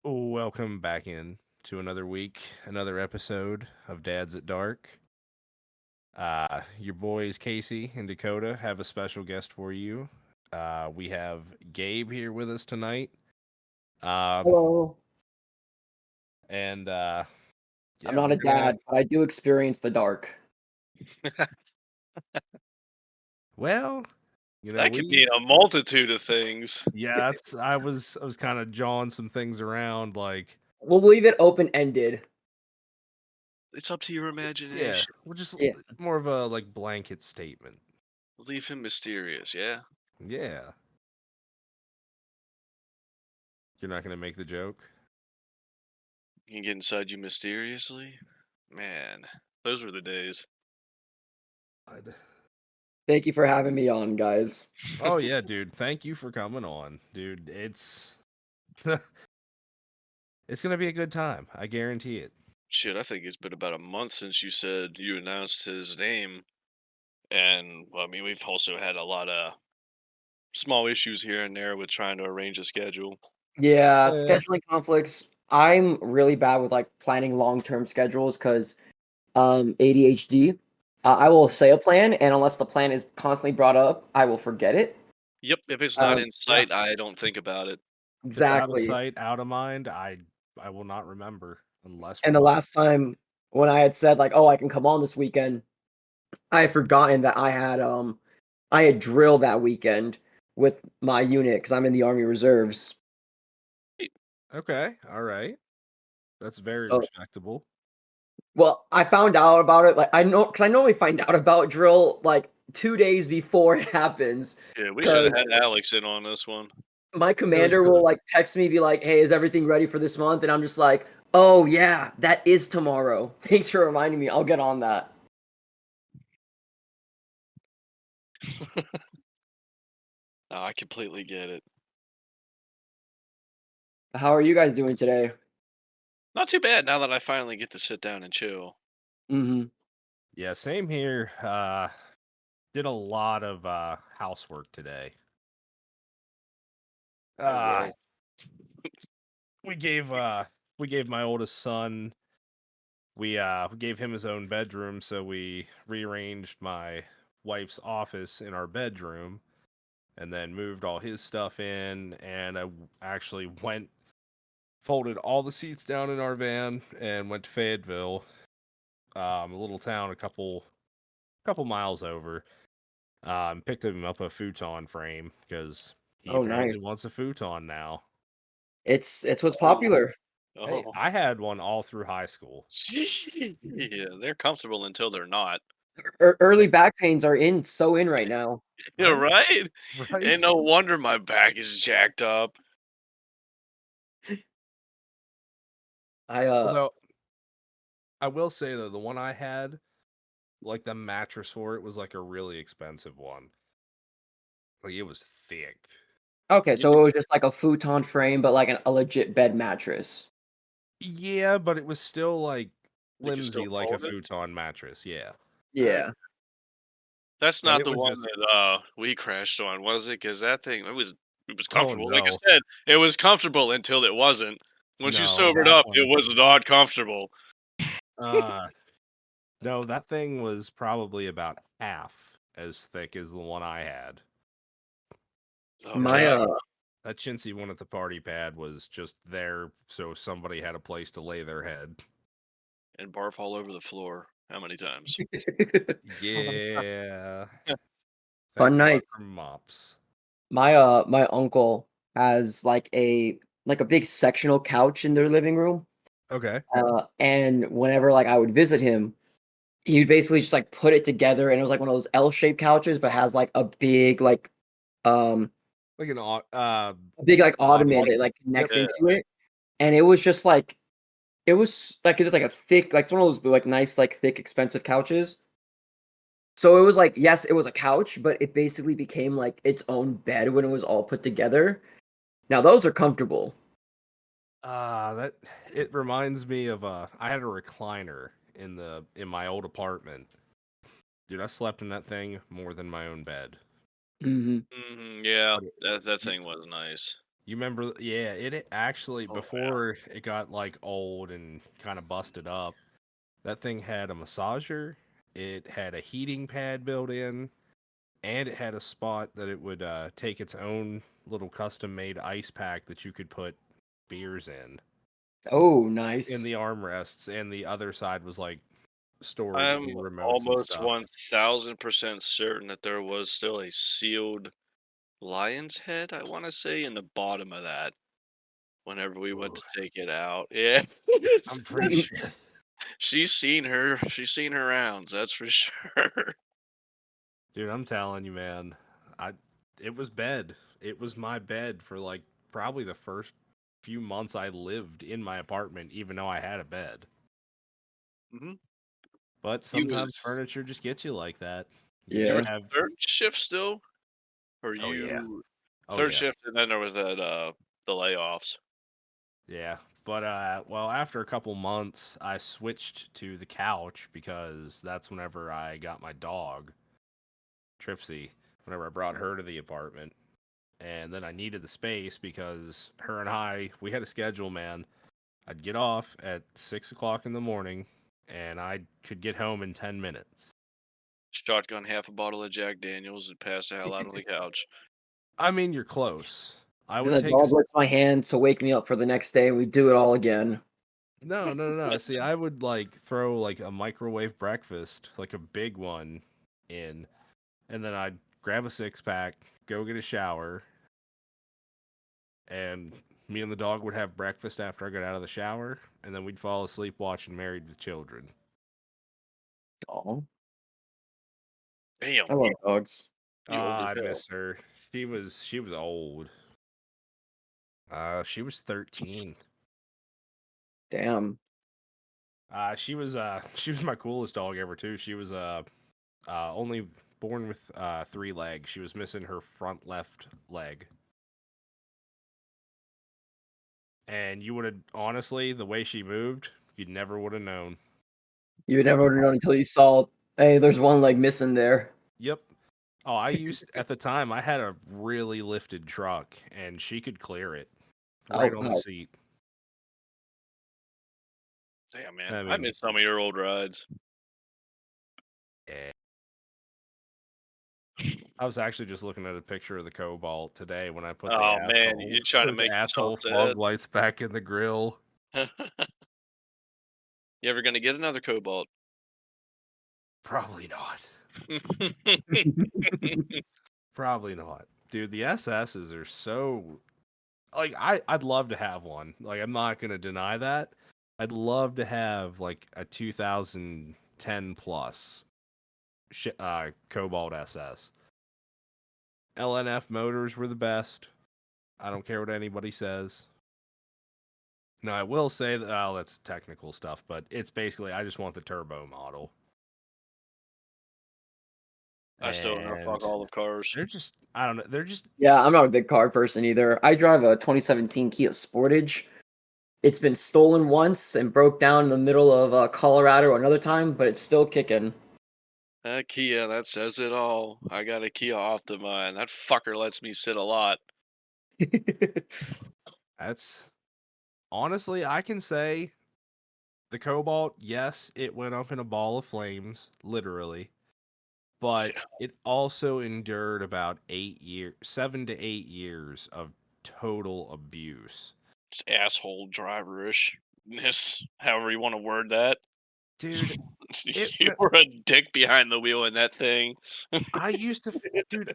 Welcome back in to another week, another episode of Dads at Dark. Your boys Casey and Dakota have a special guest for you. We have Gabe here with us tonight. Um, Hello. and I'm yeah, not we're a gonna. dad, but I do experience the dark. Well, That could mean a multitude of things. yeah, I was kind of jawing some things around, like We'll leave it open-ended. It's up to your yeah, imagination. we're just Yeah. more of a like blanket statement. Leave him mysterious, yeah? Yeah, you're not gonna make the joke. He can get inside you mysteriously? Man, those were the days. I'd- Thank you for having me on, guys. Oh yeah, dude. Thank you for coming on, dude. It's it's gonna be a good time. I guarantee it. Shit, I think it's been about a month since you said you announced his name. And, well, I mean, we've also had a lot of small issues here and there with trying to arrange a schedule. Yeah, Yeah. scheduling conflicts. I'm really bad with like planning long-term schedules because ADHD. I will say a plan, and unless the plan is constantly brought up, I will forget it. Yep, if it's not Um, in Yeah. sight, I don't think about it. If it's out of exactly. sight, out of mind, I will not remember unless And the reminded. last time when I had said like, "Oh, I can come on this weekend," I had forgotten that I had drill that weekend with my unit because I'm in the Army Reserves. Okay, all right. That's very Oh, respectable. well, I found out about it. Like I know because I normally find out about drill like 2 days before it happens. Yeah, we should have Because had Alex in on this one. my Really commander will should. like text me, be like, "Hey, is everything ready for this month?" And I'm just like, "Oh yeah, that is tomorrow. Thanks for reminding me. I'll get on that." No, I completely get it. How are you guys doing today? Not too bad now that I finally get to sit down and chill. Mm-hmm. Yeah, same here. Did a lot of housework today. No Uh way. we gave we gave my oldest son we gave him his own bedroom, so we rearranged my wife's office in our bedroom and then moved all his stuff in, and actually went folded all the seats down in our van and went to Fayetteville, a little town a couple miles over. Picked him up a futon frame because he Oh, nice. apparently wants a futon now. It's what's Oh, popular. Hey, oh. I had one all through high school. Yeah, they're comfortable until they're not. Early back pains are in right now. Yeah, Right? right? And Right? no wonder my back is jacked up. I Although I will say though, the one I had, like the mattress for it was like a really expensive one. Like it was thick. Okay, You so it was just like a futon frame, but like a legit bed mattress. Yeah, but it was still like you can still flimsy like a fold it? futon mattress, yeah. Uh, Yeah. that's But not it the was one just that, we crashed on, was it? Because that thing, it was oh comfortable. Like I no. said, it was comfortable until it wasn't. Once you No, sobered that up, it one. was not comfortable. Uh no, that thing was probably about half as thick as the one I had. Oh, And My that chintzy one at the party pad was just there so somebody had a place to lay their head. and barf all over the floor. How many times? Yeah. fun Thank God nights. for mops. My uncle has like a big sectional couch in their living room. Okay. And whenever like I would visit him, he would basically just like put it together, and it was like one of those L-shaped couches, but has like um Like an a big like ottoman ottoman. that like Yep. connects Yeah. into it. And it was just like it was like it's like a thick like it's one of those like nice like thick expensive couches. So it was like yes, it was a couch, but it basically became like its own bed when it was all put together. Now those are comfortable. That it reminds me of I had a recliner in my old apartment. Dude, I slept in that thing more than my own bed. Mhm. Yeah, But that it, thing was nice. You remember? Yeah, it actually Oh yeah. before it got like old and kind of busted up. That thing had a massager. It had a heating pad built in, and it had a spot that it would take its own little custom made ice pack that you could put beers Oh, in nice. the armrests, and the other side was like storage I'm for remotes and almost stuff. 1000% certain that there was still a sealed lion's head, I want to say, in the bottom of that whenever we went Ooh, to take it out. Yeah. I'm pretty sure. She's seen her rounds, that's for sure. Dude, I'm telling you, man. I it was bed. It was my bed for like probably the first few months I lived in my apartment, even though I had a bed. hmm But You sometimes was furniture just gets you like that. You you gotta Yeah. were have. third shift still? Or Oh yeah. you Oh third yeah. shift and then there was that the layoffs. Yeah. But well, after a couple months, I switched to the couch because that's whenever I got my dog, Tripsy, whenever I brought her to the apartment. And then I needed the space because her and we had a schedule, man. I'd get off at 6 o'clock in the morning, and I could get home in 10 minutes. Shotgun half a bottle of Jack Daniels and pass the hell out on the couch. I mean, you're close. I And would the take a dog licks my hand to wake me up for the next day. We do it all again. no, no, no, no. See, I would like throw like a microwave breakfast, like a big one, in, and then I'd grab a 6 pack, go get a shower, and me and the dog would have breakfast after I got out of the shower, and then we'd fall asleep watching Married with Children. Oh, Damn, I love dogs. you old as I hell. miss her. She was old. She was 13. Damn. She was my coolest dog ever too. She was only born with 3 legs. She was missing her front left leg. And you would have honestly, the way she moved, you never would have known. You would never know until you saw, hey, there's one leg missing there. Yep. Oh, I used at the time I had a really lifted truck and she could clear it right Oh, on the wow. seat. Damn man. I I mean, miss some of your old rides. yeah. I was actually just looking at a picture of the Cobalt today when I put the Oh man, asshole you're trying to those make yourself asshole sad. fog lights back in the grill. You ever gonna get another cobalt? Probably not. Probably not. Dude, the SSs are so like I'd love to have one. Like I'm not going to deny that. I'd love to have like a 2010 plus Cobalt SS. LNF motors were the best. I don't care what anybody says. No, I will say that that's technical stuff, but it's basically I just want the turbo model. I still don't know fuck And all of cars. they're just I don't know, they're just Yeah, I'm not a big car person either. I drive a 2017 Kia Sportage. It's been stolen once and broke down in the middle of Colorado another time, but it's still kicking. Kia, that says it all. I got a Kia Optima, and that fucker lets me sit a lot. that's honestly I can say the Cobalt, yes, it went up in a ball of flames, literally, but Yeah, it also endured about 8 years, 7 to 8 years of total abuse. just asshole driverishness, however you want to word that. Dude, it You were a dick behind the wheel in that thing. I used to dude,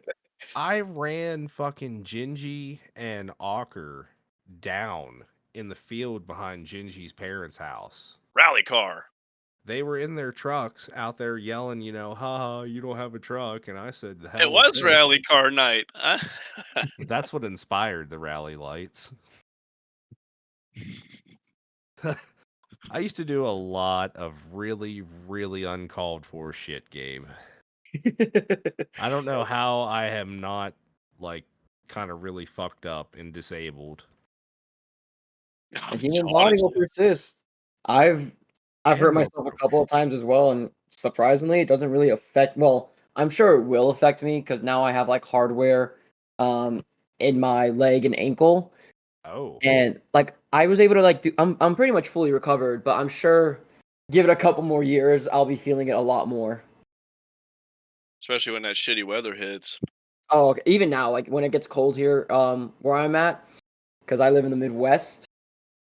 I ran fucking Gingy and Ocker down in the field behind Gingy's parents' house. Rally car. They were in their trucks out there yelling, haha, you don't have a truck. And I said, the It hell with was this. rally car night. That's what inspired the rally lights. I used to do a lot of really, really uncalled for shit, Gabe. I don't know how I am not, like, kind of really fucked up and disabled. The human body will Honestly, persist. I've And hurt more myself a broken. couple of times as well, and surprisingly, it doesn't really affect. Well, I'm sure it will affect me because now I have like hardware. Um, in my leg and ankle. Oh, And like I was able to like do I'm pretty much fully recovered, but I'm sure give it a couple more years, I'll be feeling it a lot more. Especially when that shitty weather hits. Oh, okay. Even now, like when it gets cold here, where I'm at, because I live in the Midwest,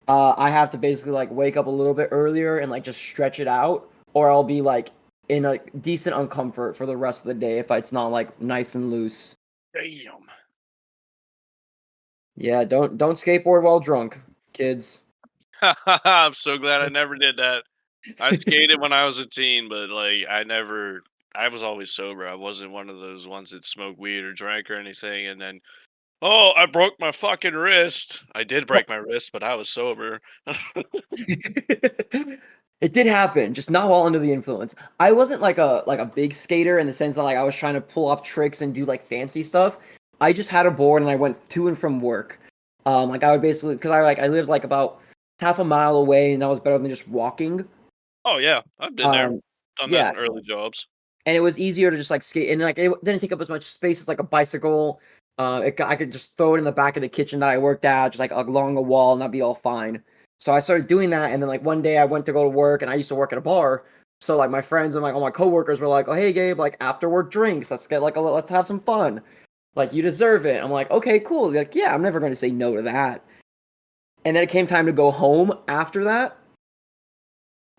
I have to basically like wake up a little bit earlier and like just stretch it out, or I'll be like in a decent uncomfort for the rest of the day if it's not like nice and loose. Damn. Yeah, don't skateboard while drunk, kids. I'm so glad I never did that. I skated when I was a teen, but like I was always sober. I wasn't one of those ones that smoked weed or drank or anything. And then, oh, I broke my fucking wrist. I did break my wrist, but I was sober. It did happen, just not while under the influence. I wasn't like a big skater in the sense that like I was trying to pull off tricks and do like fancy stuff. I just had a board and I went to and from work. Like I would basically because I lived like about half a mile away and that was better than just walking. Oh yeah, I've been there, Um, done that yeah, in early jobs. and it was easier to just like skate and like it didn't take up as much space as like a bicycle. I could just throw it in the back of the kitchen that I worked at, just like along a wall, and that'd be all fine. So I started doing that, and then like one day I went to go to work, and I used to work at a bar. So like my friends and like all my coworkers were like, "Oh hey Gabe, like after work drinks, let's get like let's have some fun. Like you deserve it." I'm like, "Okay, cool." Like yeah, I'm never going to say no to that. And then it came time to go home after that.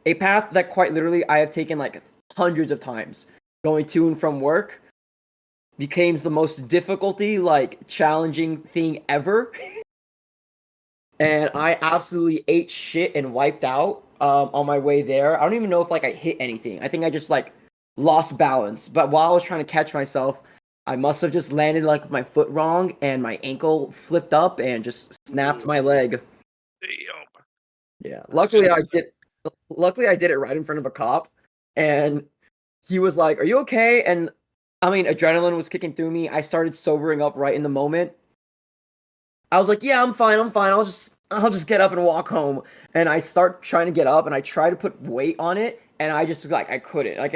A path that quite literally I have taken like hundreds of times going to and from work became the most difficulty, like challenging thing ever. And I absolutely ate shit and wiped out on my way there. I don't even know if like I hit anything. I think I just like lost balance. But while I was trying to catch myself, I must have just landed like with my foot wrong and my ankle flipped up and just snapped Ooh, my leg. damn. Yeah. That's gonna Luckily I did it right in front of a cop and he was like, "Are you okay?" And I mean, adrenaline was kicking through me. I started sobering up right in the moment. I was like, "Yeah, I'm fine. I'm fine. I'll just get up and walk home." And I start trying to get up and I try to put weight on it and I just like I couldn't. Like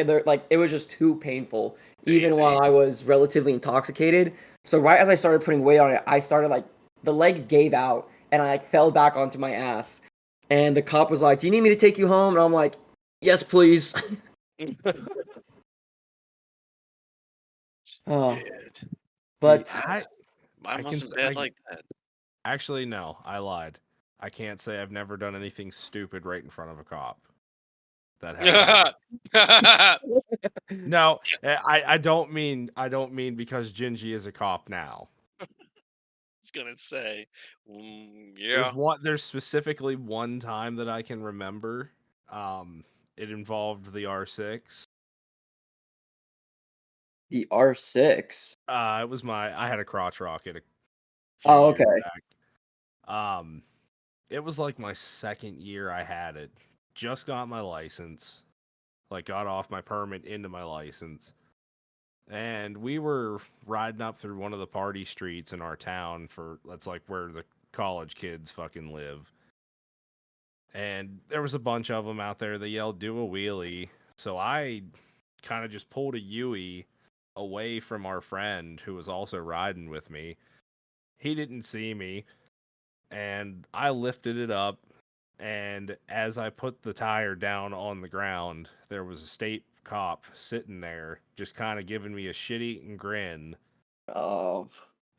it was just too painful even damn. while I was relatively intoxicated. So right as I started putting weight on it, I started like the leg gave out and I like fell back onto my ass. And the cop was like, "Do you need me to take you home?" And I'm like, "Yes, please." Oh, Shit. yeah, but Mine I can. wasn't bad like that. Actually, no, I lied. I can't say I've never done anything stupid right in front of a cop. That has happened. I No, I don't mean because Gingy is a cop now. was gonna say, yeah. There's specifically one time that I can remember. It involved the R6. the R6. I had a crotch rocket a few Oh, years okay. back. It was like my second year I had it. Just got my license. Like got off my permit into my license. And we were riding up through one of the party streets in our town that's like where the college kids fucking live. And there was a bunch of them out there. They yelled, "Do a wheelie." So I kind of just pulled a Yui away from our friend who was also riding with me. He didn't see me, and I lifted it up. And as I put the tire down on the ground, there was a state cop sitting there, just kind of giving me a shit-eating grin. Oh.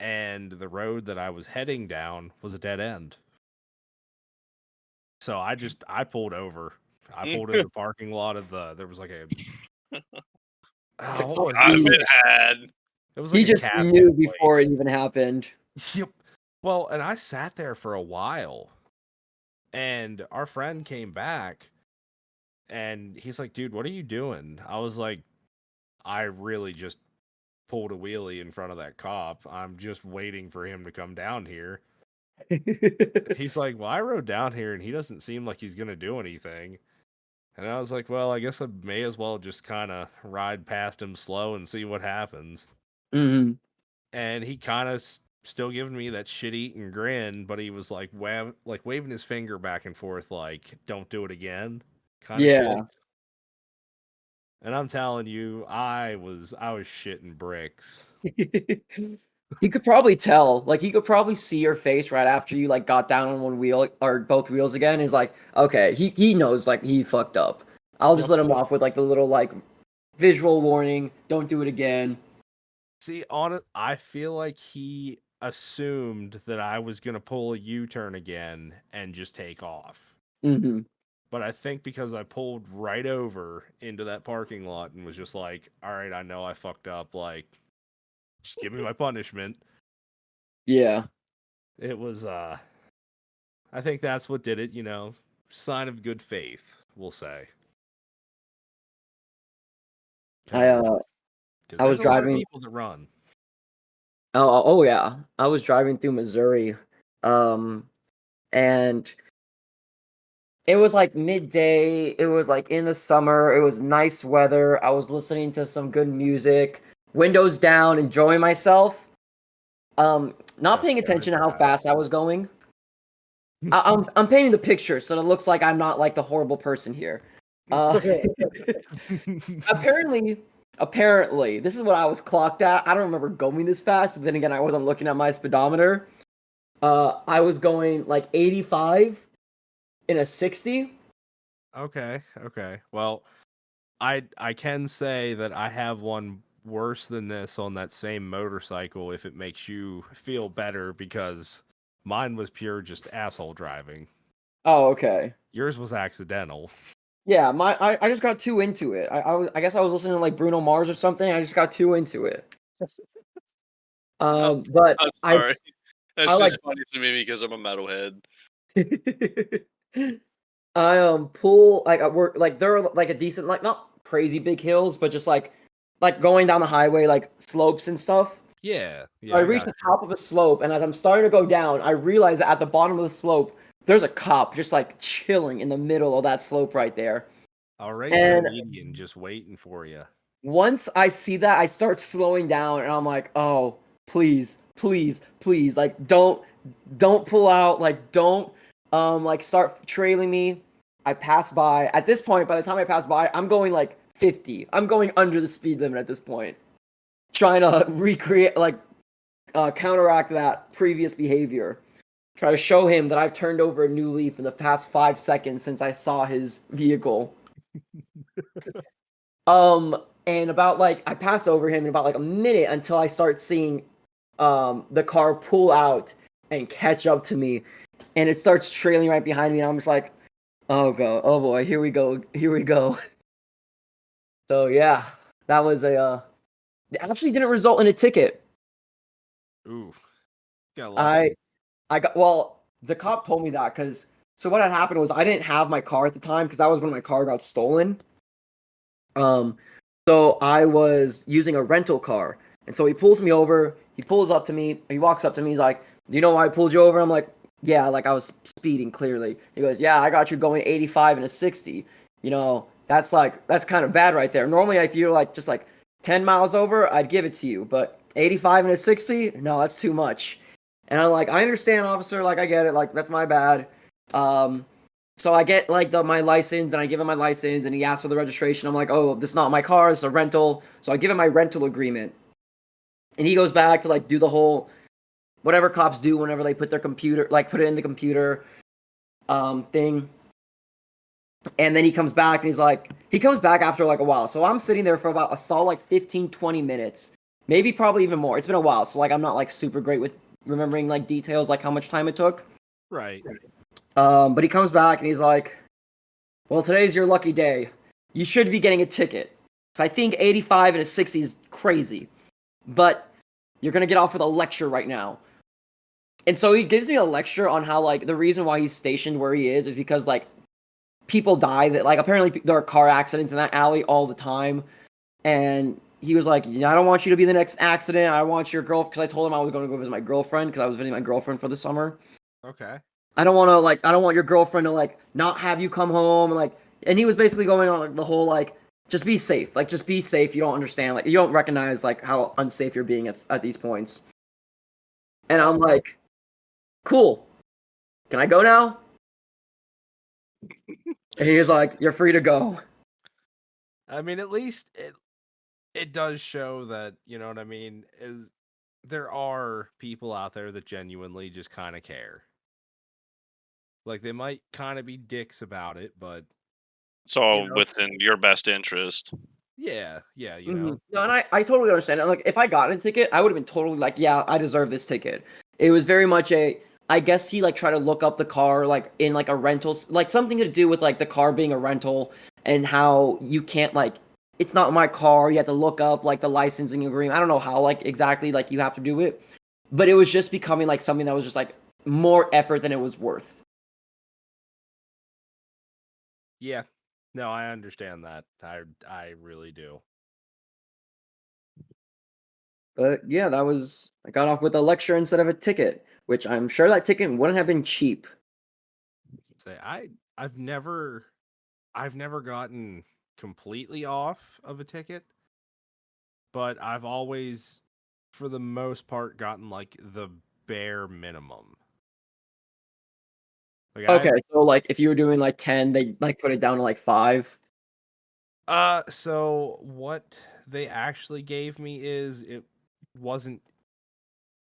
And the road that I was heading down was a dead end. So I pulled over. I pulled into the parking lot of there was like a what was it? I've been had. It was like He a just cabinet knew before it place. even happened. Yep. Well, and I sat there for a while, and our friend came back, and he's like, "Dude, what are you doing?" I was like, "I really just pulled a wheelie in front of that cop. I'm just waiting for him to come down here." He's like, "Well, I rode down here, and he doesn't seem like he's gonna do anything." And I was like, "Well, I guess I may as well just kind of ride past him slow and see what happens." Mhm. And he kind of still giving me that shit-eating grin, but he was like waving his finger back and forth, like "Don't do it again," kind of shit. Yeah. And I'm telling you, I was shitting bricks. He could probably tell. Like, he could probably see your face right after you, like, got down on one wheel or both wheels again. He's like, okay, he knows, like, he fucked up. I'll just Yep. let him off with, like, the little, like, visual warning. Don't do it again. See, on it, I feel like he assumed that I was gonna pull a U-turn again and just take off. Mm-hmm. But I think because I pulled right over into that parking lot and was just like, all right, I know I fucked up. Like, just give me my punishment. Yeah. It was, I think that's what did it, sign of good faith, we'll say. I Because I was there's a lot of driving. people that run. Oh yeah. I was driving through Missouri. And it was like midday. It was like in the summer. It was nice weather. I was listening to some good music, windows down, enjoying myself. Not Best paying time attention to to how have. fast I was going. I'm painting the picture so it looks like I'm not like the horrible person here. Uh, apparently, this is what I was clocked at. I don't remember going this fast, but then again, I wasn't looking at my speedometer. I was going like 85 in a 60. Okay. Well, I can say that I have one worse than this on that same motorcycle if it makes you feel better because mine was pure just asshole driving. Oh, okay. Yours was accidental. Yeah, I just got too into it. I guess I was listening to like Bruno Mars or something. I just got too into it. I'm, But I'm I sorry. I That's like just funny to me because I'm a metalhead. I pull like at work like there are like a decent like not crazy big hills, but just like going down the highway like slopes and stuff. Yeah, So I I reach got the you. top of a slope, and as I'm starting to go down, I realize that at the bottom of the slope there's a cop just like chilling in the middle of that slope right there. All right, And comedian, just waiting for you. once I see that, I start slowing down, and I'm like, "Oh, please, please, please! Like, don't pull out! Like, don't like start trailing me." I pass by. At this point, by the time I pass by, I'm going like 50. I'm going under the speed limit at this point, trying to recreate like counteract that previous behavior. Try to show him that I've turned over a new leaf in the past 5 seconds since I saw his vehicle. And about like I pass over him in about like a minute until I start seeing the car pull out and catch up to me, and it starts trailing right behind me, and I'm just like, oh boy, here we go, here we go. So yeah, that was a it actually didn't result in a ticket. Ooh, got I lucky. I got well, the cop told me that because so what had happened was I didn't have my car at the time because that was when my car got stolen. Um, so I was using a rental car, and so he pulls me over. He pulls up to me. He walks up to me. He's like, "Do you know why I pulled you over?" I'm like, "Yeah, like I was speeding clearly." He goes, "Yeah, I got you going 85 and a 60. That's kind of bad right there. Normally, if you're like just like 10 miles over, I'd give it to you, but 85 and a 60, no, that's too much." And I'm like, "I understand, officer. Like I get it. Like that's my bad." Um, so I get like my license, and I give him my license, and he asks for the registration. I'm like, oh, this is not my car, it's a rental. So I give him my rental agreement, and he goes back to like do the whole whatever cops do whenever they put their computer, like put it in the computer thing. And then he comes back, and he comes back after like a while. So I'm sitting there for about a solid like 15, 20 minutes, maybe probably even more. It's been a while, so like I'm not like super great with remembering like details, like how much time it took. Right. But he comes back, and he's like, well, today's your lucky day. You should be getting a ticket. So I think 85 and a 60 is crazy. But you're going to get off with a lecture right now. And so he gives me a lecture on how, like, the reason why he's stationed where he is because, like, people die. That like, apparently there are car accidents in that alley all the time. And he was like, yeah, I don't want you to be the next accident. I want your girl, because I told him I was going to go visit my girlfriend because I was visiting my girlfriend for the summer. Okay. I don't want your girlfriend to like not have you come home and he was basically going on like the whole like just be safe. Like just be safe. You don't understand. Like you don't recognize like how unsafe you're being at these points. And Well, I'm like, cool. Can I go now? And he was like, you're free to go. I mean, at least it does show that, you know what I mean, is there are people out there that genuinely just kind of care. Like they might kind of be dicks about it, but It's all it's within your best interest. yeah, yeah, No, and I totally understand it. Like, if I got a ticket, I would have been totally like, yeah, I deserve this ticket. It was very much I guess he like tried to look up the car like in like a rental, like something to do with like the car being a rental and how you can't like, it's not my car. You have to look up like the licensing agreement. I don't know how like exactly like you have to do it, but it was just becoming like something that was just like more effort than it was worth. Yeah. No, I understand that. I really do. But yeah, I got off with a lecture instead of a ticket, which I'm sure that ticket wouldn't have been cheap. Say I've never I've never gotten completely off of a ticket, but I've always for the most part gotten like the bare minimum. Like Okay, so like if you were doing like 10, they like put it down to like 5. so what they actually gave me is wasn't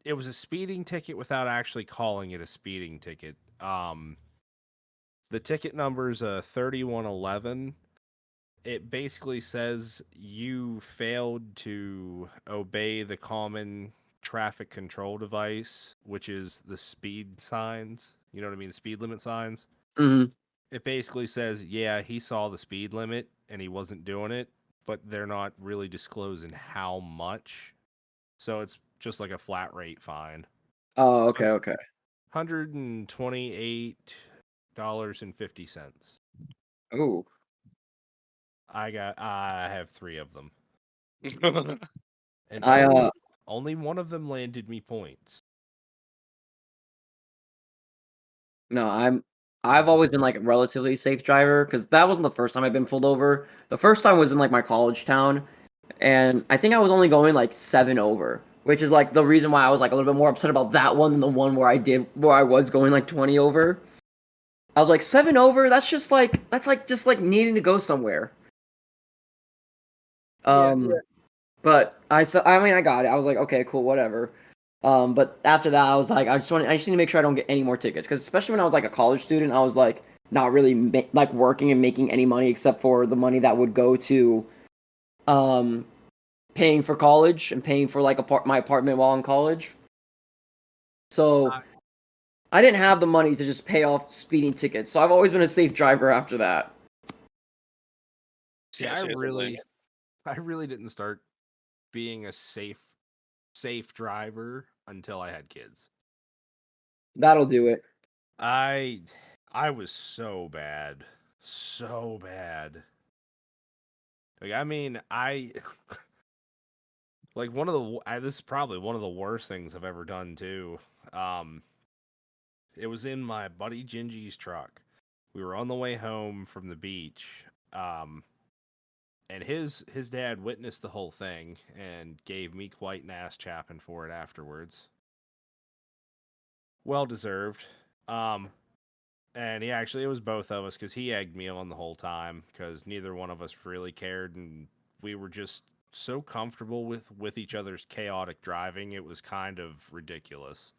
it was a speeding ticket without actually calling it a speeding ticket. The ticket number's 3111. It basically says you failed to obey the common traffic control device, which is the speed signs. You know what I mean? The speed limit signs. Mhm. It basically says, yeah, he saw the speed limit and he wasn't doing it, but they're not really disclosing how much. So it's just like a flat rate fine. Oh, okay, okay. $128.50. Oh. I have 3 of them. And I only one of them landed me points. no, I've always been like a relatively safe driver cuz that wasn't the first time I've been pulled over. The first time was in like my college town and I think I was only going like 7 over, which is like the reason why I was like a little bit more upset about that one than the one where I was going like 20 over. I was like 7 over, that's like just like needing to go somewhere. Yeah. But I mean, I got it. I was like, okay, cool, whatever. But after that, I was like, I just need to make sure I don't get any more tickets because especially when I was like a college student, I was like not really like working and making any money except for the money that would go to um paying for college and paying for like my apartment while in college. So I, I didn't have the money to just pay off speeding tickets. So I've always been a safe driver after that. see, Yes, yes, I really didn't start being a safe driver until I had kids. That'll do it. I I was so bad. So bad. Like I mean, I like one of this is probably one of the worst things I've ever done too. Um it was in my buddy Gingy's truck. We were on the way home from the beach. Um and his dad witnessed the whole thing and gave me quite an ass chapping for it afterwards. Well deserved. Um And it was both of us because he egged me on the whole time because neither one of us really cared, and we were just so comfortable with each other's chaotic driving. It was kind of ridiculous.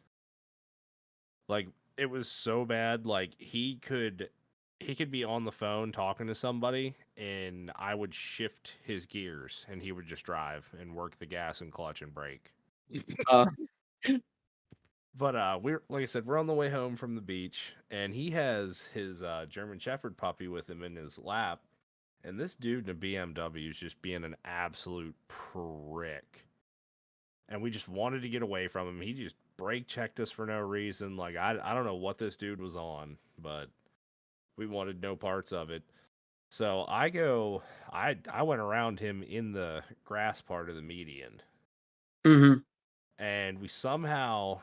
Like it was so bad. Like he could be on the phone talking to somebody, and I would shift his gears, and he would just drive and work the gas and clutch and brake. Uh, But we're like I said, we're on the way home from the beach, and he has his German Shepherd puppy with him in his lap, and this dude in a BMW is just being an absolute prick. And we just wanted to get away from him. He just brake checked us for no reason. Like I don't know what this dude was on, but we wanted no parts of it. So I went around him in the grass part of the median, mhm. and we somehow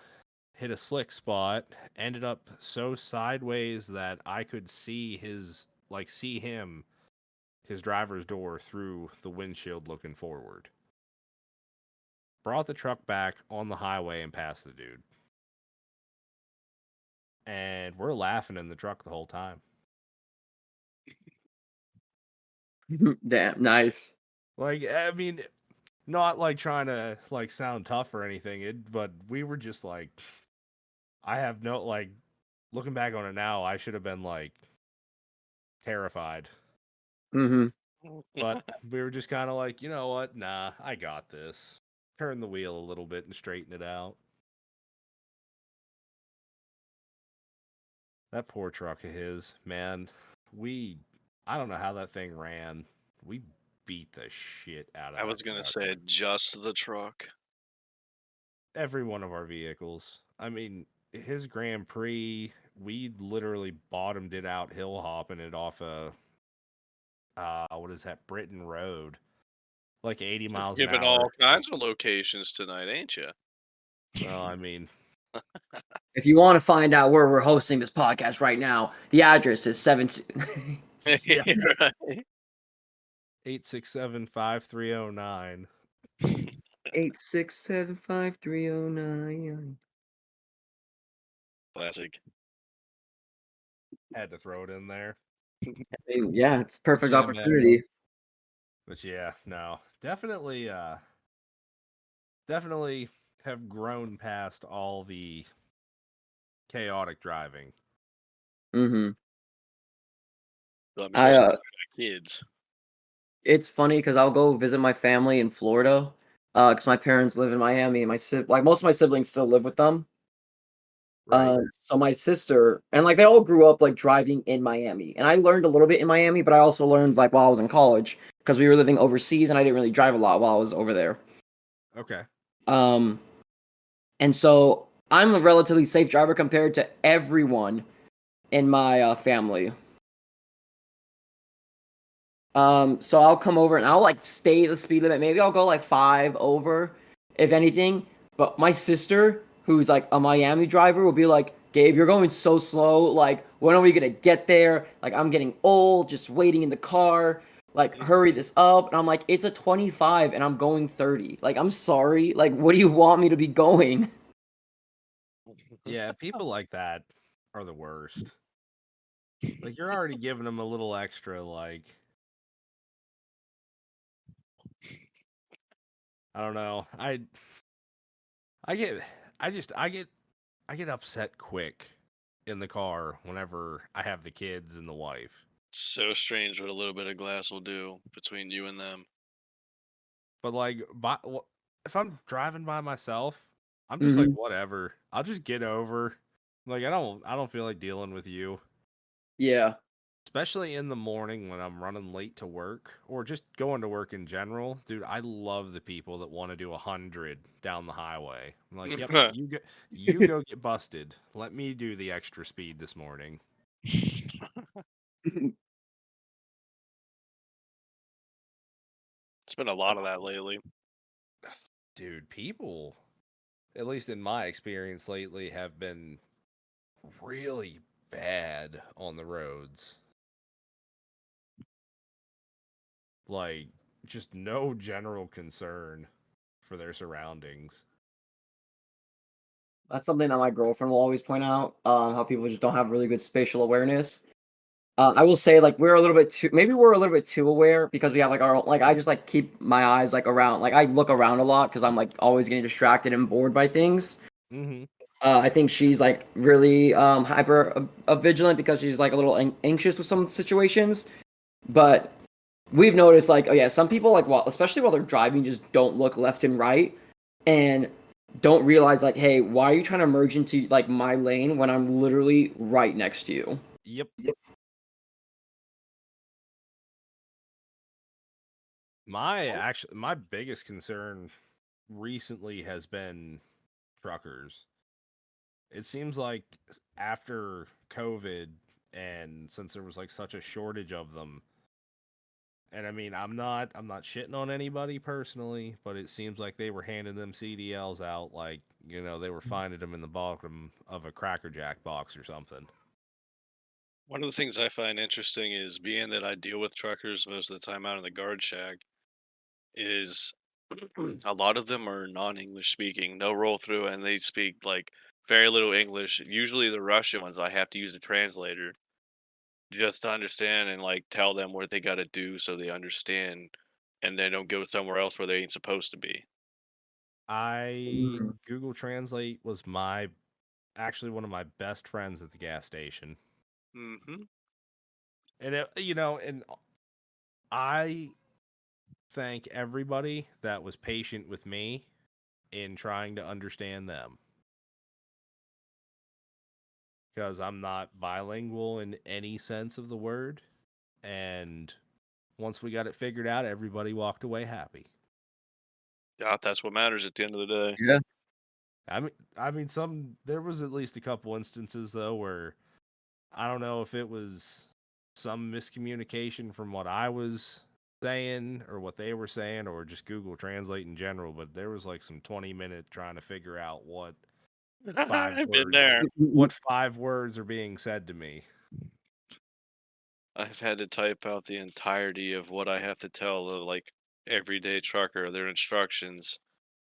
hit a slick spot, ended up so sideways that I could see him, his driver's door through the windshield looking forward. Brought the truck back on the highway and passed the dude. And we're laughing in the truck the whole time. Damn, nice. Like, I mean, not like trying to like sound tough or anything, but we were just like, I have no like, looking back on it now, I should have been like terrified. Mm-hmm. But we were just kind of like, you know what? Nah, I got this. Turn the wheel a little bit and straighten it out. That poor truck of his, man. We, I don't know how that thing ran. We beat the shit out of I that was gonna truck. say just the truck. Every one of our vehicles. I mean, his Grand Prix, we literally bottomed it out hill hopping it off a, what is that, Britain Road, like 80 Just miles an giving all hour. kinds of locations tonight, ain't you? Well, I mean, If you want to find out where we're hosting this podcast right now, the address is 17. yeah, Right. 867-5309. 8675309. Classic. Had to throw it in there. I mean, yeah, it's perfect Yeah, man. opportunity. But yeah, no, definitely, definitely have grown past all the chaotic driving. Mm-hmm. I Especially when you got kids. It's funny because I'll go visit my family in Florida, because my parents live in Miami, and like most of my siblings still live with them. Right. So my sister and like they all grew up like driving in Miami, and I learned a little bit in Miami, but I also learned like while I was in college because we were living overseas, and I didn't really drive a lot while I was over there. Okay. Um, and so I'm a relatively safe driver compared to everyone in my family. So I'll come over and I'll like stay the speed limit. Maybe I'll go like 5 over, if anything. But my sister, who's like a Miami driver, will be like, Gabe, you're going so slow. Like, when are we gonna get there? Like, I'm getting old, just waiting in the car. Like, hurry this up. And I'm like, it's a 25 and I'm going 30. Like, I'm sorry. Like, what do you want me to be going? Yeah, people like that are the worst. Like, you're already giving them a little extra, like, I don't know. I get, I get upset quick in the car whenever I have the kids and the wife. So strange what a little bit of glass will do between you and them. But like, if I'm driving by myself, I'm just like, Hmm. whatever. I'll just get over. Like, I don't feel like dealing with you, Yeah. especially in the morning when I'm running late to work or just going to work in general. Dude, I love the people that want to do 100 down the highway. I'm like, yep, you go get busted. Let me do the extra speed this morning. It's been a lot of that lately. Dude, people, at least in my experience lately, have been really bad on the roads. Like, just no general concern for their surroundings. That's something that my girlfriend will always point out, how people just don't have really good spatial awareness. I will say, like, maybe we're a little bit too aware because we have like our own, like, I just like keep my eyes like around, like, I look around a lot because I'm like always getting distracted and bored by things. Mm-hmm. I think she's like really hyper vigilant because she's like a little anxious with some situations. But we've noticed, like, oh yeah, some people, like, especially while they're driving, just don't look left and right and don't realize, like, hey, why are you trying to merge into like my lane when I'm literally right next to you? Yep. My biggest concern recently has been truckers. It seems like after COVID and since there was like such a shortage of them, and I mean, I'm not shitting on anybody personally, but it seems like they were handing them CDLs out like, you know, they were finding them in the bottom of a Cracker Jack box or something. One of the things I find interesting is being that I deal with truckers most of the time out in the guard shack is a lot of them are non-English speaking, no roll through, and they speak like very little English. Usually the Russian ones, I have to use a translator just to understand and like tell them what they got to do so they understand and they don't go somewhere else where they ain't supposed to be. Mm. Google Translate was actually one of my best friends at the gas station. Hmm. And and I thank everybody that was patient with me in trying to understand them. Because I'm not bilingual in any sense of the word. And once we got it figured out, everybody walked away happy. Yeah, that's what matters at the end of the day. Yeah. There was at least a couple instances though where I don't know if it was some miscommunication from what I was saying or what they were saying or just Google Translate in general, but there was like some 20-minute trying to figure out what I've been there. what 5 words are being said to me. I've had to type out the entirety of what I have to tell the like everyday trucker their instructions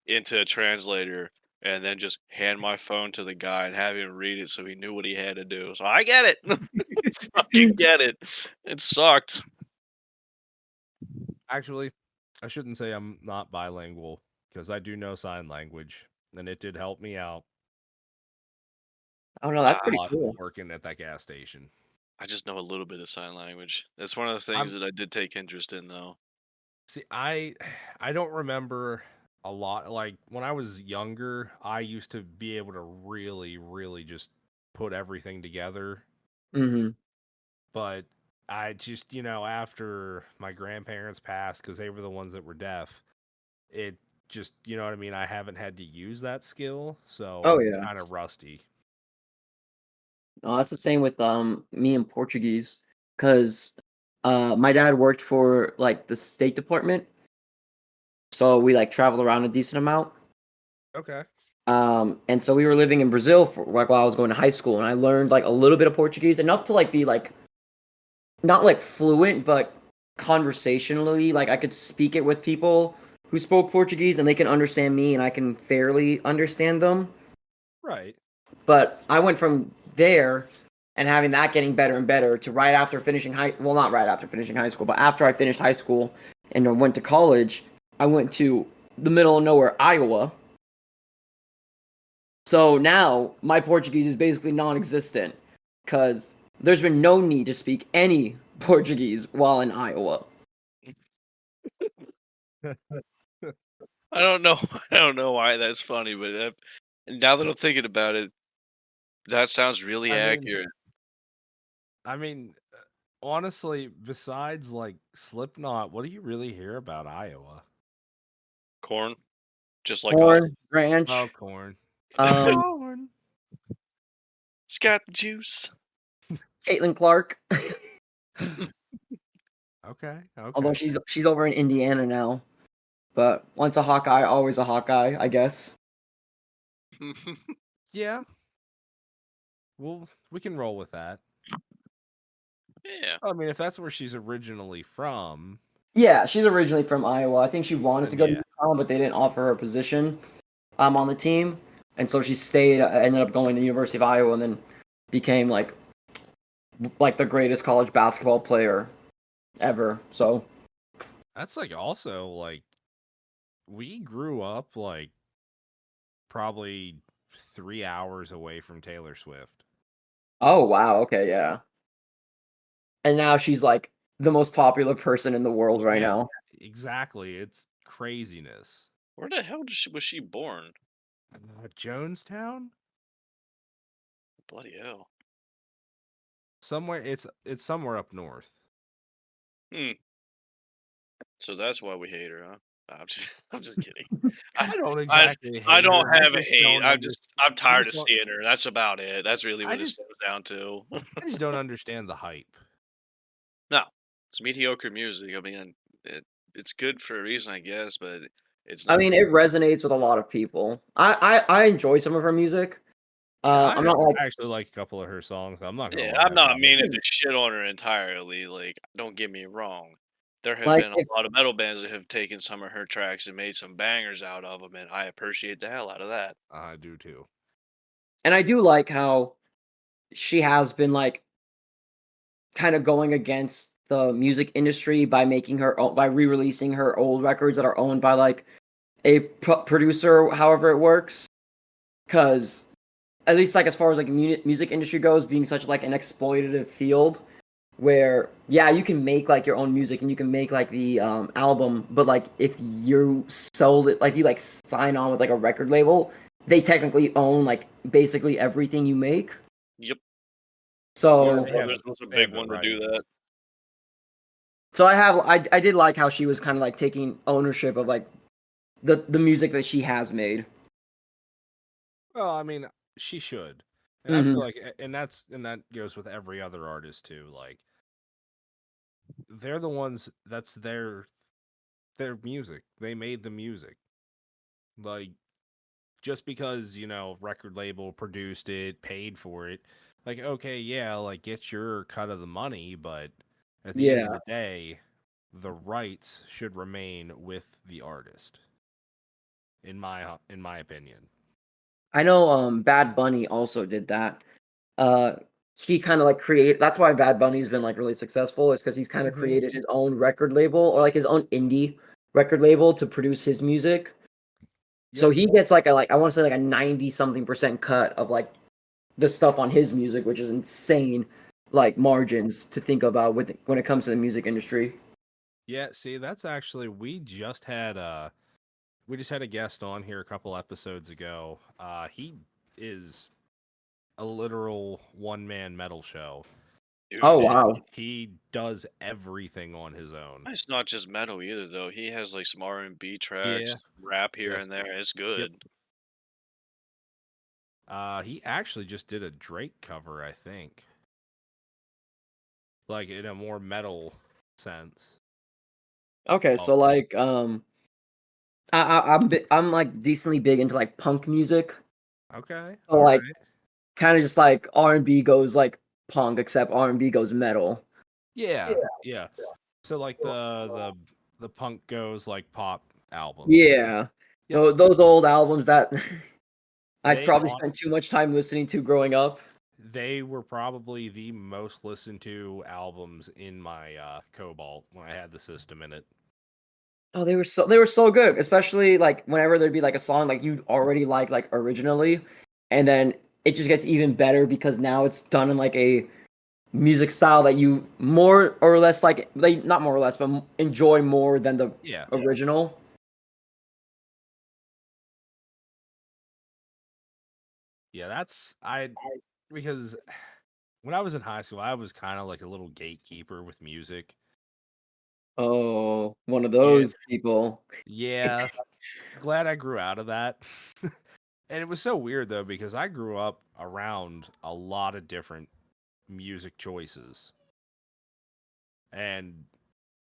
into a translator and then just hand my phone to the guy and have him read it so he knew what he had to do. So I get it. Fucking get it. It sucked. Actually, I shouldn't say I'm not bilingual because I do know sign language and it did help me out I don't know. a That's pretty lot cool. working at that gas station. I just know a little bit of sign language. That's one of the things I'm that I did take interest in though. See, I don't remember a lot. Like when I was younger, I used to be able to really, really just put everything together. Hmm. But I just, after my grandparents passed, because they were the ones that were deaf, it just, you know what I mean? I haven't had to use that skill, so Oh I'm yeah. kind of rusty. No, that's the same with me in Portuguese, because my dad worked for like the State Department, so we like traveled around a decent amount. Okay. And so we were living in Brazil for like while I was going to high school, and I learned like a little bit of Portuguese, enough to like be like not like fluent, but conversationally, like I could speak it with people who spoke Portuguese, and they can understand me, and I can fairly understand them. Right. But I went from there and having that getting better and better to right after finishing well, not right after finishing high school, but after I finished high school and I went to college, I went to the middle of nowhere, Iowa. So now my Portuguese is basically non-existent because there's been no need to speak any Portuguese while in Iowa. I don't know. I don't know why that's funny, but now that I'm thinking about it, that sounds really I mean, accurate. I mean, honestly, besides like Slipknot, what do you really hear about Iowa? Corn, just like Austin. Corn, Oh, ranch, corn. um, Corn. It's got the juice. Caitlin Clark. Okay. Although Okay. she's over in Indiana now. But once a Hawkeye, always a Hawkeye, I guess. Yeah. Well, we can roll with that. Yeah. I mean, if that's where she's originally from, Yeah, she's originally from Iowa. I think she wanted to then go to yeah. UConn, but they didn't offer her a position on the team. And so she stayed, ended up going to the University of Iowa, and then became like the greatest college basketball player ever. So That's like also like we grew up like probably 3 hours away from Taylor Swift. oh wow, okay, yeah. And now she's like the most popular person in the world right Yeah, now. exactly. It's craziness. Where the hell was she born? Jonestown? Bloody hell. Somewhere it's somewhere up north. Hmm. So that's why we hate her, huh? I'm just kidding. I, I don't I, exactly I hate don't her. have a hate. I'm I tired just of don't seeing her. That's about it. That's really I what it just stems down to. I just don't understand the hype. No, it's mediocre music. I mean, it's good for a reason, I guess, but it's I not mean, for it me. resonates with a lot of people. I enjoy some of her music. Yeah, I'm not like I actually like a couple of her songs. I'm not gonna Yeah, lie I'm not about it. meaning to shit on her entirely. Like, don't get me wrong. There have like been a if, lot of metal bands that have taken some of her tracks and made some bangers out of them, and I appreciate the hell out of that. I do too. and I do like how she has been like kind of going against the music industry by making by re-releasing her old records that are owned by like a producer, however it works. Because at least like as far as like music industry goes, being such like an exploitative field, where yeah, you can make like your own music and you can make like the album, but like if you sold it, like you like sign on with like a record label, they technically own like basically everything you make. Yep. Warner So Brothers was a they have big the one to do rights. that. so I did like how she was kind of like taking ownership of like the music that she has made. Well, I mean, she should, and I Hmm. feel like, and that goes with every other artist too. Like, they're the ones that's their music. They made the music. Like, just because record label produced it, paid for it, like, okay, yeah, like, get your cut of the money, but at the end of Yeah, the day, the rights should remain with the artist. In my opinion. I know. Bad Bunny also did that. Uh, he kind of like create. That's why Bad Bunny's been like really successful. Is because he's kind of Mhm. created his own record label or like his own indie record label to produce his music. So Yep. he gets like I want to say like a 90 something percent cut of like the stuff on his music, which is insane. Like margins to think about with when it comes to the music industry. Yeah, see, that's actually we just had a guest on here a couple episodes ago. He is a literal one-man metal show, Oh Dude, and wow. he does everything on his own. it's not just metal either, though. He has like some R&B Yeah. tracks, rap here Yes. and there. It's Yep. good. He actually just did a Drake cover, I think. Like in a more metal sense. Okay, Oh, so like I'm like decently big into like punk music. okay. So All like right. kind of just like R&B goes like punk, except R&B goes metal. Yeah. Yeah. So like the punk goes like pop albums. Yeah. Yep. Those old albums that I They probably on spent too much time listening to growing up. they were probably the most listened to albums in my Cobalt when I had the system in it. Oh, they were so good, especially like whenever there'd be like a song like you already like originally, and then it just gets even better because now it's done in like a music style that you more or less like not more or less, but enjoy more than the Yeah. original. Yeah, that's I because when I was in high school, I was kind of like a little gatekeeper with music. Oh, one of Yeah. those people. Yeah. Glad I grew out of that. And it was so weird though because I grew up around a lot of different music choices. And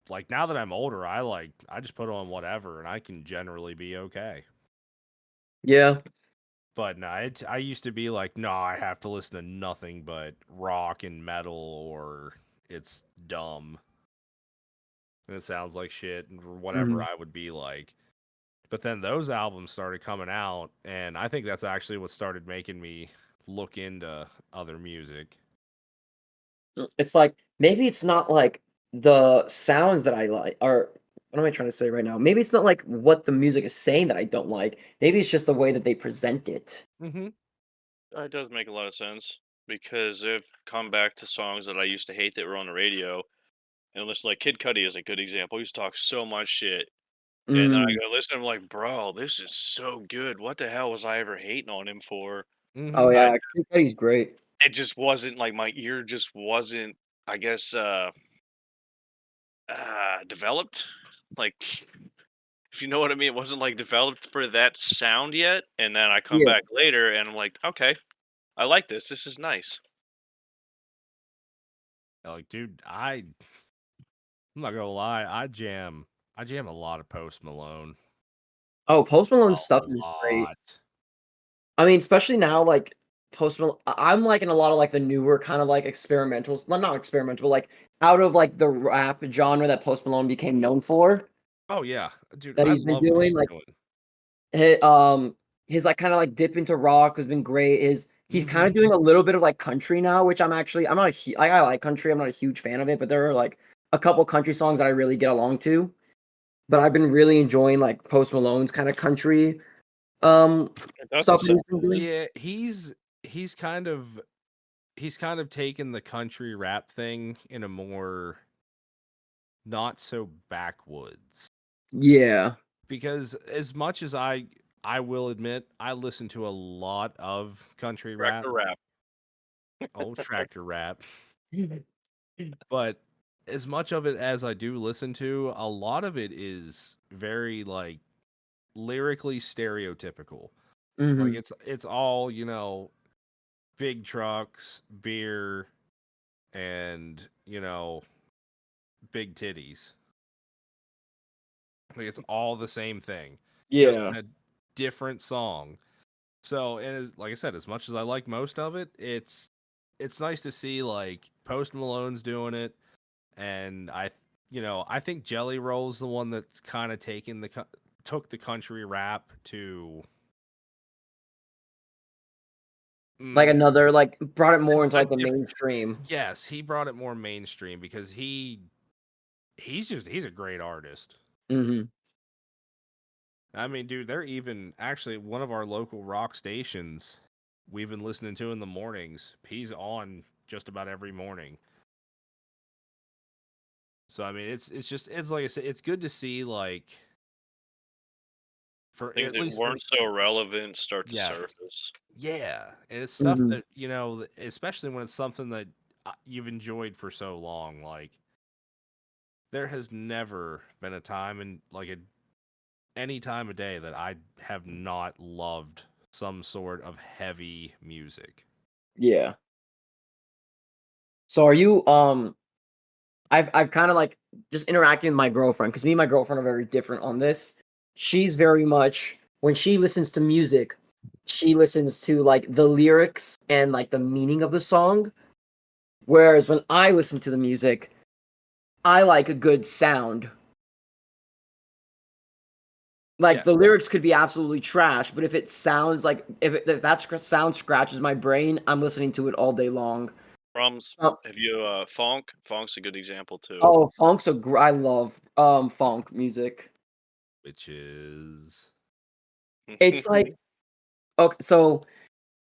like now that I'm older, I just put on whatever and I can generally be okay. Yeah. But no, I used to be like, no, I have to listen to nothing but rock and metal or it's dumb and it sounds like shit or whatever Mhm. I would be like. But then those albums started coming out, and I think that's actually what started making me look into other music. It's like maybe it's not like the sounds that I like, or what am I trying to say right now? Maybe it's not like what the music is saying that I don't like. Maybe it's just the way that they present it. Mm-hmm. It does make a lot of sense because if come back to songs that I used to hate that were on the radio, and listen, like Kid Cudi is a good example. He used to talk so much shit, and then I Mm. go listen, I'm like, bro, this is so good. What the hell was I ever hating on him for? Oh Mm-hmm. I yeah, Kid Cudi's great. It just wasn't like my ear just wasn't, I guess, developed. Like, if you know what I mean, it wasn't like developed for that sound yet. And then I come Yeah. back later and I'm like, okay, I like this. This is nice. Like, dude, I'm not gonna lie, I jam a lot of Post Malone. Oh, Post Malone's A stuff is great. lot. I mean, especially now, like Post Malone, I'm liking a lot of like the newer kind of like experimentals, not experimental, but like out of like the rap genre that Post Malone became known for, Oh yeah, dude, that I he's been love what doing. he's Like doing. his, his like kind of like dip into rock has been great. He's kind Mm-hmm. of doing a little bit of like country now, which I'm not I like country. I'm not a huge fan of it, but there are like a couple country songs that I really get along to. But I've been really enjoying like Post Malone's kind of country It doesn't stuff that sound he's been doing. Yeah, he's kind of taken the country rap thing in a more not so backwoods. Yeah. Because as much as I will admit I listen to a lot of country rap, Tractor rap. old tractor rap, but as much of it as I do listen to, a lot of it is very like lyrically stereotypical. Like Hmm. it's all, big trucks, beer, and, big titties. Like it's all the same thing, just Yeah. in a different song. So, and like I said, as much as I like most of it, it's nice to see like Post Malone's doing it, and I think Jelly Roll's the one that's kind of took the country rap to Like mm, another like brought it more into a like the different. mainstream. Yes, he brought it more mainstream because he's a great artist. Hmm. I mean, dude, they're even actually one of our local rock stations we've been listening to in the mornings. He's on just about every morning. So I mean, it's like I said, it's good to see like for Things at that least for weren't so relevant start to yes, surface. yeah, and it's stuff Hmm. that especially when it's something that you've enjoyed for so long. Like there has never been a time in like any time of day that I have not loved some sort of heavy music. Yeah. So are you I've kind of like just interacting with my girlfriend because me and my girlfriend are very different on this. She's very much when she listens to music, she listens to like the lyrics and like the meaning of the song. Whereas when I listen to the music, I like a good sound. Like Yeah, the lyrics could be absolutely trash, but if it sounds like if that sound scratches my brain, I'm listening to it all day long. Drums. Uh, Have you funk? Funk's a good example too. oh, funk's I love funk music. which is It's like okay, so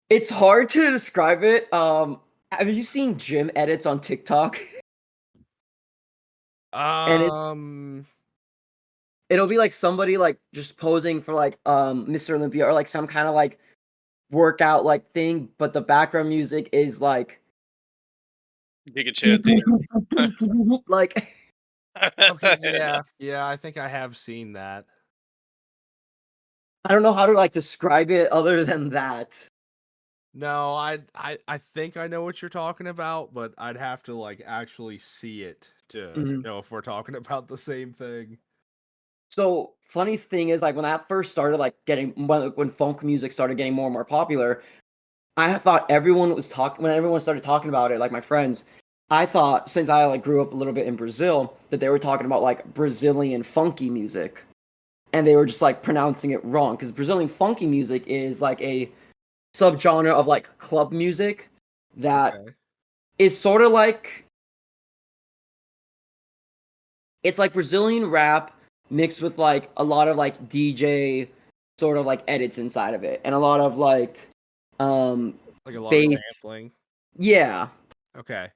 it's hard to describe it. Have you seen gym edits on TikTok? And um it'll be like somebody like just posing for like Mr. Olympia or like some kind of like workout like thing, but the background music is like Giga Chad theme. like okay, yeah, I think I have seen that. I don't know how to like describe it other than that. No, I think I know what you're talking about, but I'd have to like actually see it to Mhm. know if we're talking about the same thing. So funniest thing is like when I first started like getting when funk music started getting more and more popular, I thought everyone was talking when everyone started talking about it, like my friends. I thought since I like grew up a little bit in Brazil that they were talking about like Brazilian funky music, and they were just like pronouncing it wrong because Brazilian funky music is like a subgenre of like club music that Okay. is sort of like it's like Brazilian rap mixed with like a lot of like DJ sort of like edits inside of it and a lot of like um Like a lot of bass. sampling. Yeah. Okay.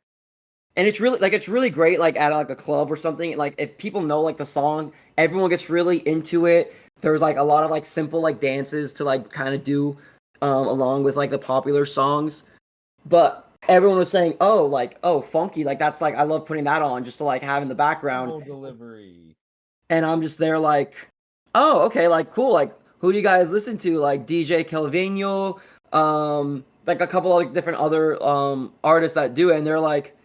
And it's really great like at like a club or something. Like if people know like the song, everyone gets really into it. There's like a lot of like simple like dances to like kind of do along with like the popular songs. But everyone was saying, "Oh, like oh, funky, like that's like I love putting that on just to like have in the background." Full delivery. And I'm just there like, "Oh, okay, like cool. Like who do you guys listen to? Like DJ Calvino, like a couple of like, different other artists that do it." And they're like,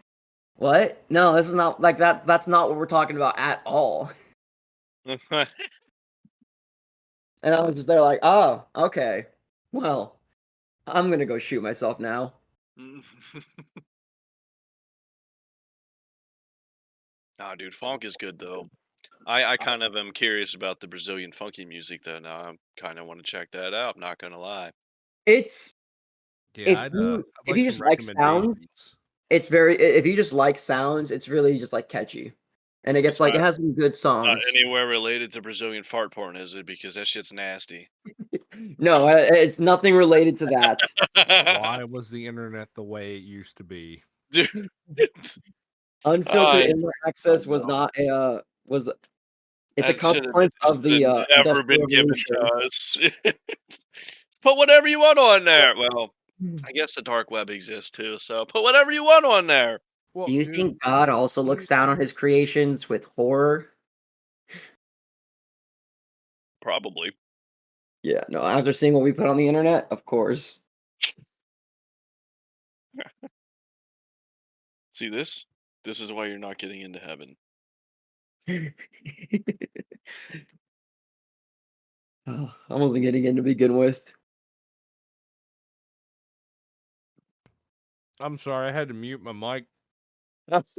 "What? No, this is not like that. That's not what we're talking about at all." And I was just there like, "Oh, okay. Well, I'm gonna go shoot myself now." Nah, dude, funk is good though. I kind of am curious about the Brazilian funky music though. Now I kind of want to check that out. Not gonna lie. It's Yeah, I'd if like you some just like sounds, recommendations. it's very if you just like sounds, it's really just like catchy. and it gets It's like it not has some good not songs. anywhere related to Brazilian fart porn, is it? Because that shit's nasty. No, it's nothing related to that. Why was the internet the way it used to be? Dude. Unfiltered I internet access don't was know. not a was it's a That should have consequence of the never Industrial been given to Revolution. us. Put whatever you want on there. Well, I guess the dark web exists too, so put whatever you want on there. Do Well, you dude, think God also looks down on his creations with horror? Probably. Yeah, no, after seeing what we put on the internet, of course. See this? This is why you're not getting into heaven. Oh, I wasn't getting in to begin with. I'm sorry, I had to mute my mic. That's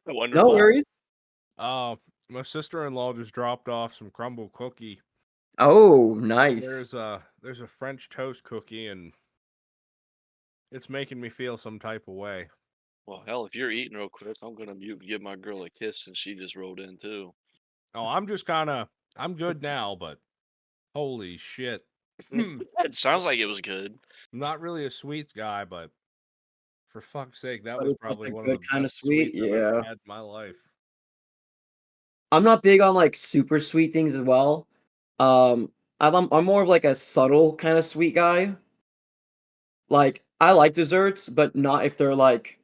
I wonder No why. worries. My sister-in-law just dropped off some crumble cookie. Oh, nice. There's a French toast cookie, and it's making me feel some type of way. Well, hell, if you're eating real quick, I'm gonna mute and give my girl a kiss since she just rolled in too. Oh, I'm good now, but holy shit. It sounds like it was good. I'm not really a sweets guy, but for fuck's sake, that But was it's like probably a one of good the kind of best sweet, sweets I've ever yeah. had in my life. I'm not big on like super sweet things as well. I'm more of like a subtle kind of sweet guy. Like I like desserts, but not if they're like,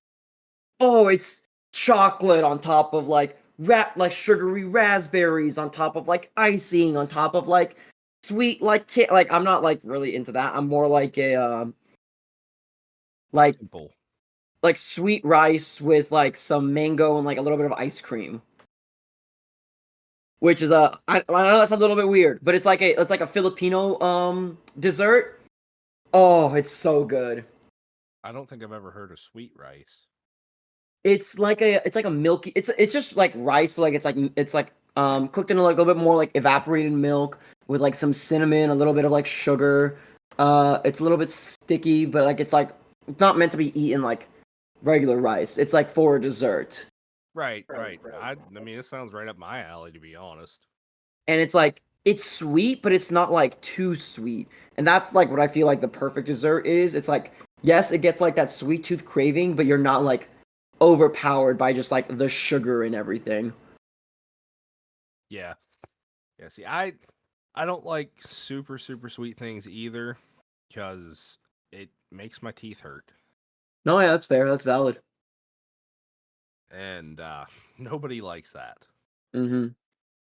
oh, it's chocolate on top of like like sugary raspberries on top of like icing on top of like sweet like I'm not like really into that. I'm more like a like Simple. like sweet rice with like some mango and like a little bit of ice cream. Which is I know that sounds a little bit weird, but it's like a Filipino dessert. Oh, it's so good. I don't think I've ever heard of sweet rice. It's like a milky it's just like rice, but like it's like cooked in like a little bit more like evaporated milk with like some cinnamon, a little bit of like sugar. It's a little bit sticky, but like it's not meant to be eaten like regular rice. It's like for a dessert. Right. I mean, it sounds right up my alley, to be honest. And it's like it's sweet, but it's not like too sweet. And that's like what I feel like the perfect dessert is. It's like yes, it gets like that sweet tooth craving, but you're not like overpowered by just like the sugar and everything. Yeah. Yeah, see, I don't like super sweet things either because it makes my teeth hurt. No, yeah, that's fair. That's valid. And nobody likes that. Mm-hmm.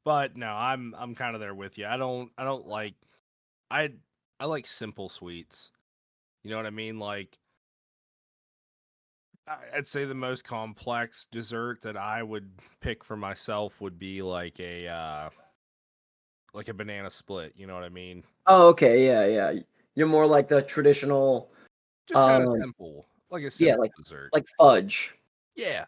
But no, I'm kind of there with you. I don't like I I like simple sweets. You know what I mean? Like I'd say the most complex dessert that I would pick for myself would be like a banana split, you know what I mean? Oh, okay, yeah. You're more like the traditional, Just kind of um, simple, like a yeah, simple dessert. like fudge. Yeah,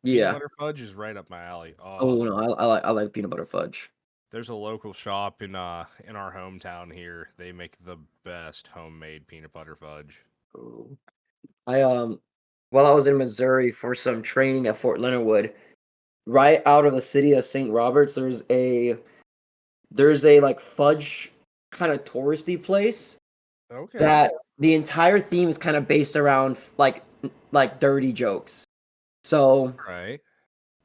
peanut Yeah. butter fudge is right up my alley. Oh, Oh no, I like peanut butter fudge. there's a local shop in our hometown here. They make the best homemade peanut butter fudge. Oh. I while I was in Missouri for some training at Fort Leonard Wood, right out of the city of St. Roberts, there's a like fudge kind of touristy place Okay. that the entire theme is kind of based around like dirty jokes. So Right.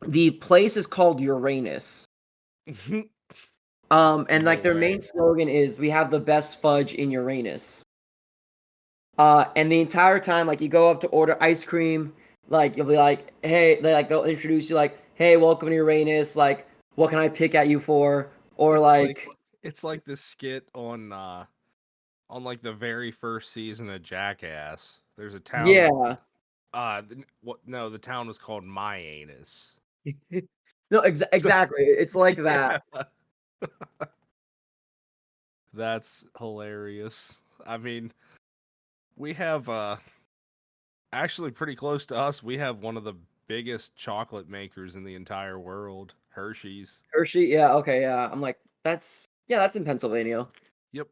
the place is called Uranus. And No like their way. main slogan is "We have the best fudge in Uranus." And the entire time, like you go up to order ice cream, like you'll be like, "Hey," they'll introduce you like, "Hey, welcome to Uranus. Like, what can I pick at you for?" Or It's like like, it's like this skit on like the very first season of Jackass. There's a town. yeah, What? No, the town was called My Anus. no, So, exactly. It's like that. yeah, that's hilarious. I mean, we have actually pretty close to us. We have one of the biggest chocolate makers in the entire world, Hershey's. Hershey, yeah, okay, yeah. I'm like, that's in Pennsylvania. Yep.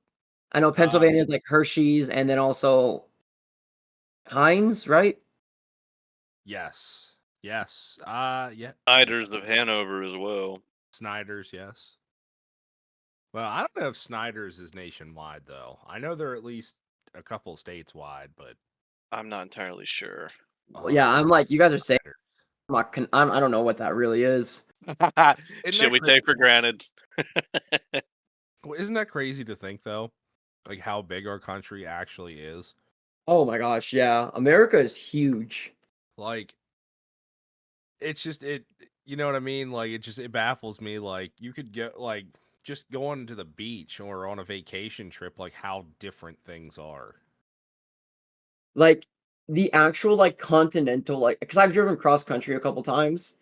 I know Uh, Pennsylvania is like Hershey's and then also Heinz, right? yes. Yes. Yeah. Snyder's of Hanover as well. Snyder's, yes. Well, I don't know if Snyder's is nationwide though. I know they're at least a couple states wide, but I'm not entirely sure. Yeah, I'm like, you guys are saying Snyder's. I don't know what that really is. Isn't Shit that we crazy? take for granted. Well, isn't that crazy to think though? Like how big our country actually is. Oh my gosh, yeah. America is huge. Like it's just it you know what I mean? Like it baffles me. Like you could get like just going to the beach or on a vacation trip, like how different things are. Like the actual like continental like because I've driven cross country a couple times.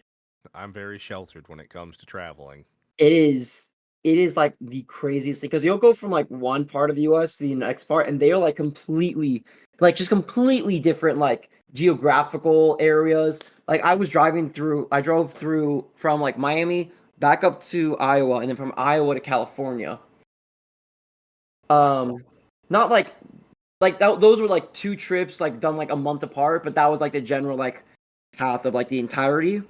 I'm very sheltered when it comes to traveling. It is it is like the craziest thing because you'll go from like one part of the US to the next part, and they are like completely like just completely different like geographical areas. Like I drove through from like Miami back up to Iowa and then from Iowa to California. Um not like those were like two trips like done like a month apart, but that was like the general like path of like the entirety.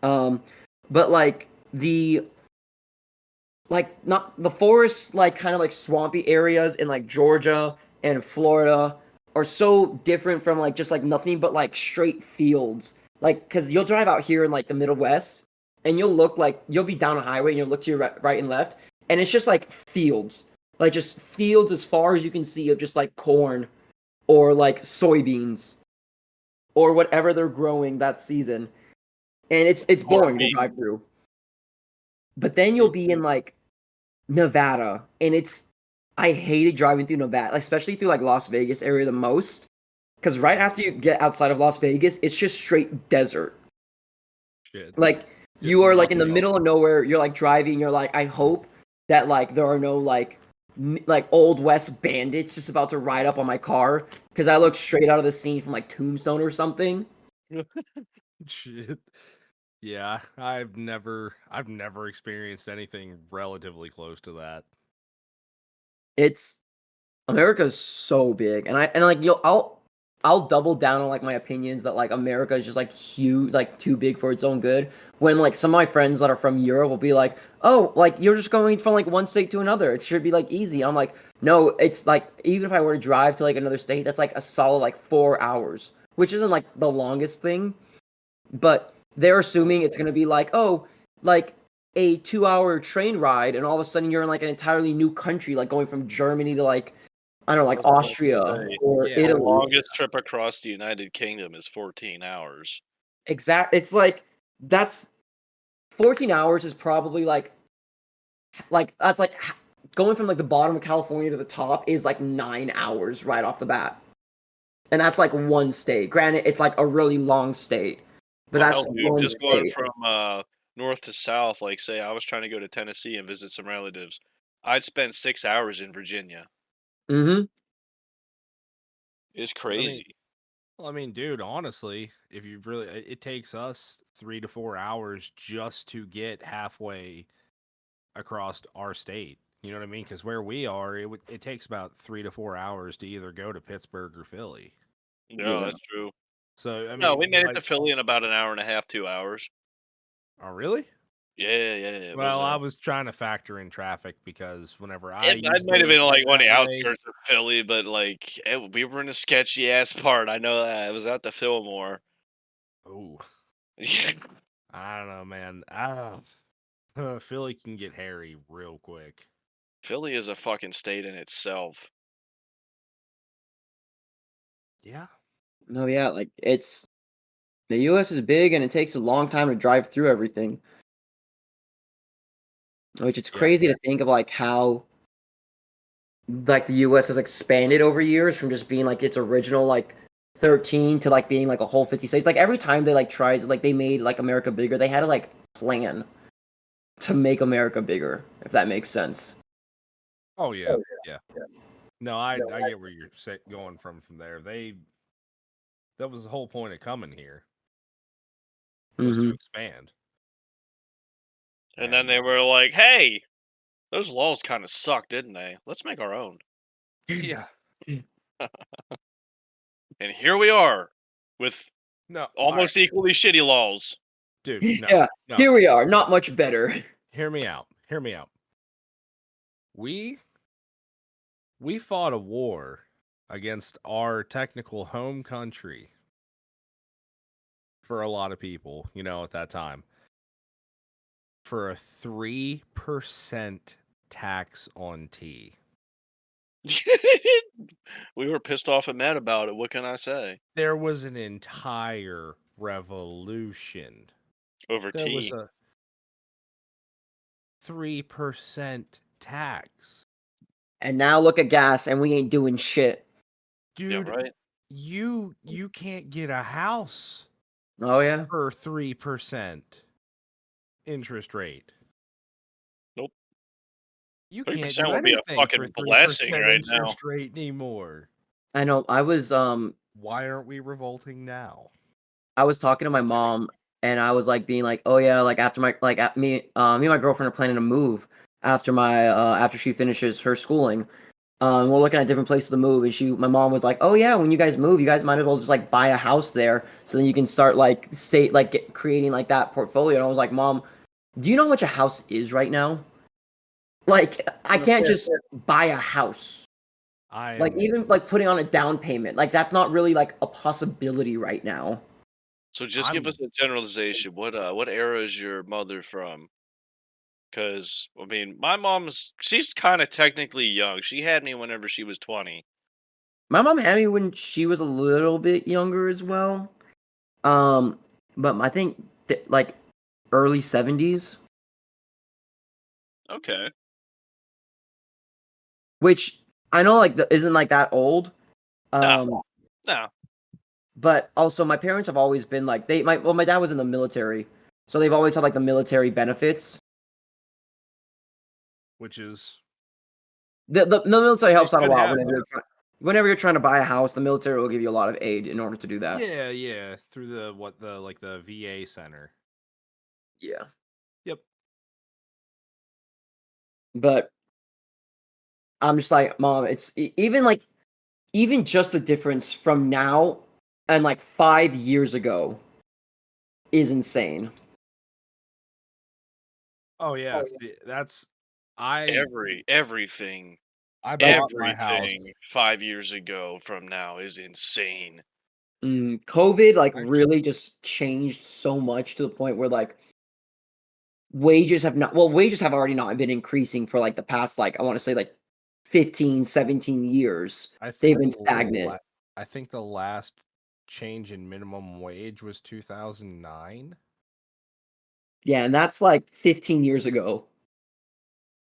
Um but like not the forests like kind of like swampy areas in like Georgia and Florida are so different from like just like nothing but like straight fields. Like cuz you'll drive out here in like the Middle West and you'll look like you'll be down a highway and you'll look to your right and left and it's just like fields. Like just fields as far as you can see of just like corn or like soybeans or whatever they're growing that season. And it's Or boring to me. drive through. But then you'll be in like Nevada, and I hated driving through Nevada, especially through like Las Vegas area the most, because right after you get outside of Las Vegas, it's just straight desert. Shit. Like Just you are like in the nothing. middle of nowhere. You're like driving. You're like, I hope that like there are no like old west bandits just about to ride up on my car because I look straight out of the scene from like Tombstone or something. Shit. Yeah, I've never experienced anything relatively close to that. It's America's so big, and like I'll double down on like my opinions that like America is just like huge, like too big for its own good. When like some of my friends that are from Europe will be like, "Oh, like you're just going from like one state to another. It should be like easy." I'm like, "No, it's like even if I were to drive to like another state, that's like a solid like 4 hours, which isn't like the longest thing, but they're assuming it's gonna be like, oh, like a 2 hour train ride, and all of a sudden you're in like an entirely new country, like going from Germany to like I don't know, I like was about to Austria say, or Yeah. the Italy. longest trip across the United Kingdom is 14 hours. It's like that's 14 hours is probably like that's like going from like the bottom of California to the top is like 9 hours right off the bat. And that's like one state. Granted, it's like a really long state, but Well, that's hell, dude, one just going state. from north to south, like say I was trying to go to Tennessee and visit some relatives, I'd spend 6 hours in Virginia. Mm-hmm. It's I mean, crazy. dude, honestly, if you really, it takes us 3 to 4 hours just to get halfway across our state. You know what I mean? Because where we are, it takes about 3 to 4 hours to either go to Pittsburgh or Philly. No, Yeah. that's true. So I No, we mean, made it like, to Philly in about an hour and a half, 2 hours. oh really? Yeah, yeah, it was. Well, I was trying to factor in traffic because whenever I It used to might have live been like on that the way, outskirts of Philly, but like we were in a sketchy ass part. I know that it was at the Fillmore. oh, Yeah, I don't know, man. Philly can get hairy real quick. Philly is a fucking state in itself. Yeah. No, yeah, like it's the US is big and it takes a long time to drive through everything. Which it's Yeah. crazy to think of like how like the US has expanded over years from just being like its original like 13 to like being like a whole 50 states. Like every time they like tried like they made like America bigger, they had to like plan to make America bigger, if that makes sense. Oh yeah. Yeah. No, I get where you're going from there. That was the whole point of coming here was to Mm-hmm. expand. And then And they were like, "Hey, those laws kind of suck, didn't they? Let's make our own." yeah, And here we are with No, Almost equally shitty laws. dude. No, Yeah, no. here we are, not much better. Hear me out. Hear me out. We fought a war against our technical home country for a lot of people, at that time, for a 3% tax on tea. We were pissed off and mad about it. What can I say? There was an entire revolution. Over There was tea. a 3% tax. And now look at gas, and we ain't doing shit. Dude, Yeah, right. you can't get a house Oh yeah. for 3% interest rate. Nope. You 3% can't do would be a anything for fucking blessing 3% right now. interest rate anymore. I know. I was Why aren't we revolting now? talking to my mom, and I was like being like, oh yeah, like after my me and my girlfriend are planning to move after after she finishes her schooling. We're looking at different places to move, and my mom was like, "Oh yeah, when you guys move, you guys might as well just like buy a house there, so then you can start creating like that portfolio." And I was like, "Mom, do you know how much a house is right now? Like, I can't just buy a house. Like, even like putting on a down payment, like that's not really like a possibility right now." So just give us a generalization. What era is your mother from? Because I mean, my she's kind of technically young. She had me whenever she was 20. My mom had me when she was a little bit younger as well. But I think like early 70s. Okay. Which I know like isn't like that old. No. But also my parents have always been like my dad was in the military, so they've always had like the military benefits. Which is The military helps out a should lot have whenever you're trying to buy a house. The military will give you a lot of aid in order to do that. yeah, through the VA center. Yeah. Yep. But I'm just like, Mom, it's even just the difference from now and like 5 years ago is insane. Oh yeah, see, Everything I bought my house. everything 5 years ago from now is insane. COVID like really just changed so much to the point where like wages have already not been increasing for like the past like I want to say like 15, 17 years. They've been stagnant. I think the last change in minimum wage was 2009. Yeah, and that's like 15 years ago.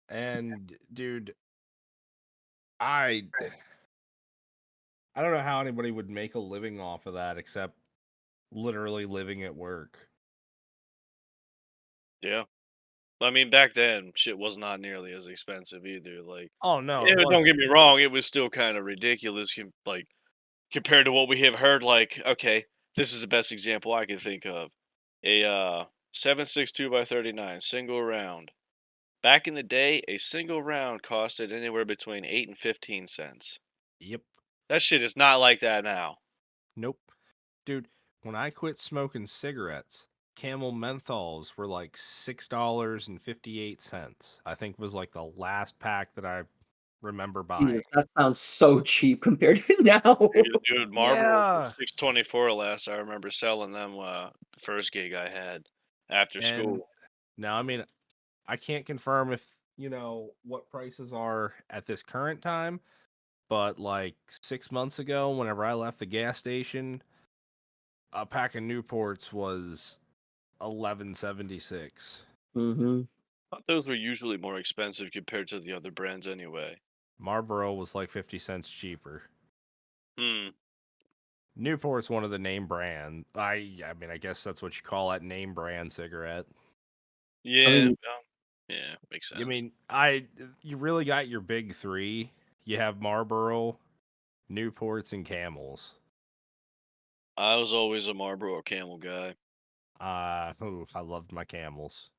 And dude, I don't know how anybody would make a living off of that except literally living at work. Yeah. I mean, back then, shit was not nearly as expensive either. Like, Oh no, yeah, it don't wasn't. get me wrong, it was still kind of ridiculous. Like, compared to what we have heard. Like, okay, this is the best example I can think of. A 7.62 by 39 single round. Back in the day, a single round costed anywhere between 8 and 15 cents. Yep. That shit is not like that now. Nope. Dude, when I quit smoking cigarettes, Camel menthols were like $6.58. I think was like the last pack that I remember buying. Jesus, that sounds so cheap compared to now. Dude, Marlboro Yeah. 6.24 last. I remember selling them first gig I had after school. Now, I mean, I can't confirm if, what prices are at this current time, but like 6 months ago, whenever I left the gas station, a pack of Newports was $11.76. Mm-hmm. Those were usually more expensive compared to the other brands anyway. Marlboro was like 50 cents cheaper. Hmm. Newport's one of the name brand. I mean, I guess that's what you call that, name brand cigarette. Yeah. mean- yeah, makes sense. I mean, you really got your big three. You have Marlboro, Newports, and Camels. I was always a Marlboro Camel guy. I loved my Camels.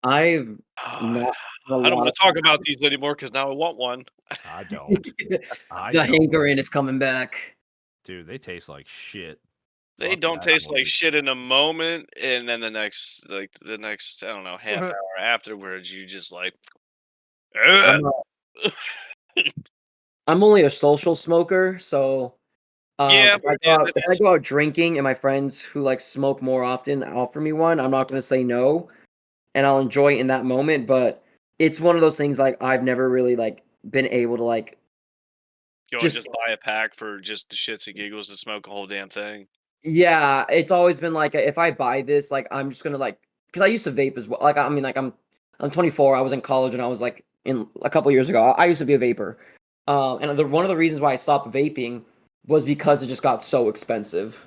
I've I not don't want to talk about these anymore because now I want one. I don't. The hankering is coming back. Dude, they taste like shit. They Fuck don't that taste like noise. shit in a moment, and then the next, I don't know, half hour afterwards, you just like, "Ugh." I'm I'm only a social smoker, so Yeah, yeah, this if I is go out drinking and my friends who like smoke more often offer me one, I'm not gonna say no, and I'll enjoy it in that moment. But it's one of those things like I've never really like been able to like go and just just buy a pack for just the shits and giggles to smoke a whole damn thing. yeah. It's always been like if I buy this, like I'm just gonna like because I used to vape as well. Like I mean, like I'm 24. I was in college and I was like in a couple years ago. I used to be a vapor, and one of the reasons why I stopped vaping was because it just got so expensive.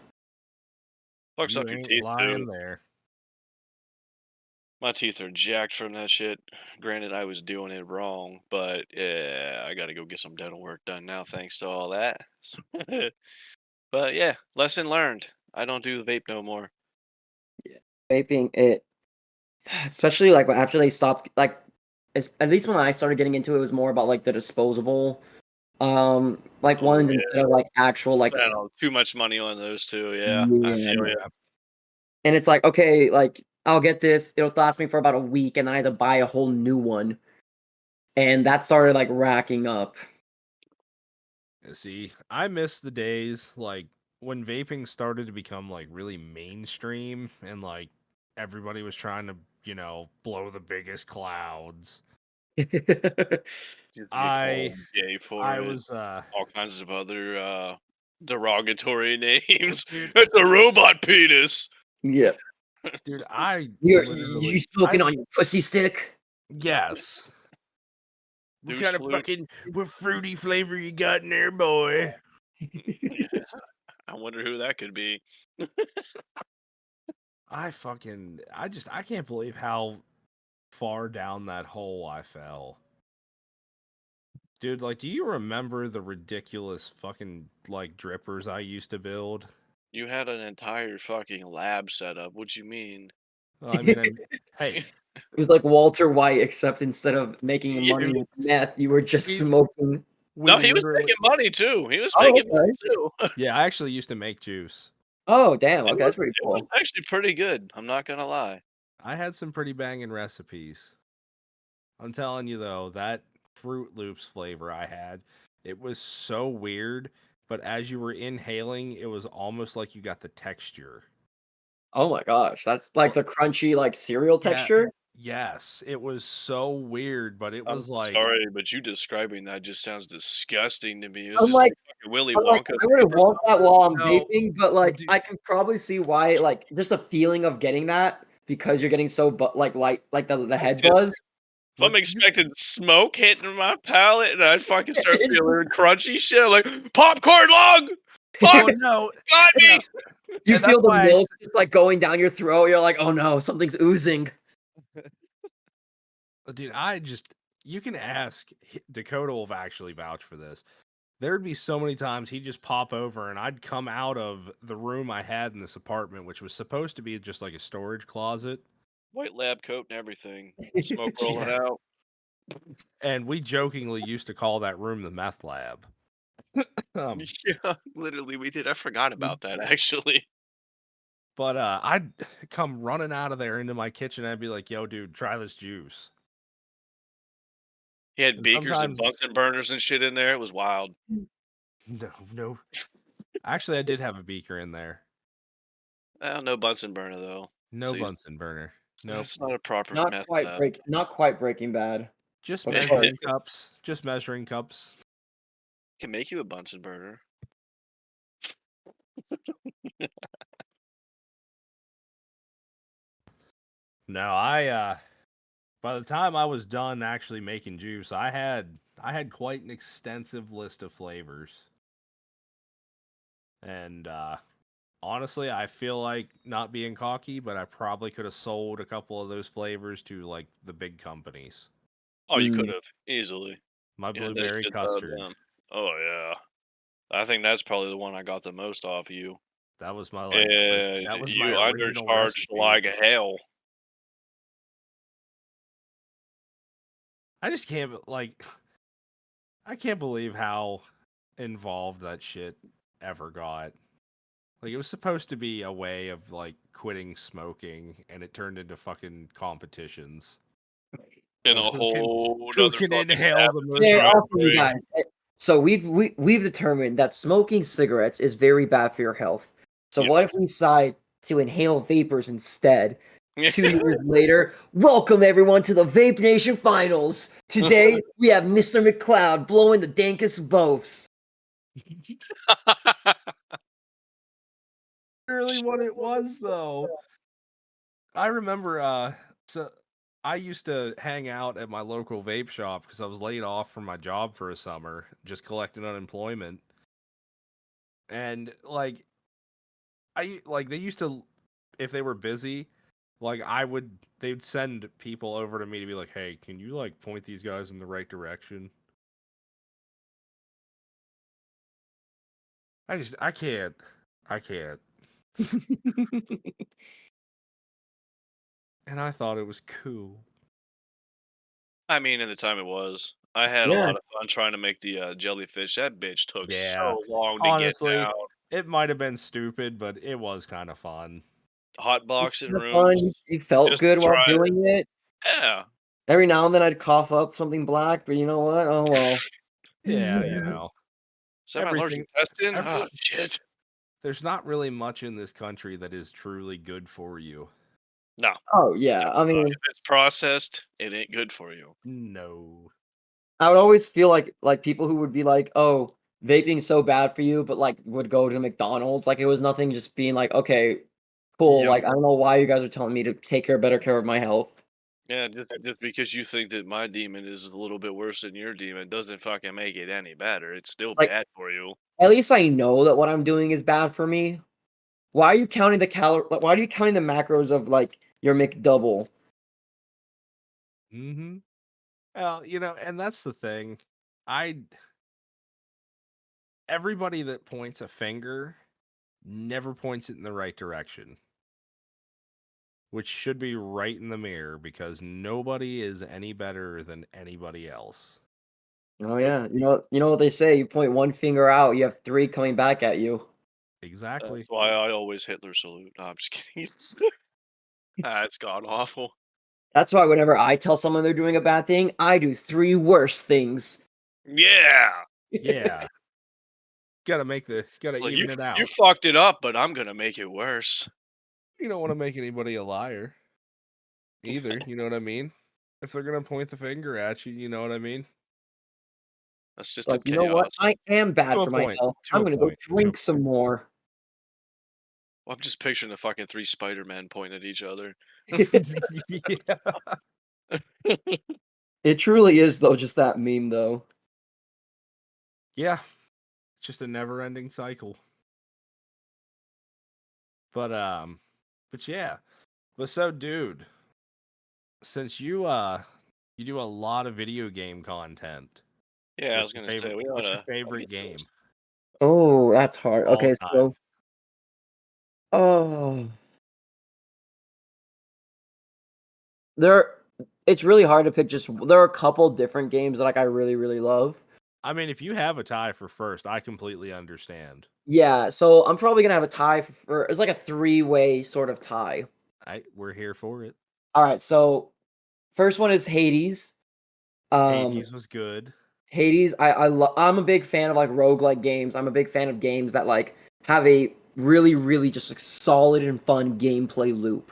Fucks You up your ain't teeth too. lying there. My teeth are jacked from that shit. Granted, I was doing it wrong, but yeah, I gotta go get some dental work done now, thanks to all that. But yeah, lesson learned. I don't do vape no more. Yeah. Vaping it, especially like after they stopped, like at least when I started getting into it, it was more about like the disposable, like Oh ones yeah, instead of like actual like spent too much money on those too. Yeah, I yeah. feel you. Yeah. And it's like okay, like I'll get this, it'll last me for about a week, and then I had to buy a whole new one, and that started like racking up. See, I miss the days like when vaping started to become like really mainstream and like everybody was trying to, blow the biggest clouds. Just get I called gay for I it. was All kinds of other derogatory names. dude, It's a robot penis. Yeah, dude, I you literally smoking on your pussy stick? yes. What Douche kind of flute. fucking what fruity flavor you got in there, boy? Yeah, I wonder who that could be. I can't believe how far down that hole I fell. Dude, like, do you remember the ridiculous fucking, like, drippers I used to build? You had an entire fucking lab set up. What you mean? Well, I mean, hey, It was like Walter White, except instead of making Yeah. money dude, with meth, you were just we smoking. we No, he was literally, making money too. He was Oh, making okay. money too. yeah, I actually used to make juice. Oh, damn. Okay, that's pretty It was cool. actually pretty good. I'm not gonna lie. I had some pretty banging recipes. I'm telling you though, that Fruit Loops flavor I had, it was so weird, but as you were inhaling, it was almost like you got the texture. Oh my gosh, that's like the crunchy, like cereal Yeah, texture. yes, it was so weird, but it I'm was like, sorry, but you describing that just sounds disgusting to me. It's I'm just like, like fucking Willy I'm like, Wonka I wouldn't flavor. want that while I'm no, vaping, but well, like, dude, I can probably see why. Like, just the feeling of getting that because you're getting so like light, like the head Just buzz. if I'm what you, expecting smoke hitting my palate and I fucking start It's- feeling crunchy shit, I'm like, popcorn log! Fuck! well, no, Got no, me! you and that's feel the why milk just like going down your throat. You're like, oh no, something's oozing. dude, you can ask Dakota will actually vouch for this. There'd be so many times he'd just pop over and I'd come out of the room I had in this apartment, which was supposed to be just like a storage closet. White lab coat and everything. Smoke rolling Yeah. out. And we jokingly used to call that room the meth lab. Um, Yeah, literally, we did. I forgot about that actually. but I'd come running out of there into my kitchen. I'd be like, yo, dude, try this juice. He had And beakers and sometimes, Bunsen burners and shit in there. It was wild. no. Actually, I did have a beaker in there. No Bunsen burner though. No So Bunsen burner. Nope. that's not a proper meth lab. Not quite Breaking Bad, Just but close. measuring cups. Just measuring cups. Can make you a Bunsen burner. No, by the time I was done actually making juice, I had quite an extensive list of flavors. And honestly, I feel like not being cocky, but I probably could have sold a couple of those flavors to like the big companies. Oh, you could Mm. have easily. My You had that blueberry shit custard. down. Oh yeah. I think that's probably the one I got the most off you. That was my And that was my you original undercharged recipe. like hell. I just can't like I can't believe how involved that shit ever got. Like it was supposed to be a way of like quitting smoking, and it turned into fucking competitions. In Of a whole who nother can fucking inhale the avenue to most. Yeah, try and also you break. guys. So we've determined that smoking cigarettes is very bad for your health. So what if Yes. we decide to inhale vapors instead? 2 years later, welcome everyone to the Vape Nation Finals. Today we have Mr. McCloud blowing the dankest boasts. Literally what it was though. I remember so I used to hang out at my local vape shop because I was laid off from my job for a summer, just collecting unemployment. And like they used to, if they were busy, like they'd send people over to me to be like, "Hey, can you like point these guys in the right direction?" I can't. I can't. And I thought it was cool. I mean, in the time it was. I had a Yeah. lot of fun trying to make the jellyfish. That bitch took Yeah. so long to get Honestly, down. it might have been stupid, but it was kind of fun. Hot It's box in kinda fun. You rooms you felt just to good while try it. doing it. Yeah. Every now and then I'd cough up something black, but you know what? Oh well. Yeah, you know. Is that my large Everything intestine? every Oh, shit. there's not really much in this country that is truly good for you. No, Oh yeah. I definitely not. mean, If it's processed, it ain't good for you. No. I would always feel like people who would be like, "Oh, vaping's so bad for you," but like would go to McDonald's. Like it was nothing, just being like, "Okay, cool." Yep. Like I don't know why you guys are telling me to take better care of my health. Yeah, just because you think that my demon is a little bit worse than your demon doesn't fucking make it any better. It's still Like bad for you. at least I know that what I'm doing is bad for me. Why are you counting the like, why are you counting the macros of like your McDouble? Mm-hmm. Well, and that's the thing. I Everybody that points a finger never points it in the right direction, which should be right in the mirror because nobody is any better than anybody else. Oh yeah, you know what they say. You point one finger out, you have three coming back at you. Exactly. That's why I always Hitler salute. No, I'm just kidding. It's god awful. That's why whenever I tell someone they're doing a bad thing, I do three worse things. Yeah. Yeah. Gotta Well, even it you out. fucked it up, but I'm gonna make it worse. You don't want to make anybody a liar either, you know what I mean? If they're gonna point the finger at you, you know what I mean? Like, Assisted you know what? chaos. I am bad To a for my point. health. To I'm a gonna go point. To a drink some more. Well, I'm just picturing the fucking three Spider-Men pointing at each other. Yeah. It truly is though, just that meme though. Yeah. It's just a never-ending cycle. But yeah. But so dude, since you do a lot of video game content, Yeah, I was gonna say we what's your oughta favorite get to game this. Oh, that's hard. all Okay, time? so oh there it's really hard to pick just there are a couple different games that like I really, really love. I mean, if you have a tie for first, I completely understand. Yeah, so I'm probably gonna have a tie for it's like a three-way sort of tie. We're here for it. Alright, so first one is Hades. Um Hades was good. Hades, I'm a big fan of like roguelike games. I'm a big fan of games that like have a really, really just like solid and fun gameplay loop.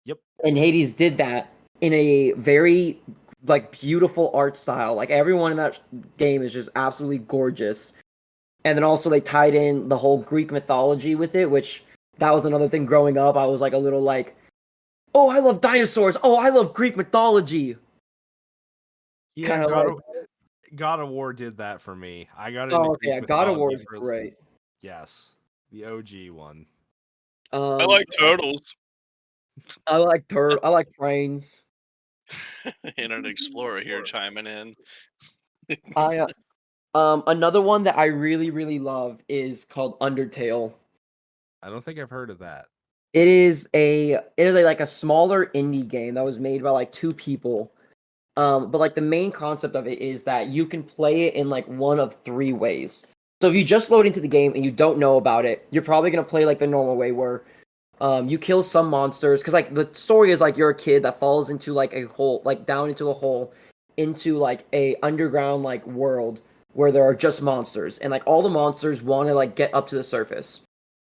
Yep. And Hades did that in a very like beautiful art style. Like everyone in that game is just absolutely gorgeous. And then also they tied in the whole Greek mythology with it, which that was another thing growing up. I was like a little like, oh, I love dinosaurs. Oh, I love Greek mythology. Yeah, Kind of like, God of War did that for me. I got into oh, okay, Greek yeah, God of War mythology is for great. yes, the OG one. I Um, like turtles. I like trains. Internet Explorer here chiming in. I another one that I really, really love is called Undertale. I don't think I've heard of that. It is like a smaller indie game that was made by like two people. But like the main concept of it is that you can play it in like one of three ways. So if you just load into the game and you don't know about it, you're probably gonna play like the normal way where you kill some monsters because like the story is like you're a kid that falls into like a hole, like down into a hole, into like a underground like world where there are just monsters and like all the monsters want to like get up to the surface.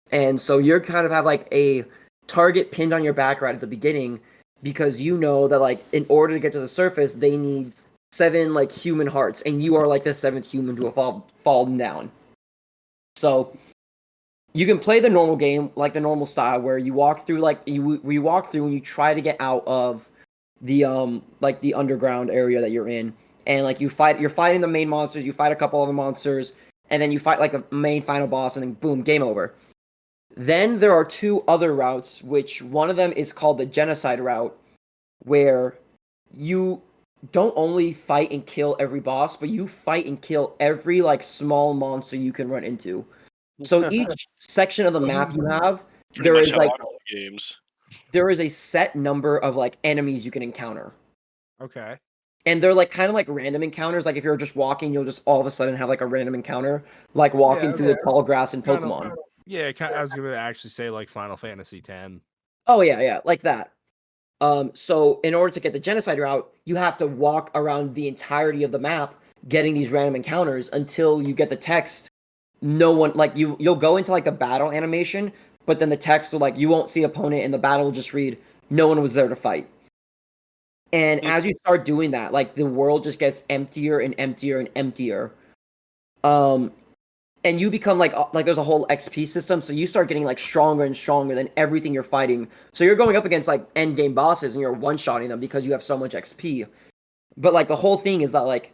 And so you're kind of have like a target pinned on your back right at the beginning because you know that like in order to get to the surface they need 7 like human hearts and you are like the 7th human to have fallen down. So you can play the normal game like the normal style where you walk through like you walk through and you try to get out of the like the underground area that you're in and like you're fighting the main monsters, you fight a couple other monsters and then you fight like a main final boss and then boom, game over. Then there are 2 other routes, which one of them is called the genocide route, where you don't only fight and kill every boss, but you fight and kill every like small monster you can run into. So each section of the map you have, Pretty there much is how like I play games. there is a set number of like enemies you can encounter. Okay. And they're like kind of like random encounters. Like if you're just walking, you'll just all of a sudden have like a random encounter, like walking through the tall grass in Kinda- Pokemon. Yeah, I was gonna actually say like Final Fantasy X. Oh yeah, like that. So in order to get the genocide route, you have to walk around the entirety of the map, getting these random encounters until you get the text. No one like you'll go into like the battle animation, but then the text will like you won't see opponent and the battle will just read no one was there to fight. And Mm. as you start doing that, like the world just gets emptier and emptier and emptier. Um and you become like there's a whole XP system, so you start getting like stronger and stronger than everything you're fighting. So you're going up against like end game bosses and you're one-shotting them because you have so much XP. But like the whole thing is that like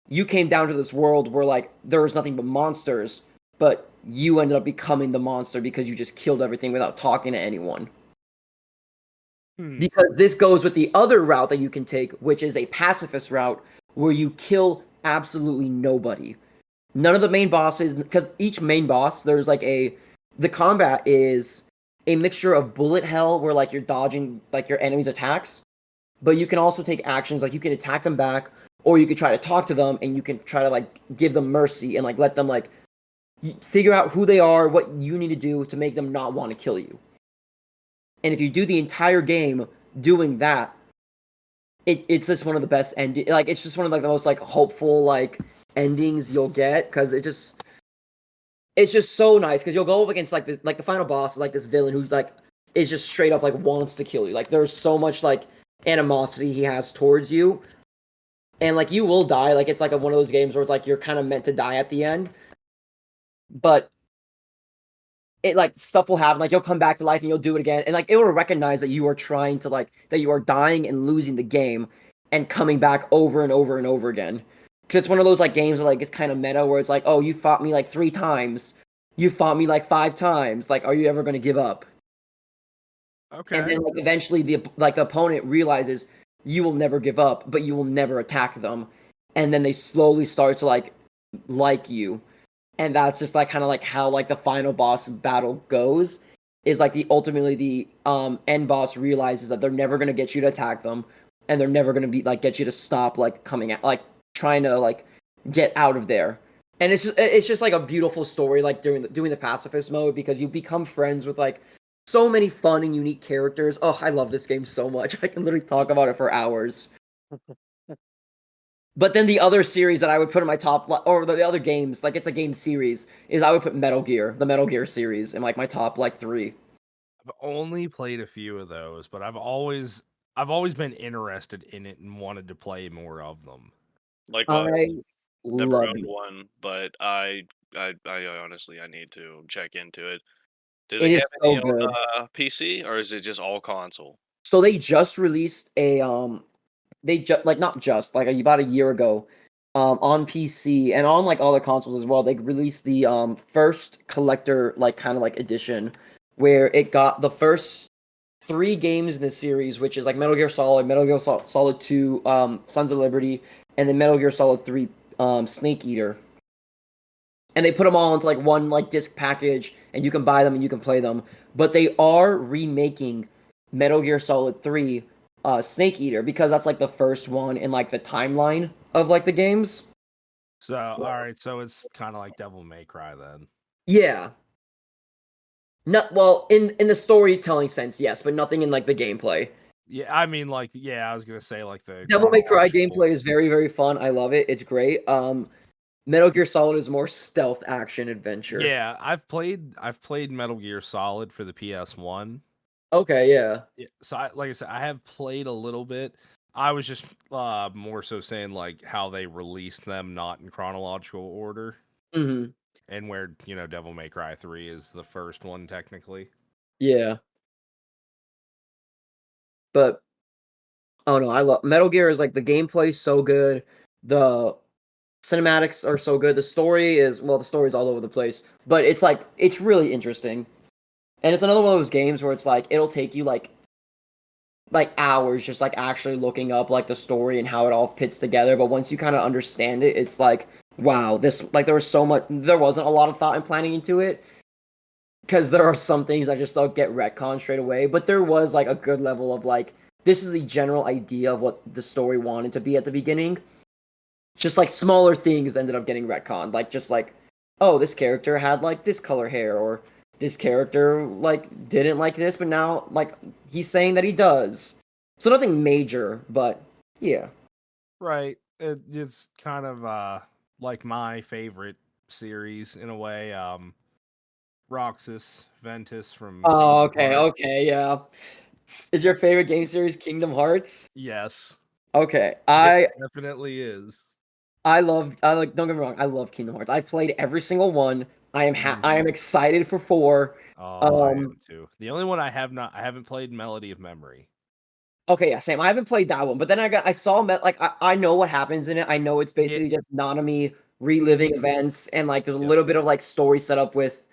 you came down to this world where like there was nothing but monsters, but you ended up becoming the monster because you just killed everything without talking to anyone. Because this goes with the other route that you can take, which is a pacifist route where you kill absolutely nobody. None of the main bosses, because each main boss, there's like the combat is a mixture of bullet hell where like you're dodging like your enemy's attacks, but you can also take actions like you can attack them back, or you could try to talk to them and you can try to like give them mercy and like let them like figure out who they are, what you need to do to make them not want to kill you. And if you do the entire game doing that, it's just one of the best ending. Like it's just one of like the most like hopeful like endings you'll get because it's just so nice because you'll go up against like the final boss, like this villain who like is just straight up like wants to kill you. Like there's so much like animosity he has towards you, and like you will die. Like it's like one of those games where it's like you're kind of meant to die at the end, but it like stuff will happen. Like you'll come back to life and you'll do it again, and like it will recognize that you are trying to like that you are dying and losing the game, and coming back over and over and over again. Because it's one of those like games that like it's kind of meta where it's like, oh, you fought me like 3 times, you fought me like 5 times. Like, are you ever going to give up? Okay. And then like eventually the opponent realizes you will never give up, but you will never attack them, and then they slowly start to like you. And that's just like kind of like how like the final boss battle goes is like the ultimately the end boss realizes that they're never going to get you to attack them and they're never going to be like get you to stop like coming out like trying to like get out of there. And it's just like a beautiful story like doing the pacifist mode because you become friends with like so many fun and unique characters. Oh, I love this game so much. I can literally talk about it for hours. But then the other series that I would put in my top, or the other games, like it's a game series, is I would put Metal Gear, the Metal Gear series, in like my top like 3. I've only played a few of those, but I've always been interested in it and wanted to play more of them. Likewise, I never love owned it. one, but I honestly I need to check into it. Do It they is have so any on good. PC or is it just all console? So they just released a they just like not just like about a year ago on PC and on like all the consoles as well. They released the first collector like kind of like edition where it got the first 3 games in the series, which is like Metal Gear Solid, Solid 2, Sons of Liberty, and then Metal Gear Solid 3, Snake Eater. And they put them all into like one like disc package, and you can buy them and you can play them. But they are remaking Metal Gear Solid 3, Snake Eater, because that's like the first one in like the timeline of like the games. So, all right, so it's kind of like Devil May Cry then. Yeah. Not well in the storytelling sense, yes, but nothing in like the gameplay. Yeah, I mean, like, yeah, I was gonna say like the Devil May Cry chronological. gameplay is very, very fun. I love it. It's great. Metal Gear Solid is more stealth action adventure. Yeah, I've played Metal Gear Solid for the PS1. Okay, yeah. Yeah, so like I said, I have played a little bit. I was just more so saying like how they released them, not in chronological order, Hmm. and where Devil May Cry 3 is the first one technically. Yeah. But oh no, I love Metal Gear is like the gameplay's so good. The cinematics are so good. The story is well, the story's all over the place, but it's like it's really interesting. And it's another one of those games where it's like it'll take you like hours just like actually looking up like the story and how it all fits together, but once you kind of understand it, it's like wow, this like there wasn't a lot of thought and planning into it because there are some things that just don't get retconned straight away, but there was like a good level of like this is the general idea of what the story wanted to be at the beginning. Just like smaller things ended up getting retconned, like just like oh, this character had like this color hair, or this character like didn't like this, but now like he's saying that he does. So nothing major, but yeah. Right. It's kind of like my favorite series in a way. Roxas Ventus from Oh, Kingdom okay, Hearts. okay, yeah. Is your favorite game series Kingdom Hearts? Yes, Okay, it I definitely is. I like don't get me wrong, I love Kingdom Hearts. I've played every single one. I Mhm. am excited for 4. Oh, I Um am too. The only one I haven't played Melody of Memory. Okay, yeah, same. I haven't played that one, but then I saw like I know what happens in it. I know it's Yeah. basically just Nanami Mhm. reliving events, and like there's a Yep. little bit of like story set up with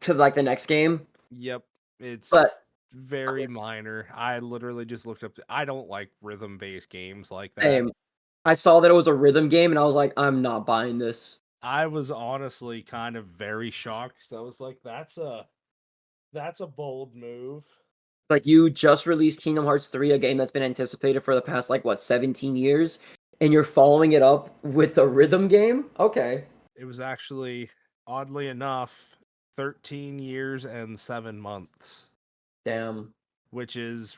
to like the next game. Yep. It's But very minor. I literally just looked up. I don't like rhythm-based games like that. same. I saw that it was a rhythm game, and I was like, I'm not buying this. I was honestly kind of very shocked. So I was like, that's a bold move. Like you just released Kingdom Hearts 3, a game that's been anticipated for the past like what 17 years, and you're following it up with a rhythm game. Okay, It was actually, oddly enough, 13 years and 7 months, damn. which is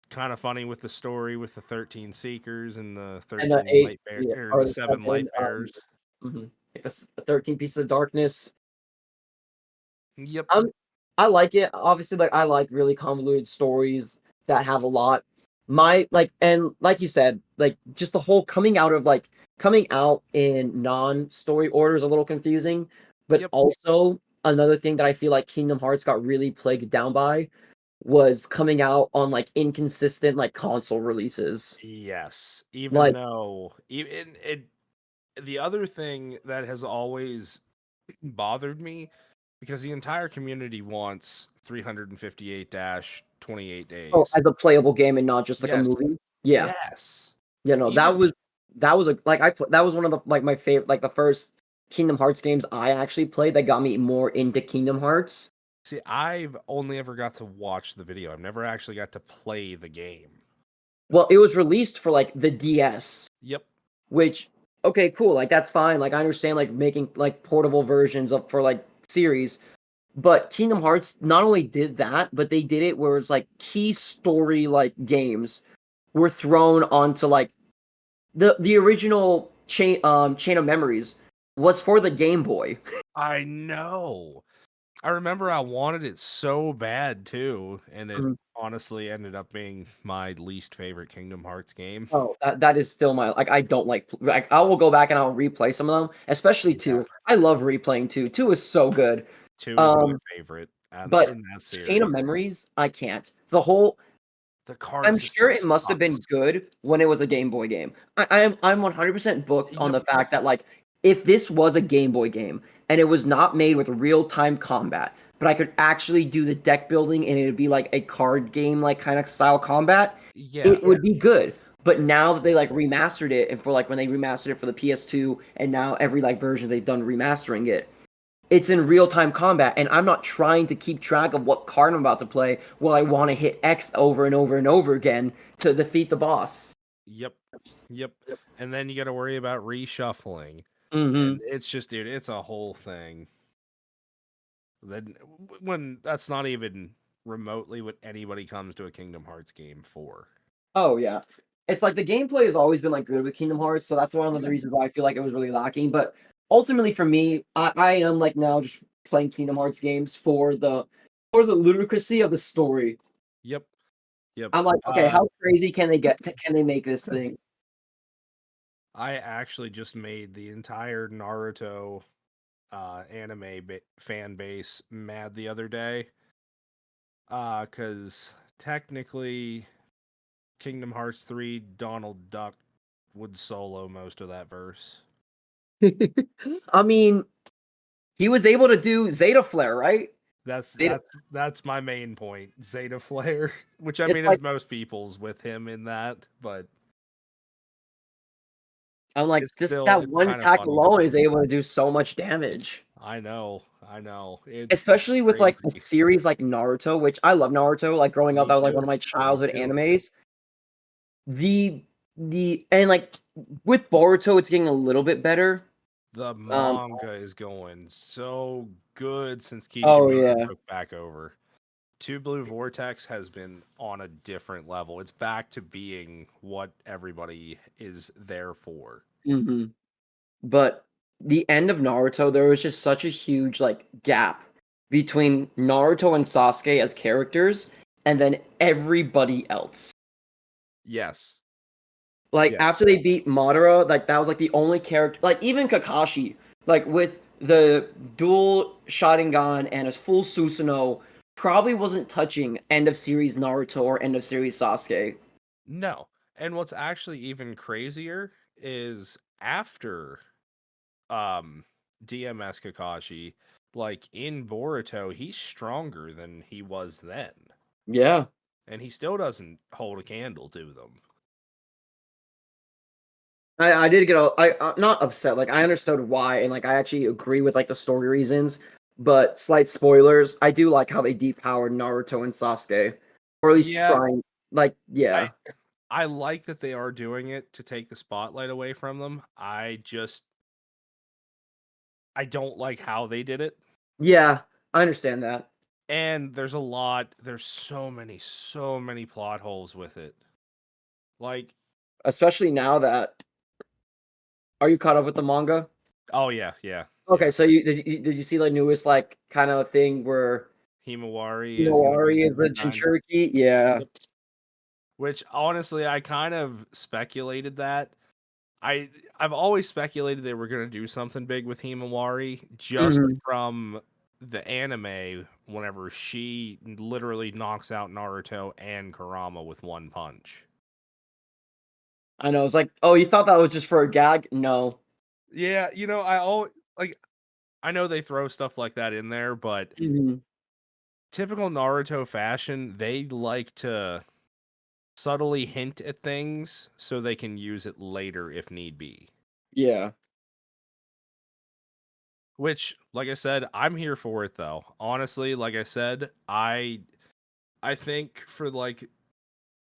kind of funny with the story with the 13 seekers and the And the 13 eight, light bear yeah, or or the the 7 light seven, bearers. like the 13 Pieces of Darkness. Yep. Um, I like it. Obviously, like I like really convoluted stories that have a lot. My like and like you said, like just the whole coming out in non-story order is a little confusing. But Yep. also another thing that I feel like Kingdom Hearts got really plagued down by was coming out on like inconsistent like console releases. Yes. Even Like though even it the other thing that has always bothered me because the entire community wants 358-28 oh, days. as a playable game and not just like a Yes. movie. Yeah. Yes. Yeah, no, Even that was a like that was one of the like my favorite like the first Kingdom Hearts games I actually played that got me more into Kingdom Hearts. see, I've only ever got to watch the video. I've never actually got to play the game. Well, it was released for like the DS, Yep. which okay, cool, like that's fine. Like I understand like making like portable versions of for like series, but Kingdom Hearts not only did that, but they did it where it's like key story like games were thrown onto like the original chain of memories was for the Game Boy. I know. I remember I wanted it so bad too, and it Mhm. honestly ended up being my least favorite Kingdom Hearts game. Oh, that is still my like I don't like I will go back and I'll replay some of them, especially Yeah. 2. I love replaying 2. 2 is so good. 2 is my Um, favorite but in that Chain of series. Memories, I can't. The whole The card I'm sure system it must have been sucks. good when it was a Game Boy game. I'm 100% booked on Yep. the fact that like if this was a Game Boy game and it was not made with real-time combat, but I could actually do the deck building and it would be like a card game like kind of style combat, Yeah. it would be good. But now that they like remastered it and for like when they remastered it for the PS2 and now every like version they've done remastering it, it's in real time combat, and I'm not trying to keep track of what card I'm about to play while I want to hit X over and over and over again to defeat the boss. Yep. Yep. And then you got to worry about reshuffling. Mm-hmm. And it's just, dude, it's a whole thing. Then when that's not even remotely what anybody comes to a Kingdom Hearts game for. Oh yeah. It's like the gameplay has always been like good with Kingdom Hearts, so that's one of the Yeah. reasons why I feel like it was really lacking. But ultimately for me, I am like now just playing Kingdom Hearts games for the ludicrousy of the story. Yep. Yep. I'm like, okay, how crazy can they get? Can they make this thing? I actually just made the entire Naruto anime fan base mad the other day. Because technically, Kingdom Hearts 3, Donald Duck would solo most of that verse. I mean, he was able to do Zeta Flare, right? That's Zeta, that's my main point. Zeta Flare, which I it's mean is like most people's with him in that, but I'm like, it's just still that it's one kind of attack funny to alone is me. able to do so much damage. I know. It's Especially with like a crazy. series like Naruto, which I love Naruto. Like growing up, Me that was like one too. of my Me childhood too. animes. The and like with Boruto, it's getting a little bit better. The Um, manga is going so good since oh Kishimoto yeah. took back over. Two Blue Vortex has been on a different level. It's back to being what everybody is there for. hmm But the end of Naruto, there was just such a huge like gap between Naruto and Sasuke as characters, and then everybody else. Yes. Like Yes. after they beat Madara, like that was like the only character. Like even Kakashi, like with the dual Sharingan and his full Susanoo, probably wasn't touching end of series Naruto or end of series Sasuke. No. And what's actually even crazier is after um DMS Kakashi, like in Boruto, he's stronger than he was then. Yeah. And he still doesn't hold a candle to them. I did get I'm not upset. Like I understood why, and like I actually agree with like the story reasons. But slight spoilers, I do like how they depowered Naruto and Sasuke, or at least Yeah, trying. Like I yeah, I like that they are doing it to take the spotlight away from them. I don't like how they did it. yeah, I understand that. And there's so many plot holes with it. Like, Especially now that are you caught up with the manga? oh yeah, yeah, Okay, yeah. so did you see the newest like kind of thing where Himawari is gonna be Inowari is the kind. Jinchuriki? Yeah. Yep. Which honestly, I kind of speculated that. I've always speculated they were gonna do something big with Himawari just hmm from the anime whenever she literally knocks out Naruto and Kurama with one punch. I know. It's like, oh, you thought that was just for a gag? No. Yeah, I always like I know they throw stuff like that in there, but hmm typical Naruto fashion, they like to subtly hint at things so they can use it later if need be. Yeah. Which, like I said, I'm here for it though. Honestly, like I said, I think for like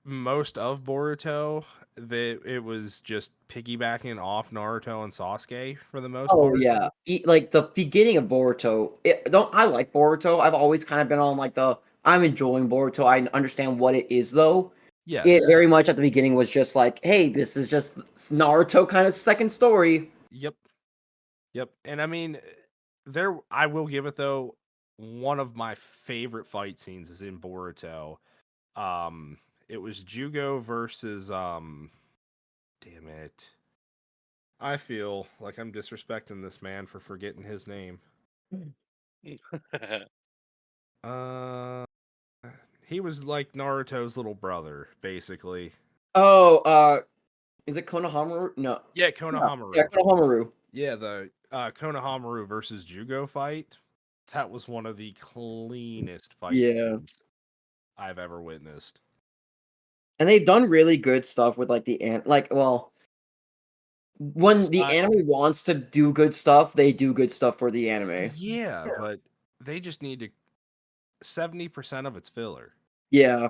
most of Boruto, that it was just piggybacking off Naruto and Sasuke for the most Oh part. yeah, like the beginning of Boruto. Don't I like Boruto? I've always kind of been on like the I'm enjoying Boruto. I understand what it is though. It Yes. very much at the beginning was just like, hey, this is just Naruto kind of second story. Yep. Yep. And I mean, there I will give it though, one of my favorite fight scenes is in Boruto. It was Jugo versus damn it. I feel like I'm disrespecting this man for forgetting his name. Uh he was like Naruto's little brother, basically. Oh, is it Konohamaru? No. Yeah, Yeah, yeah, Konohamaru. Konohamaru. Yeah, the Konohamaru versus Jugo fight. That was one of the cleanest fight Yeah. scenes I've ever witnessed. And they've done really good stuff with like well, when the Aside, anime wants to do good stuff, they do good stuff for the anime. yeah, but they just need to 70% of it's filler. Yeah.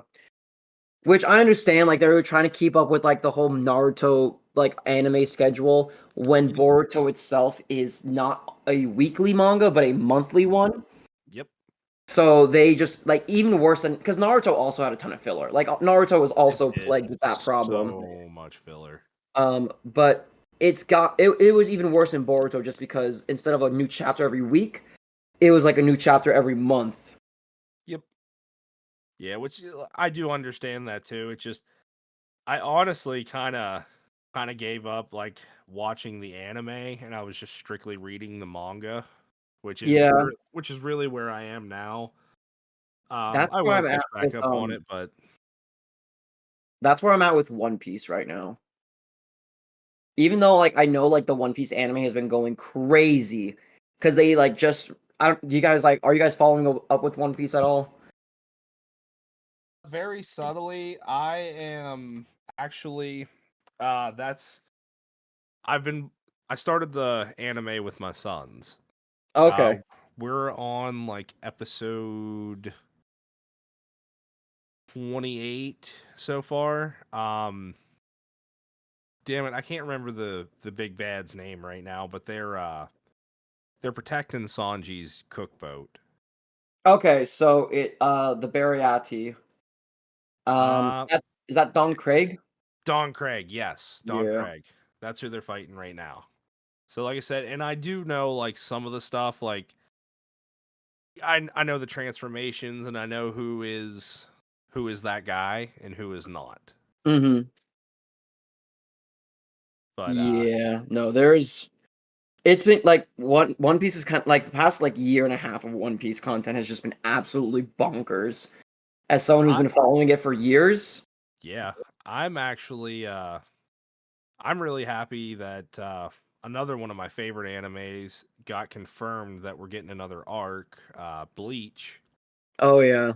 Which I understand, like they were trying to keep up with like the whole Naruto like anime schedule when Boruto itself is not a weekly manga but a monthly one. Yep. So they just like even worse than because Naruto also had a ton of filler. Like Naruto was also It plagued with that problem. so much filler. But it was even worse in Boruto just because instead of a new chapter every week, it was like a new chapter every month. Yep. Yeah, which I do understand that too. It just I honestly kind of gave up like watching the anime, and I was just strictly reading the manga, Yeah, which is really where I am now. that's I where will I'm catch at back with up on it, but that's where I'm at with One Piece right now. Even though like I know like the One Piece anime has been going crazy because they like just I don't, do you guys like are you guys following up with One Piece at all? very subtly, I am actually that's I've been I started the anime with my sons. Okay. We're on like episode 28 so far. Damn it, I can't remember the big bad's name right now, but they're protecting Sanji's cook boat. Okay, so the Bariati. Uh Is that Don Craig? Don Craig, yes, Don Yeah. Craig. That's who they're fighting right now. So like I said, and I do know like some of the stuff like I know the transformations and I know who is that guy and who is not. Mm-hmm. But Yeah. No, there's it's been like One Piece is kind of like the past like year and a half of One Piece content has just been absolutely bonkers. As someone who's I been following it for years. yeah, I'm actually I'm really happy that another one of my favorite animes got confirmed that we're getting another arc, Bleach, Oh yeah.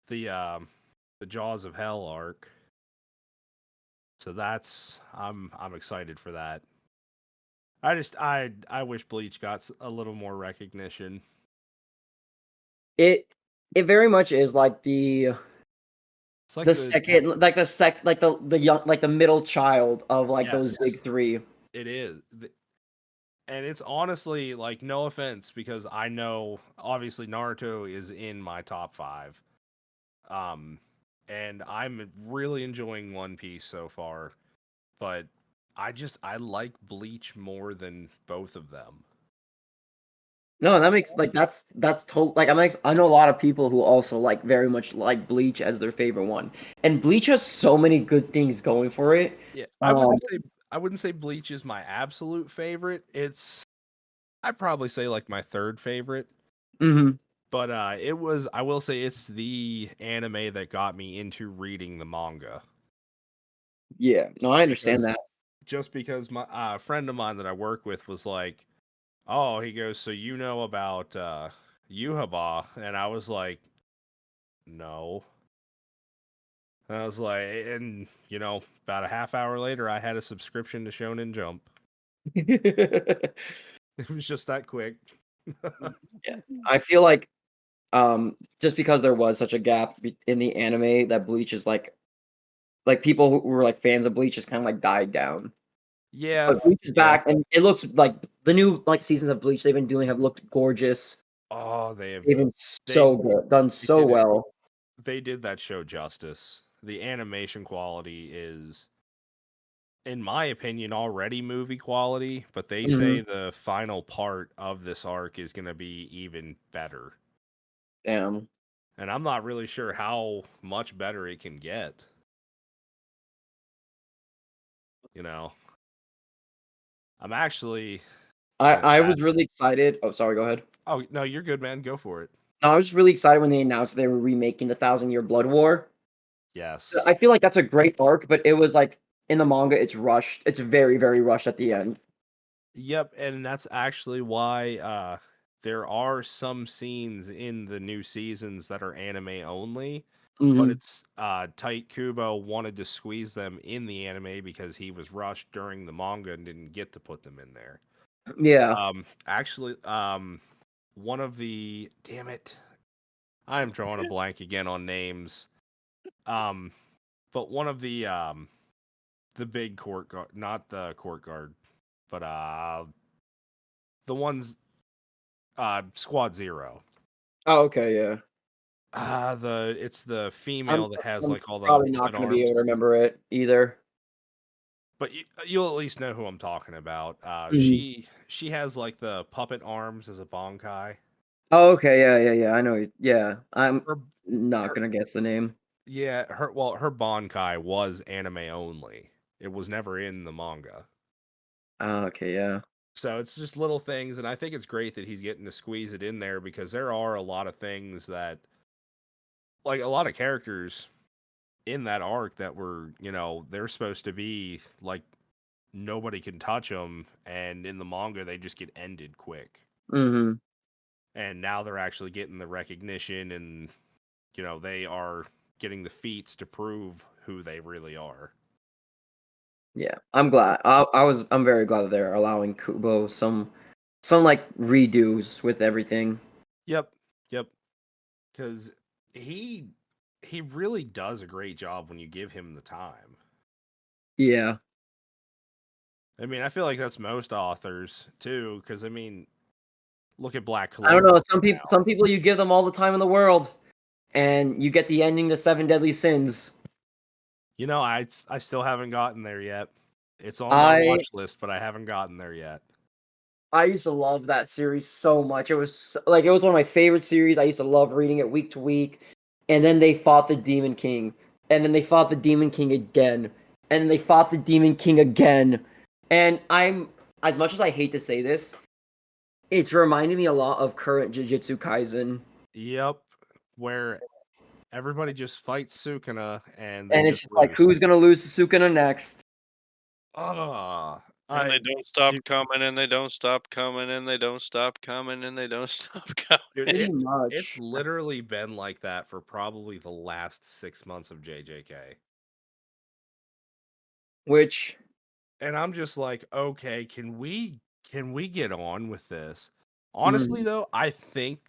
the um, the Jaws of Hell arc. So that's I'm excited for that. I wish Bleach got a little more recognition. It it very much is like It's like the second like the young like the middle child of like those yes, big three. it is. And it's honestly like no offense because I know obviously Naruto is in my top 5. Um and I'm really enjoying One Piece so far, but I like Bleach more than both of them. No, that makes like that's total like I know a lot of people who also like very much like Bleach as their favorite one. And Bleach has so many good things going for it. Yeah, Um I wouldn't say Bleach is my absolute favorite. I'd probably say like my third favorite. mhm. But I will say it's the anime that got me into reading the manga. Yeah. No, I understand Because that. just because my friend of mine that I work with was like, "Oh," he goes, "So you know about Yuhaba?" And I was like, "No." And I was like, and you know, about a half hour later, I had a subscription to Shonen Jump. It was just that quick. Yeah. I feel just because there was such a gap in the anime that Bleach is like people who were like fans of Bleach just kind of like died down. Yeah, But Bleach is yeah. back and it looks like the new like seasons of Bleach they've been doing have looked gorgeous. Oh, they have They've been they so good, done they so did it. well. They did that show justice. The animation quality is, in my opinion, already movie quality, but they say Mhm. the final part of this arc is going to be even better. Damn. And I'm not really sure how much better it can get. You know, I'm actually going I back. was really excited. Oh, sorry, go ahead. Oh, no, you're good, man. Go for it. No, I was just really excited when they announced they were remaking the Thousand Year Blood War. Yes. I feel like that's a great arc, but it was like in the manga, it's rushed. It's very, very rushed at the end. Yep, and that's actually why there are some scenes in the new seasons that are anime only, but Hmm. it's Tight Kubo wanted to squeeze them in the anime because he was rushed during the manga and didn't get to put them in there. Yeah. Actually, one of the damn it, I'm drawing a blank again on names. Um, but one of the the big court guard, not the court guard, but the ones Squad Zero. Oh, okay, yeah. It's the I'm female that has I'm like all the probably not puppet gonna be able arms. to remember it either. But you'll at least know who I'm talking about. Mhm. She has like the puppet arms as a bonkai. Oh, okay, yeah. I know. Yeah, I'm Her, not her gonna guess the name. yeah, her bonkai was anime only. It was never in the manga. Oh, okay, yeah. So it's just little things, and I think it's great that he's getting to squeeze it in there because there are a lot of things that, like a lot of characters in that arc that were, they're supposed to be like nobody can touch them, and in the manga they just get ended quick. Mhm. And now they're actually getting the recognition, and they are getting the feats to prove who they really are. Yeah, I'm glad. I'm very glad that they're allowing Kubo some like redos with everything. Yep, yep. Because he he really does a great job when you give him the time. Yeah. I mean, I feel like that's most authors too. Because I mean, look at Black I don't Clover know. now. Some people you give them all the time in the world, and you get the ending to Seven Deadly Sins. I still haven't gotten there yet. It's on my I watch list, but I haven't gotten there yet. I used to love that series so much. It was one of my favorite series. I used to love reading it week to week. And then they fought the Demon King, and then they fought the Demon King again, and then they fought the Demon King again. And I'm as much as I hate to say this, it's reminding me a lot of current Jujutsu Kaisen. Yep, where everybody just fights Sukuna and they And it's just just like lose. who's gonna lose to Sukuna next? Ah, And I they don't stop dude, coming, and they don't stop coming, and they don't stop coming, and they don't stop coming. dude, Pretty it's much. literally been like that for probably the last 6 months of JJK. Which And I'm just like, okay, can we get on with this? Honestly mm, though, I think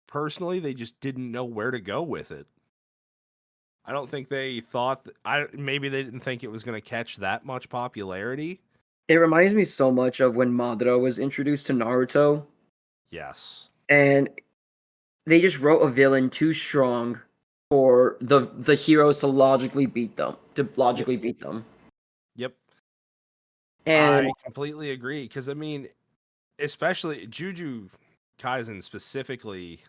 personally they just didn't know where to go with it. I don't think they thought maybe they didn't think it was going to catch that much popularity. it reminds me so much of when Madara was introduced to Naruto, Yes. and they just wrote a villain too strong for the heroes to logically beat them. Yep. Yep. And I completely agree cuz I mean, especially Juju Kaisen specifically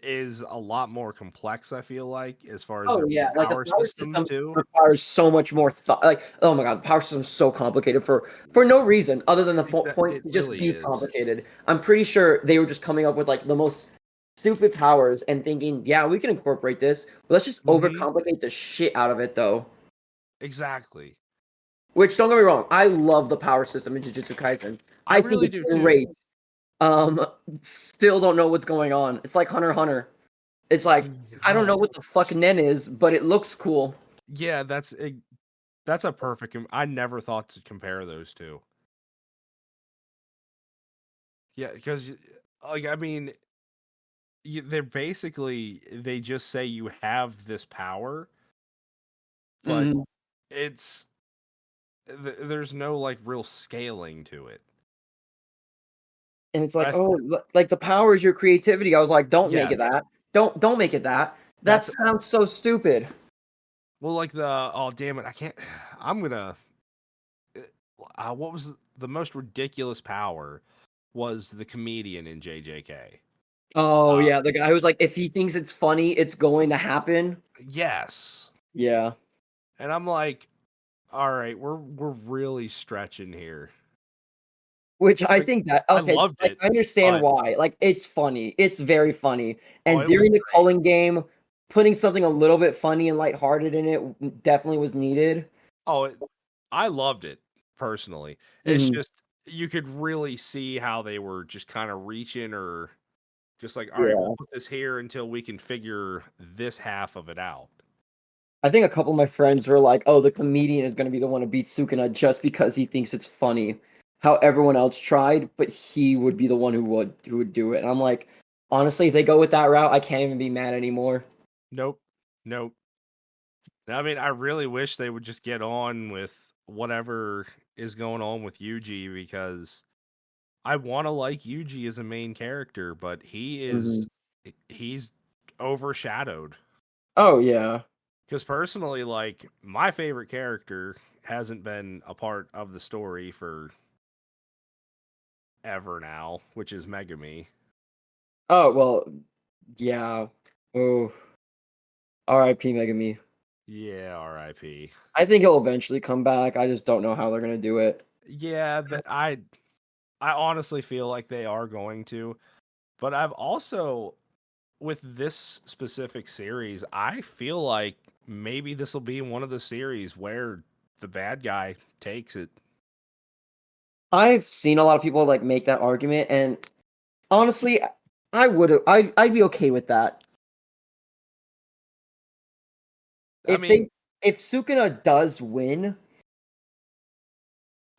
is a lot more complex, I feel like, as far as oh their yeah, like the power power system system too. requires so much more thought. Like, oh my god, the power system's so complicated for no reason other than the point It to just really be is. complicated. I'm pretty sure they were just coming up with like the most stupid powers and thinking, yeah, we can incorporate this. But let's just Mhm. overcomplicate the shit out of it though. Exactly. Which don't get me wrong, I love the power system in Jujutsu Kaisen. I I think really it's do too. great. Still don't know what's going on. It's like Hunter x Hunter. It's like I don't know what the fuck Nen is, but it looks cool. Yeah, that's a perfect I never thought to compare those two. Yeah, because like I mean, they're basically they just say you have this power, but Mhm. it's there's no like real scaling to it. And it's But like, oh, like the power is your creativity. I was like, don't make yes, it that. Don't make it that. That that's sounds so stupid. well like oh damn it, I can't. I'm gonna. What was the most ridiculous power? Was the comedian in JJK? Oh Uh, yeah, the guy who's like, if he thinks it's funny, it's going to happen. yes, Yeah. and I'm like, all right, we're really stretching here. Which I Like, think that I okay, loved like it, I understand but why. Like it's funny. It's very funny. oh, And it was during the great. culling game, putting something a little bit funny and lighthearted in it definitely was needed. Oh, I loved it personally. It's Mhm. just you could really see how they were just kind of reaching or just like, all right, we'll Yeah. put this here until we can figure this half of it out. I think a couple of my friends were like, "Oh, the comedian is going to be the one to beat Sukuna just because he thinks it's funny." How everyone else tried, but he would be the one who would do it. And I'm like, honestly, if they go with that route, I can't even be mad anymore. Nope, nope. I mean, I really wish they would just get on with whatever is going on with Yuji, because I want to like Yuji as a main character, but Mhm. he's overshadowed. Oh yeah. Because personally, like, my favorite character hasn't been a part of the story for ever now, which is Megami. Oh well, yeah. Oh, R.I.P. Megami. Yeah, R.I.P. I think he'll eventually come back. I just don't know how they're gonna do it. Yeah, I honestly feel like they are going to, but I've also, with this specific series, I feel like maybe this will be one of the series where the bad guy takes it. I've seen a lot of people like make that argument, and honestly, I would. I'd be okay with that. I If mean, they if Sukuna does win,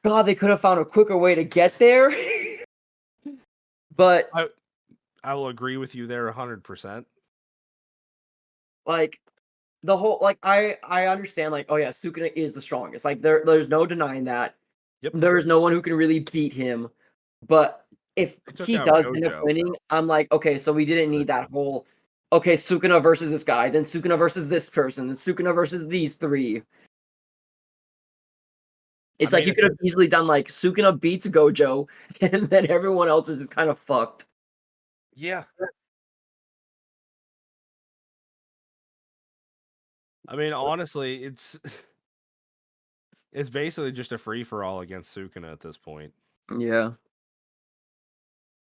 God, they could have found a quicker way to get there. But I will agree with you there 100%. like the whole like I understand like, oh yeah, Sukuna is the strongest. Like there's no denying that. Yep. There's no one who can really beat him. But if He took he out does end up Gojo. winning, I'm like, okay, so we didn't need that whole okay, Sukuna versus this guy, then Sukuna versus this person, then Sukuna versus these three. I It's like mean, you if could have easily done like Sukuna beats Gojo, and then everyone else is just kind of fucked. yeah. I mean, honestly, it's basically just a free for all against Sukuna at this point. Yeah.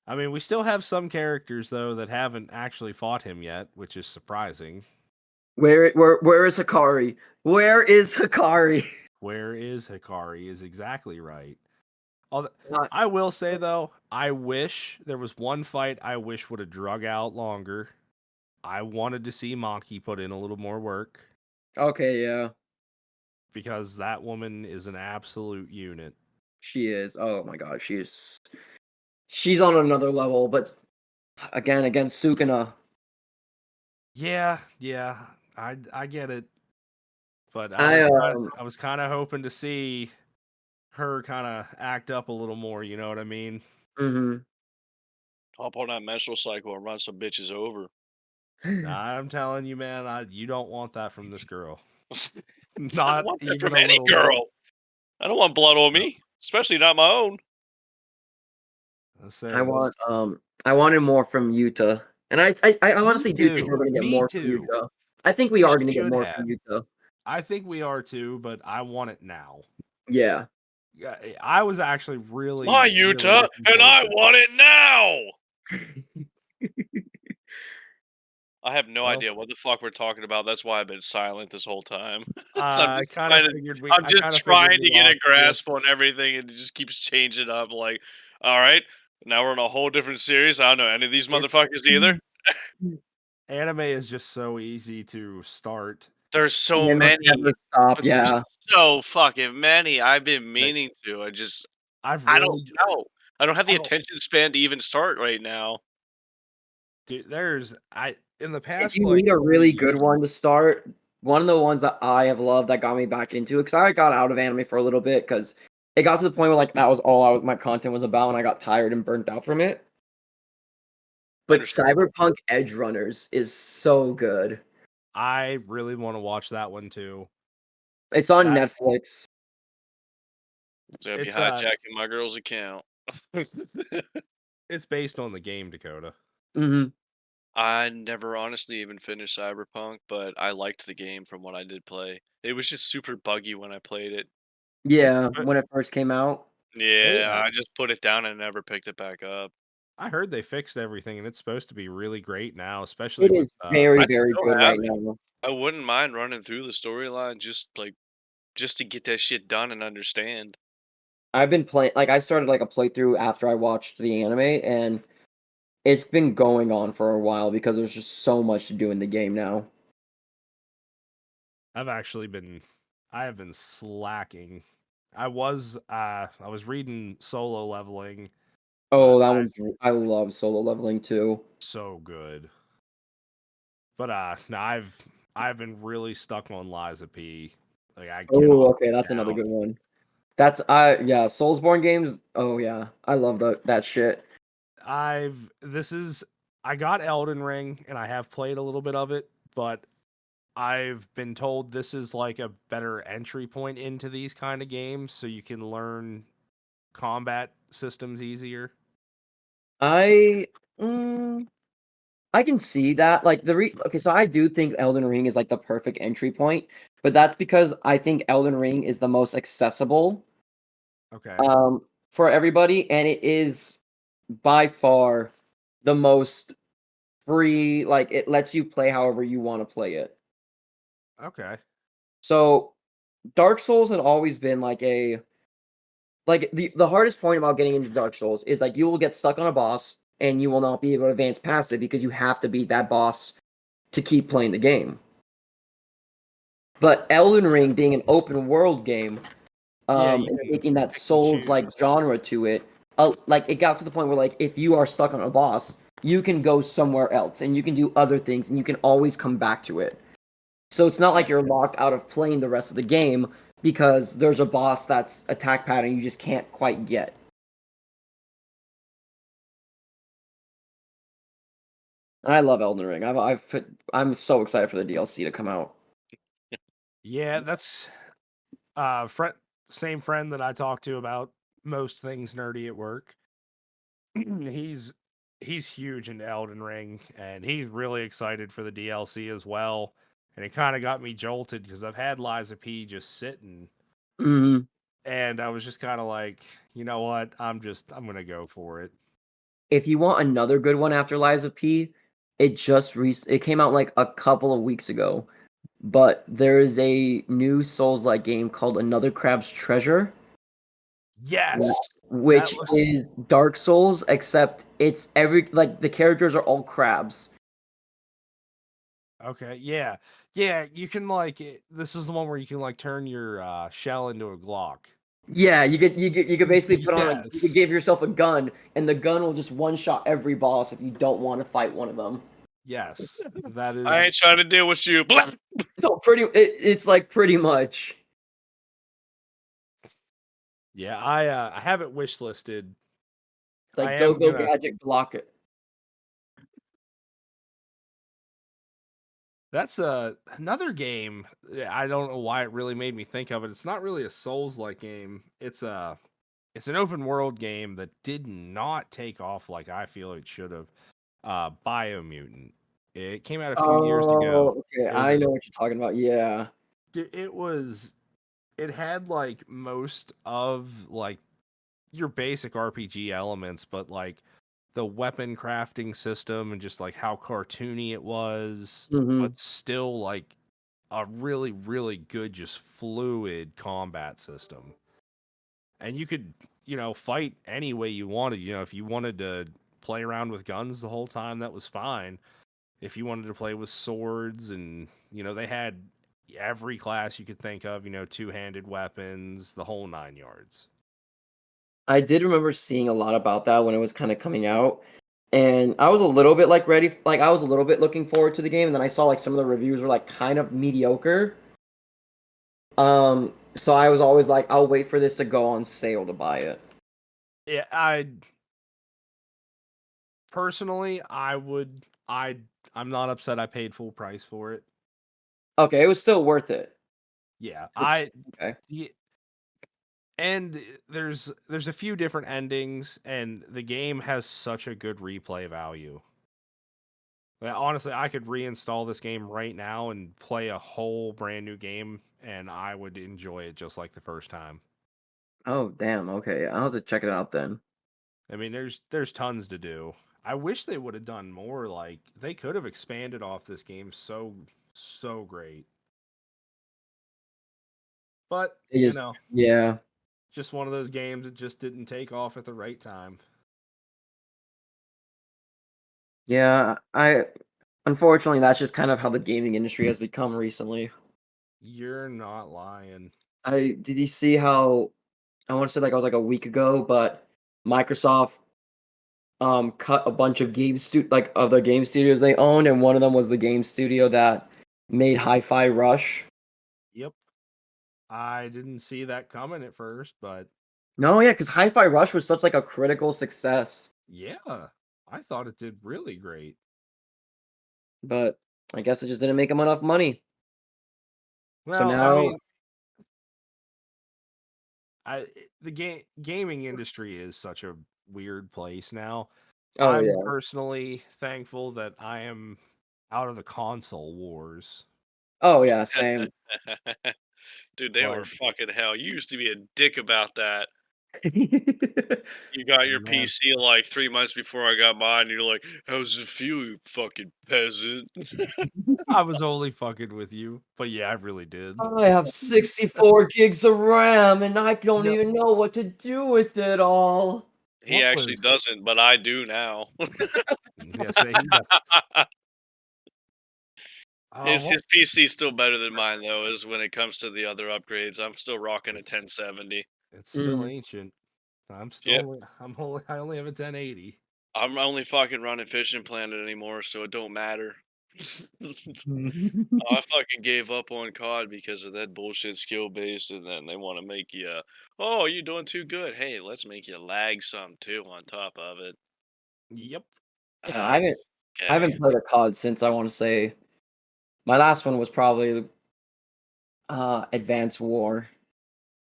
I mean, we still have some characters though that haven't actually fought him yet, which is surprising. Where is Hikari? Where is Hikari? Where is Hikari is exactly right. Although, Not- I will say though, I wish there was one fight I wish would have drug out longer. I wanted to see Maki put in a little more work okay, yeah. because that woman is an absolute unit. She is. Oh my god, she's on another level, but again against Sukuna. Yeah, yeah, I get it, but I I was kind of hoping to see her kind of act up a little more. You know what I mean? mhm. Hop on that menstrual cycle and run some bitches over. I'm telling you, man, you don't want that from this girl. I don't Not want that even from a any little bit. girl. I don't want blood on No. me, especially not my own. Say this. I wanted more from Yuta. And I honestly do think we're gonna get Me more from too. Yuta. I think we We are gonna get should more have. from Yuta. I think we are too, but I want it now. Yeah. Yeah, I was actually My really, really Utah, looking and forward I to it. want it now. I have no Well, idea what the fuck we're talking about. That's why I've been silent this whole time. So I kind of figured we. I'm I just kind of figured trying we to get a lost you. grasp on everything, and it just keeps changing up. Like, all right, now we're in a whole different series. I don't know any of these It's motherfuckers either. anime is just so easy to start. There's so They must many, never stop, but there's yeah. so fucking many. I've been That meaning to. I've I don't really, know. I don't have I the don't, attention span to even start right now. dude. There's I in the If past you like need a three really good years. one to start, one of the ones that I have loved that got me back into it, because I got out of anime for a little bit because it got to the point where like that was all my content was about, and I got tired and burnt out from it. But Understandable. Cyberpunk Edge Runners is so good. I really want to watch that one too. It's on That Netflix. So I'll be it's hijacking my girl's account. it's based on the game Dakota. Mhm. I never honestly even finished Cyberpunk, but I liked the game from what I did play. It was just super buggy when I played it. Yeah, But when it first came out. they Yeah, I just put it down and never picked it back up. I heard they fixed everything and it's supposed to be really great now, especially It with is very, I very still good have right it. now. I wouldn't mind running through the storyline just to get that shit done and understand. I've been playing like I started like a playthrough after I watched the anime, and it's been going on for a while because there's just so much to do in the game now. I've actually been I have been slacking. I was reading Solo Leveling, but Oh, that one's I love solo leveling too. so good. But no, I've been really stuck on Liza P. Like I Oh, cannot okay, that's another down. good one. That's yeah, Soulsborne games. Oh yeah, I love that shit. I got Elden Ring and I have played a little bit of it, but I've been told this is like a better entry point into these kind of games so you can learn combat systems easier. I mm, I can see that. Like okay, so I do think Elden Ring is like the perfect entry point, but that's because I think Elden Ring is the most accessible Okay. for everybody, and it is by far the most free. Like it lets you play however you want to play it. Okay. So Dark Souls had always been like the hardest point about getting into Dark Souls is like you will get stuck on a boss and you will not be able to advance past it because you have to beat that boss to keep playing the game. But Elden Ring being an open world game, Yeah, you and can taking that pick and Souls like choose. genre to it, like it got to the point where like if you are stuck on a boss, you can go somewhere else and you can do other things and you can always come back to it. So it's not like you're locked out of playing the rest of the game because there's a boss that's attack pattern you just can't quite get. And I love Elden Ring. I'm so excited for the DLC to come out. Yeah, that's friend same friend that I talk to about most things nerdy at work. he's he's huge into Elden Ring and he's really excited for the DLC as well. And it kind of got me jolted because I've had Liza P just sitting Hmm. and I was just kind of like, you know what? I'm going to go for it. If you want another good one after Lies of P, it came out like a couple of weeks ago. But there is a new Souls-like game called Another Crab's Treasure, Yes. That which was is Dark Souls, except it's every like the characters are all crabs. okay. Yeah. Yeah, you can this is the one where you can like turn your shell into a Glock. Yeah, you could basically put on you could Yes. give yourself a gun, and the gun will just one shot every boss if you don't want to fight one of them. Yes. That I is ain't trying to deal with you. Blah! So it's like pretty much. yeah, I have it wish listed. It's I like go am go gonna gadget block it. That's another game. I don't know why it really made me think of it. It's not really a Souls-like game. It's an open world game that did not take off like I feel it should have. Biomutant. It came out a few years ago. Oh, okay. It was I a know what you're talking about. Yeah. it was it had like most of like your basic RPG elements, but like the weapon crafting system and just like how cartoony it was, Hmm. but still like a really, really good, just fluid combat system. And you could, fight any way you wanted. If you wanted to play around with guns the whole time, that was fine. If you wanted to play with swords and, they had every class you could think of, two-handed weapons, the whole 9 yards. I did remember seeing a lot about that when it was kind of coming out, and I was a little bit like ready, like I was a little bit looking forward to the game, and then I saw like some of the reviews were like kind of mediocre. So I was always like, I'll wait for this to go on sale to buy it. Yeah, personally, I'm not upset I paid full price for it. Okay, it was still worth it. Yeah, Okay. and there's a few different endings, and the game has such a good replay value. Like, honestly, I could reinstall this game right now and play a whole brand new game, and I would enjoy it just like the first time. Oh, damn. Okay, I'll have to check it out then. I mean, there's tons to do. I wish they would have done more. Like they could have expanded off this game so great. But It just, yeah, just one of those games that just didn't take off at the right time. yeah. Unfortunately, that's just kind of how the gaming industry has become recently. You're not lying. Did you see how I want to say like I was like a week ago, but Microsoft cut a bunch of like of the game studios they owned, and one of them was the game studio that made Hi-Fi Rush. Yep. I didn't see that coming at first, but No, yeah, because Hi-Fi Rush was such like a critical success, yeah, I thought it did really great. but I guess it just didn't make them enough money. So Well, I now, mean, the gaming industry is such a weird place now. oh I'm yeah, personally thankful that I am out of the console wars. oh yeah, same. Dude, they were Like, fucking hell. You used to be a dick about that. Yeah, You got your yeah, PC like 3 months before I got mine. You're like, "How's it feel, you fucking peasant?" I was only fucking with you, but yeah, I really did. I have 64 gigs of RAM and I don't No, even know what to do with it all. He what actually was? doesn't, but I do now. Yeah, say he does. His What? PC's still better than mine though, is when it comes to the other upgrades. I'm still rocking a It's 1070. it's still Mm. ancient. I'm still Yep. only I only have a 1080. I'm only fucking running Fishing Planet anymore, so it don't matter. I fucking gave up on COD because of that bullshit skill base, and then they want to make you, oh, you're doing too good. Hey, let's make you lag some too on top of it. Yep. Yeah, I haven't Okay. played a COD since I want to say my last one was probably Advanced War.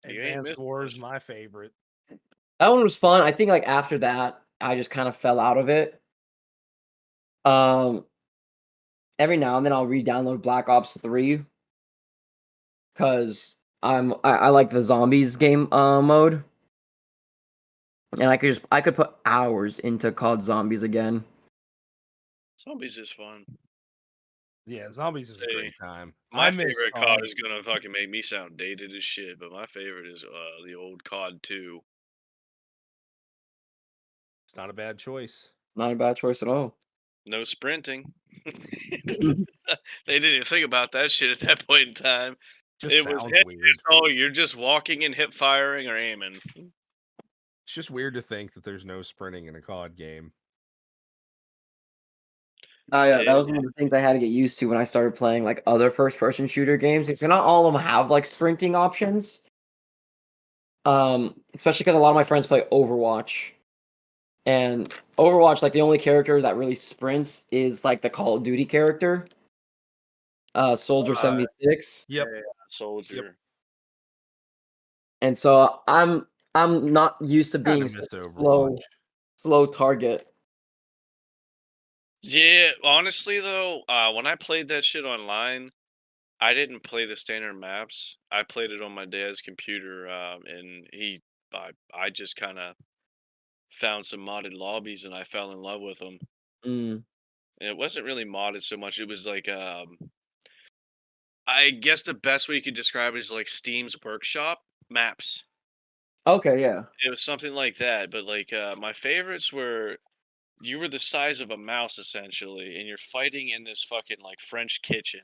You ain't Advanced missing War is much. my favorite. That one was fun. I think like after that, I just kind of fell out of it. Um, every now and then I'll re-download Black Ops 3 because I like the zombies game mode, and I could put hours into COD Zombies again. Zombies is fun. Yeah, zombies is a Say, great time. I my miss favorite COD COD. is gonna fucking make me sound dated as shit, but my favorite is the old COD 2. It's not a bad choice. Not a bad choice at all. No sprinting. They didn't even think about that shit at that point in time. Just It was sounds hit weird. oh, you're just walking and hip firing or aiming. It's just weird to think that there's no sprinting in a COD game. Oh yeah, that was Yeah. one of the things I had to get used to when I started playing like other first-person shooter games. Because not all of them have like sprinting options. Especially because a lot of my friends play Overwatch, and Overwatch, like the only character that really sprints is like the Call of Duty character, Soldier Uh, 76. yep, Yeah, yep. soldier. And so I'm not used to Kind being of such miss a Overwatch. slow target. Yeah, honestly though, when I played that shit online, I didn't play the standard maps. I played it on my dad's computer, and I just kind of found some modded lobbies and I fell in love with them. Mm. And it wasn't really modded so much. It was like, I guess the best way you could describe it is like Steam's Workshop maps. Okay, yeah. It was something like that. But like, my favorites were you were the size of a mouse essentially, and you're fighting in this fucking like French kitchen.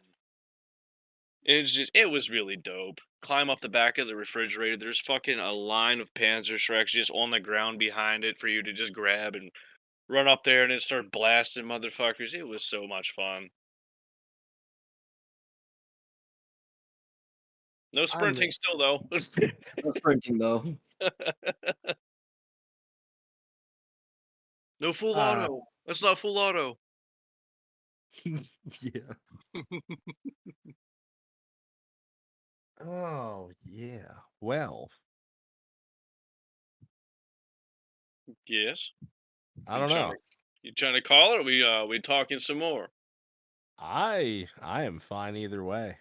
It was really dope. Climb up the back of the refrigerator. There's fucking a line of Panzer Shreks just on the ground behind it for you to just grab and run up there and then start blasting motherfuckers. It was so much fun. No I'm sprinting still though. No sprinting though. No full uh auto. That's not full auto. yeah. Oh yeah. Well, Yes. I You don't trying know. to you trying to call it? Or we talking some more? I am fine either way.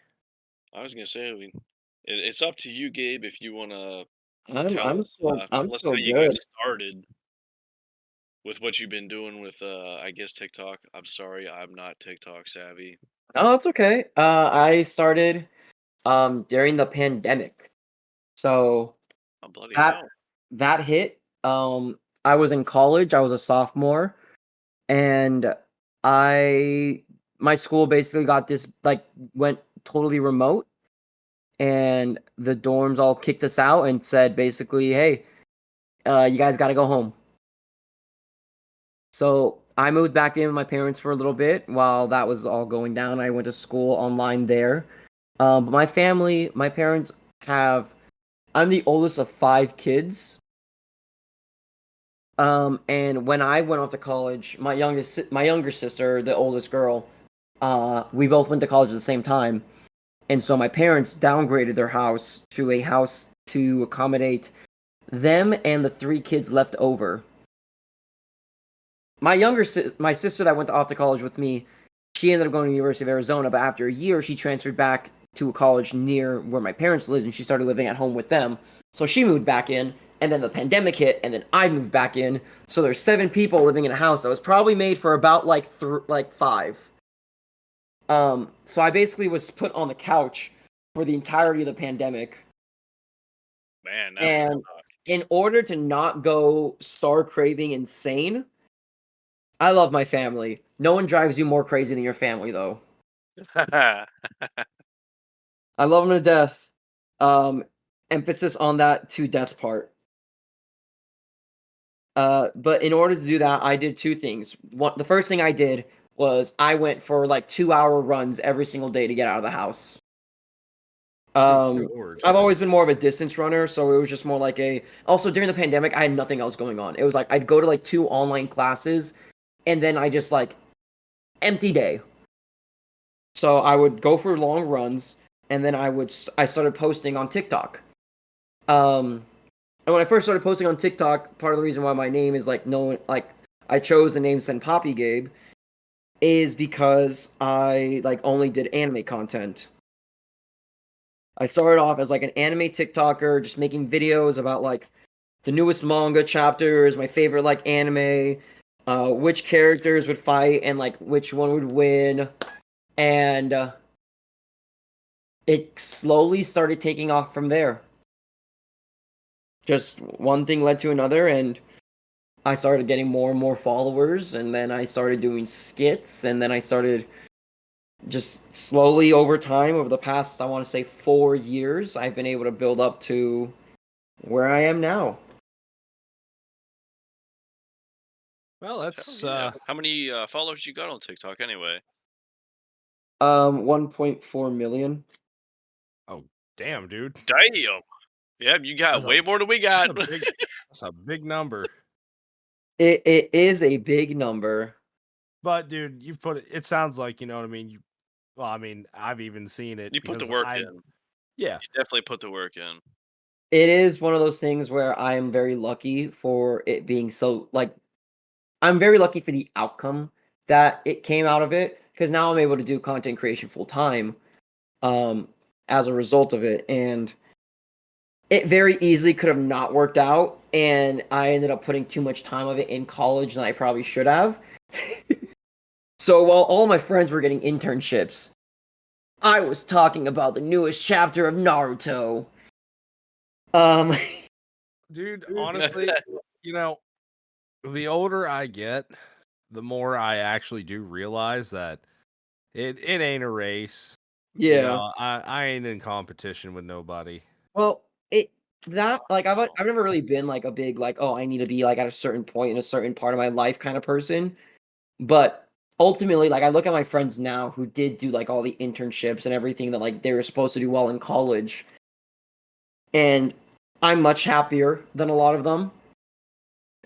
I was gonna say it's up to you, Gabe, if you wanna I'm I'm still I'm tell us still how you got good. started with what you've been doing with I guess TikTok. I'm sorry, I'm not TikTok savvy. Oh, it's okay. I started during the pandemic. So Oh bloody that hell. that hit. I was in college, I was a sophomore, and I my school basically got this like went totally remote, and the dorms all kicked us out and said basically, "Hey, you guys got to go home." So I moved back in with my parents for a little bit while that was all going down. I went to school online there. But my family, my parents I'm the oldest of 5 kids. And when I went off to college, my younger sister, the oldest girl, we both went to college at the same time. And so my parents downgraded their house to a house to accommodate them and the 3 kids left over. My sister that went off to college with me, she ended up going to the University of Arizona, but after a year, she transferred back to a college near where my parents lived, and she started living at home with them. So she moved back in, and then the pandemic hit, and then I moved back in. So there's 7 people living in a house that was probably made for about like 5. So I basically was put on the couch for the entirety of the pandemic. Man, that And would suck. in order to not go star craving insane, I love my family. No one drives you more crazy than your family, though. I love them to death. Emphasis on that to death part. But in order to do that, I did 2 things. The first thing I did was I went for like 2-hour runs every single day to get out of the house. Lord. I've always been more of a distance runner, so it was just more like a. Also, during the pandemic, I had nothing else going on. It was like I'd go to like 2 online classes, and then I just like empty day. So I would go for long runs, and then I started posting on TikTok. And when I first started posting on TikTok, part of the reason why my name is like no like I chose the name SenpapiGabe is because I like only did anime content. I started off as like an anime TikToker, just making videos about like the newest manga chapters, my favorite like anime, which characters would fight, and like which one would win, and it slowly started taking off from there. Just one thing led to another, and I started getting more and more followers, and then I started doing skits, and then I started just slowly over time, over the past, I want to say 4 years, I've been able to build up to where I am now. Well, Hell that's yeah. How many followers you got on TikTok anyway? 1.4 million. oh damn, dude. Damn. Yeah, you got That's a, way more than we got. that's a big number. It is a big number. But dude, you've put it. It sounds like, you know what I mean. Well, I mean, I've even seen it You put the because work in. yeah, You definitely put the work in. It is one of those things where I am very lucky for it being so like I'm very lucky for the outcome that it came out of it because now I'm able to do content creation full time um as a result of it, and it very easily could have not worked out, and I ended up putting too much time of it in college than I probably should have. So while all my friends were getting internships, I was talking about the newest chapter of Naruto. Um dude. Honestly, you know, the older I get, the more I actually do realize that it ain't a race. You yeah. know, I ain't in competition with nobody. Well, I've never really been like a big like, oh, I need to be like at a certain point in a certain part of my life kind of person. But ultimately, like I look at my friends now who did do like all the internships and everything that like they were supposed to do while in college. And I'm much happier than a lot of them.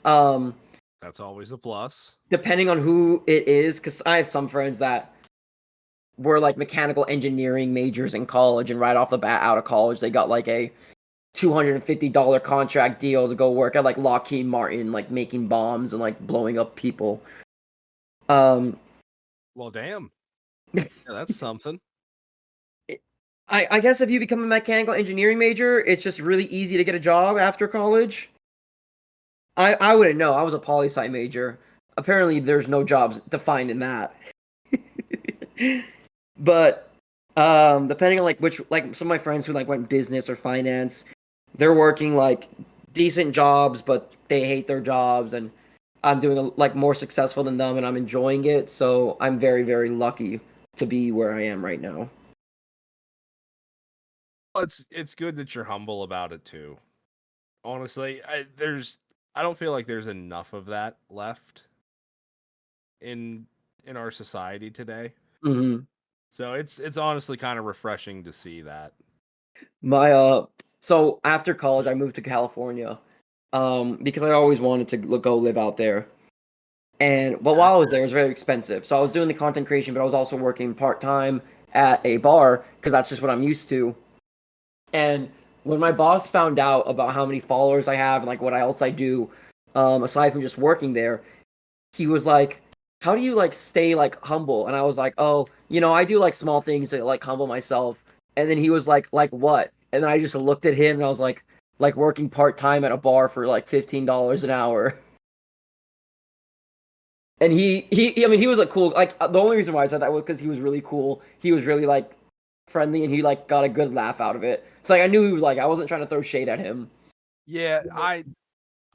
Um, That's always a plus. Depending on who it is, because I have some friends that were like mechanical engineering majors in college, and right off the bat out of college, they got like a $250 contract deal to go work at like Lockheed Martin, like making bombs and like blowing up people. Well, damn. Yeah, that's something. I guess if you become a mechanical engineering major, it's just really easy to get a job after college. I wouldn't know. I was a poli-sci major. Apparently, there's no jobs defined in that. But depending on like which like some of my friends who like went business or finance, they're working like decent jobs, but they hate their jobs, and I'm doing like more successful than them, and I'm enjoying it. So I'm very very lucky to be where I am right now. Well, it's good that you're humble about it too. Honestly, I don't feel like there's enough of that left in our society today. Hmm. So it's honestly kind of refreshing to see that. My so after college I moved to California. Because I always wanted to go live out there. But while I was there, it was very expensive. So I was doing the content creation, but I was also working part-time at a bar because that's just what I'm used to. And when my boss found out about how many followers I have and like what else I do, aside from just working there, he was like, "How do you like stay like humble?" And I was like, "Oh, I do like small things to like humble myself." And then he was like what?" And then I just looked at him and I was like working part time at a bar for like $15 an hour. And I mean, he was like cool. Like the only reason why I said that was because he was really cool. He was really like friendly, and he like got a good laugh out of it. So like I knew he was like I wasn't trying to throw shade at him. Yeah,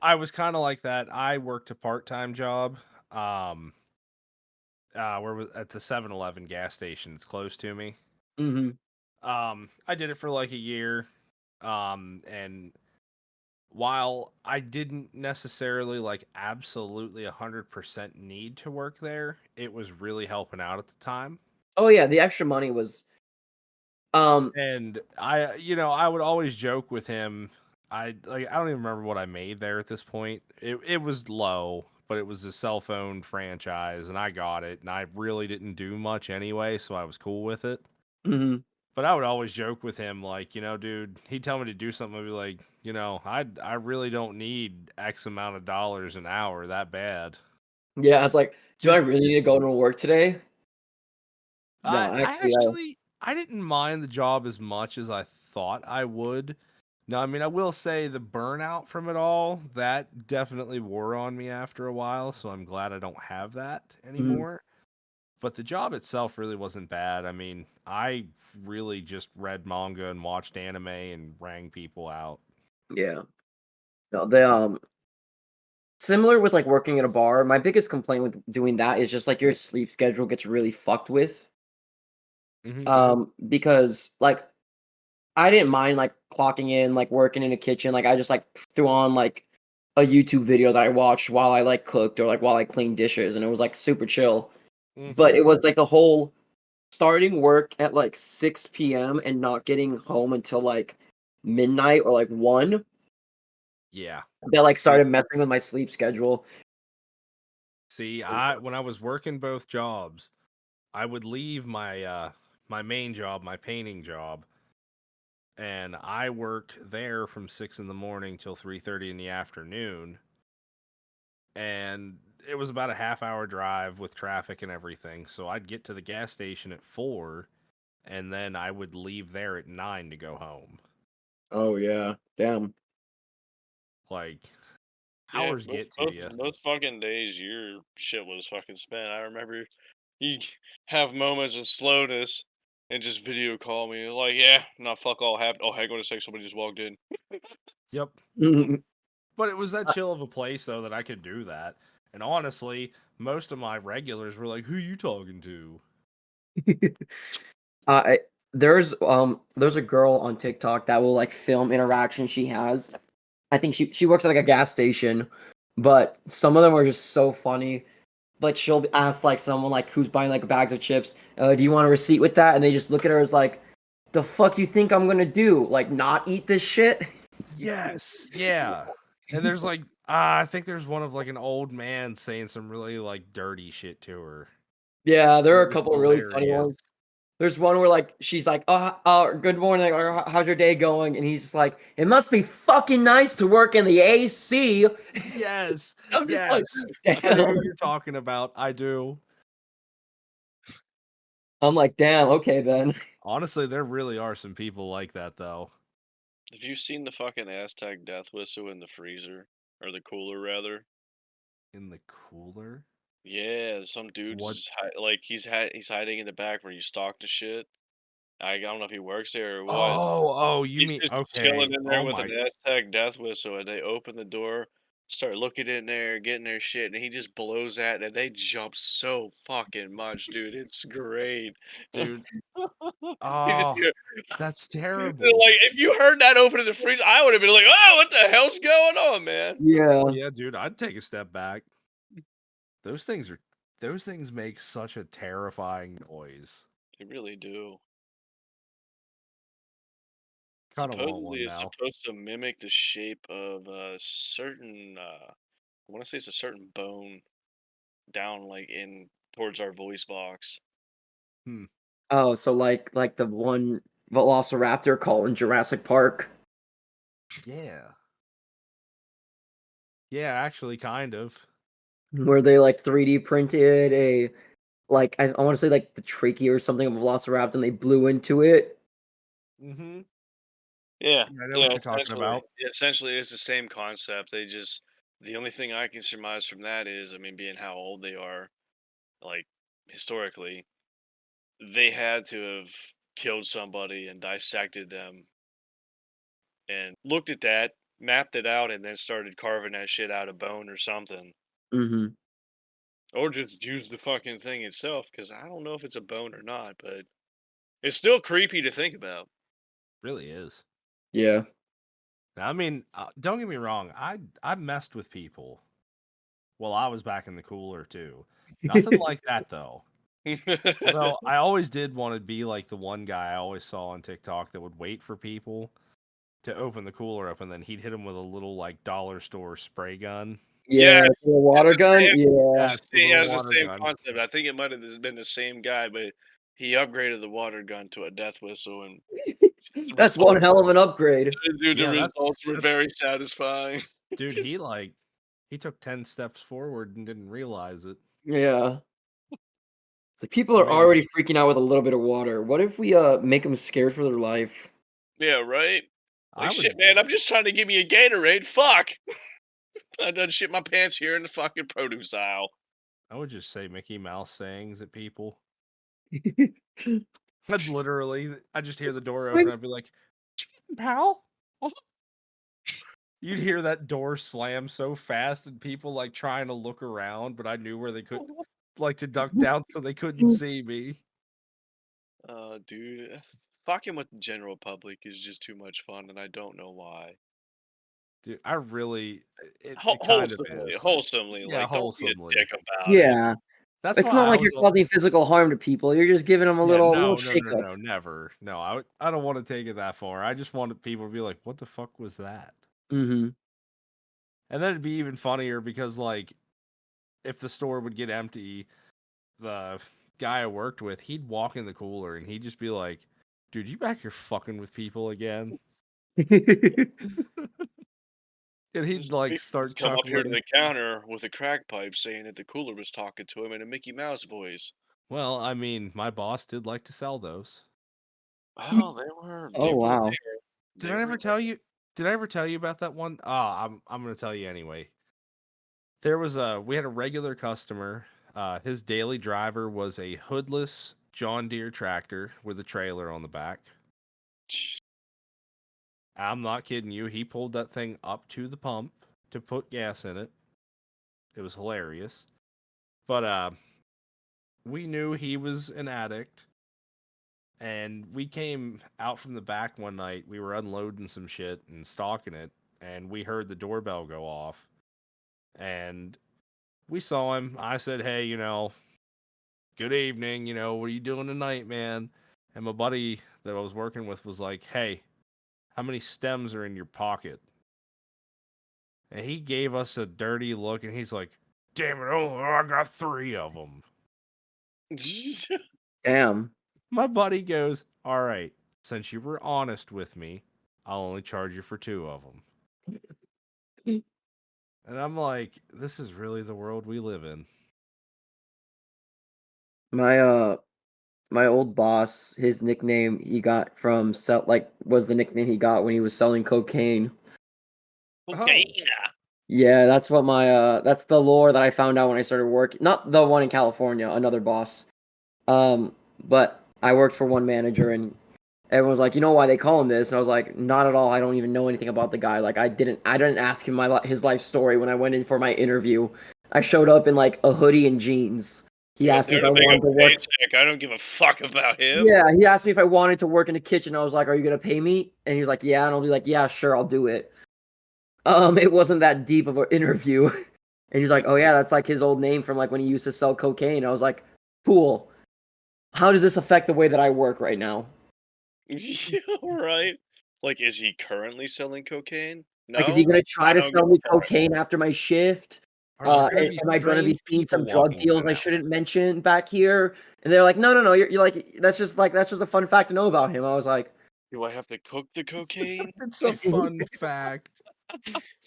I was kind of like that. I worked a part-time job. Um, where was at the 7-Eleven gas station. It's close to me. Hmm. I did it for like a year. And while I didn't necessarily like absolutely 100% need to work there, it was really helping out at the time. Oh yeah, the extra money was um And I would always joke with him. I don't even remember what I made there at this point. It was low, but it was a cell phone franchise, and I got it, and I really didn't do much anyway, so I was cool with it. mhm. But I would always joke with him, like, dude, he'd tell me to do something, I'd be like, I really don't need X amount of dollars an hour that bad. Yeah, I was like, do I Just really need to go to work today? No, I actually, actually I didn't mind the job as much as I thought I would. No, I mean I will say the burnout from it all, that definitely wore on me after a while, so I'm glad I don't have that mhm, anymore. But the job itself really wasn't bad. I mean, I really just read manga and watched anime and rang people out. yeah. No, the similar with like working at a bar. My biggest complaint with doing that is just like your sleep schedule gets really fucked with. Hmm. Because like I didn't mind like clocking in, like working in a kitchen. Like I just like threw on like a YouTube video that I watched while I like cooked or like while I cleaned dishes, and it was like super chill. But Hmm. it was like the whole starting work at like 6 p.m. and not getting home until like midnight or like 1 Yeah. that like See, started messing with my sleep schedule. I when I was working both jobs, I would leave my main job, my painting job, and I worked there from 6 in the morning till 3:30 in the afternoon, and it was about a half hour drive with traffic and everything. So I'd get to the gas station at 4, and then I would leave there at 9 to go home. Oh yeah, damn. Like Yeah, hours those get to those you. those fucking days, your shit was fucking spent. I remember you have moments of slowness and just video call me like, yeah, no, fuck all happened. Oh, hang on a sec, somebody just walked in. Yep. Mhm. But it was that chill of a place though that I could do that. And honestly, most of my regulars were like, "Who you talking to?" Uh, I, there's a girl on TikTok that will like film interactions she has. I think she works at like a gas station, but some of them are just so funny. Like she'll ask like someone like who's buying like bags of chips, do you want a receipt with that? And they just look at her as like, the fuck you think I'm gonna do? Like not eat this shit? Yes, yeah. And there's like, I think there's one of like an old man saying some really like dirty shit to her. Yeah, there It are a was couple of really funny hilarious. ones. There's one where like she's like, good morning, or how's your day going? And he's just like, it must be fucking nice to work in the AC. Yes, I'm just like, yes. I know damn. who you're talking about. I do. I'm like, damn, okay then. Honestly, there really are some people like that though. Have you seen the fucking Aztec death whistle in the freezer or the cooler rather? In the cooler? Yeah, some dude's What? just like he's hiding in the back where you stock the shit. I don't know if he works there or what. Oh, you He's mean just okay. chilling in there Oh with an my Aztec death whistle, and they open the door, start looking in there, getting their shit, and he just blows that, and they jump so fucking much, dude. It's great. dude. You just Oh, hear, that's terrible. like, if you heard that open in the freezer, I would have been like, "Oh, what the hell's going on, man?" Yeah. Yeah, dude, I'd take a step back. Those things are those things make such a terrifying noise. They really do. kind of want Supposedly, one it's now. supposed to mimic the shape of a certain. I want to say it's a certain bone down, like in towards our voice box. Hmm. Oh, so like the one Velociraptor called in Jurassic Park, Yeah. Yeah, actually, kind of. where they like 3D printed a like I want to say like the trachea or something of a Velociraptor, and they blew into it. Mm-hmm. Yeah, I know yeah. what you're talking about. Essentially, it's the same concept. They just the only thing I can surmise from that is, I mean, being how old they are, like historically, they had to have killed somebody and dissected them and looked at that, mapped it out, and then started carving that shit out of bone or something. Hmm. Or just use the fucking thing itself, because I don't know if it's a bone or not, but it's still creepy to think about. Really is. Yeah. I mean, don't get me wrong. I messed with people. Well, I was back in the cooler too. Nothing like that though. Although I always did want to be like the one guy I always saw on TikTok that would wait for people to open the cooler up, and then he'd hit them with a little like dollar store spray gun. Yeah, Yes, the it's water the same. gun. Yeah. Yes, the Yeah, little it's the water same gun. concept. I think it might have been the same guy, but he upgraded the water gun to a death whistle, and the That's one results, hell of an upgrade. dude, the Yeah, results were that's very satisfying. dude. He took 10 steps forward and didn't realize it. Yeah. The people I are mean, already freaking out with a little bit of water. What if we make them scared for their life? Yeah, right. I Like shit, would man. I'm just trying to give me a Gatorade. Fuck. I done shit my pants here in the fucking produce aisle. I would just say Mickey Mouse sayings at people. I'd literally, I just hear the door open. I'd be like, "Chicken, pal." You'd hear that door slam so fast, and people like trying to look around, but I knew where they could, like, to duck down so they couldn't see me. Dude, fucking with the general public is just too much fun, and I don't know why. Dude, I really, it kind of Wholesomely, is. wholesomely. Yeah, Like, don't be a wholesomely. dick about it. Yeah. That's It's why not I like was you're causing physical harm to people. You're just giving them a Yeah, little no, no, shake no, up. no, never. No, I don't want to take it that far. I just wanted people to be like, "What the fuck was that?" Mhm. And then it'd be even funnier because, like, if the store would get empty, the guy I worked with, he'd walk in the cooler and he'd just be like, "Dude, you back here fucking with people again?" And he'd This like dude start come up here to chuckling. the counter with a crack pipe saying that the cooler was talking to him in a Mickey Mouse voice. Well, I mean, my boss did like to sell those. Well, Oh, wow. there. Did They I were ever tell you? Did I ever tell you about that one? I'm gonna tell you anyway. We had a regular customer. His daily driver was a hoodless John Deere tractor with a trailer on the back. Jeez. I'm not kidding you. He pulled that thing up to the pump to put gas in it. It was hilarious. But we knew he was an addict, and we came out from the back one night. We were unloading some shit and stocking it, and we heard the doorbell go off. And we saw him. I said, "Hey, good evening. What are you doing tonight, man?" And my buddy that I was working with was like, "Hey, how many stems are in your pocket?" And he gave us a dirty look, and he's like, "Damn it, I got 3 of them." Damn. My buddy goes, "All right, since you were honest with me, I'll only charge you for 2 of them." And I'm like, this is really the world we live in. My my old boss, his nickname he got from was the nickname he got when he was selling cocaine. Okay. Yeah, that's what that's the lore that I found out when I started working. Not the one in California, another boss. But I worked for one manager and everyone was like, "You know why they call him this?" And I was like, "Not at all. I don't even know anything about the guy. Like I didn't ask him his life story when I went in for my interview. I showed up in like a hoodie and jeans. He Went asked me there if to I make a wanted to work. paycheck. I don't give a fuck about him. Yeah, he asked me if I wanted to work in the kitchen. I was like, "Are you gonna pay me?" And he was like, "Yeah." And I'll be like, "Yeah, sure, I'll do it." It wasn't that deep of an interview. And he's like, "Oh yeah, that's like his old name from like when he used to sell cocaine." I was like, "Cool. How does this affect the way that I work right now?" Yeah, right. Like, is he currently selling cocaine? Like, is he No? gonna try I to don't give sell a me fuck. cocaine after my shift? Are there gonna And be am I gonna be strange seeing people some drug walking in deals and I out? shouldn't mention back here? And they're like, "No, no, no, you're like that's just a fun fact to know about him." I was like, Do I have to cook the cocaine? It's a fun fact.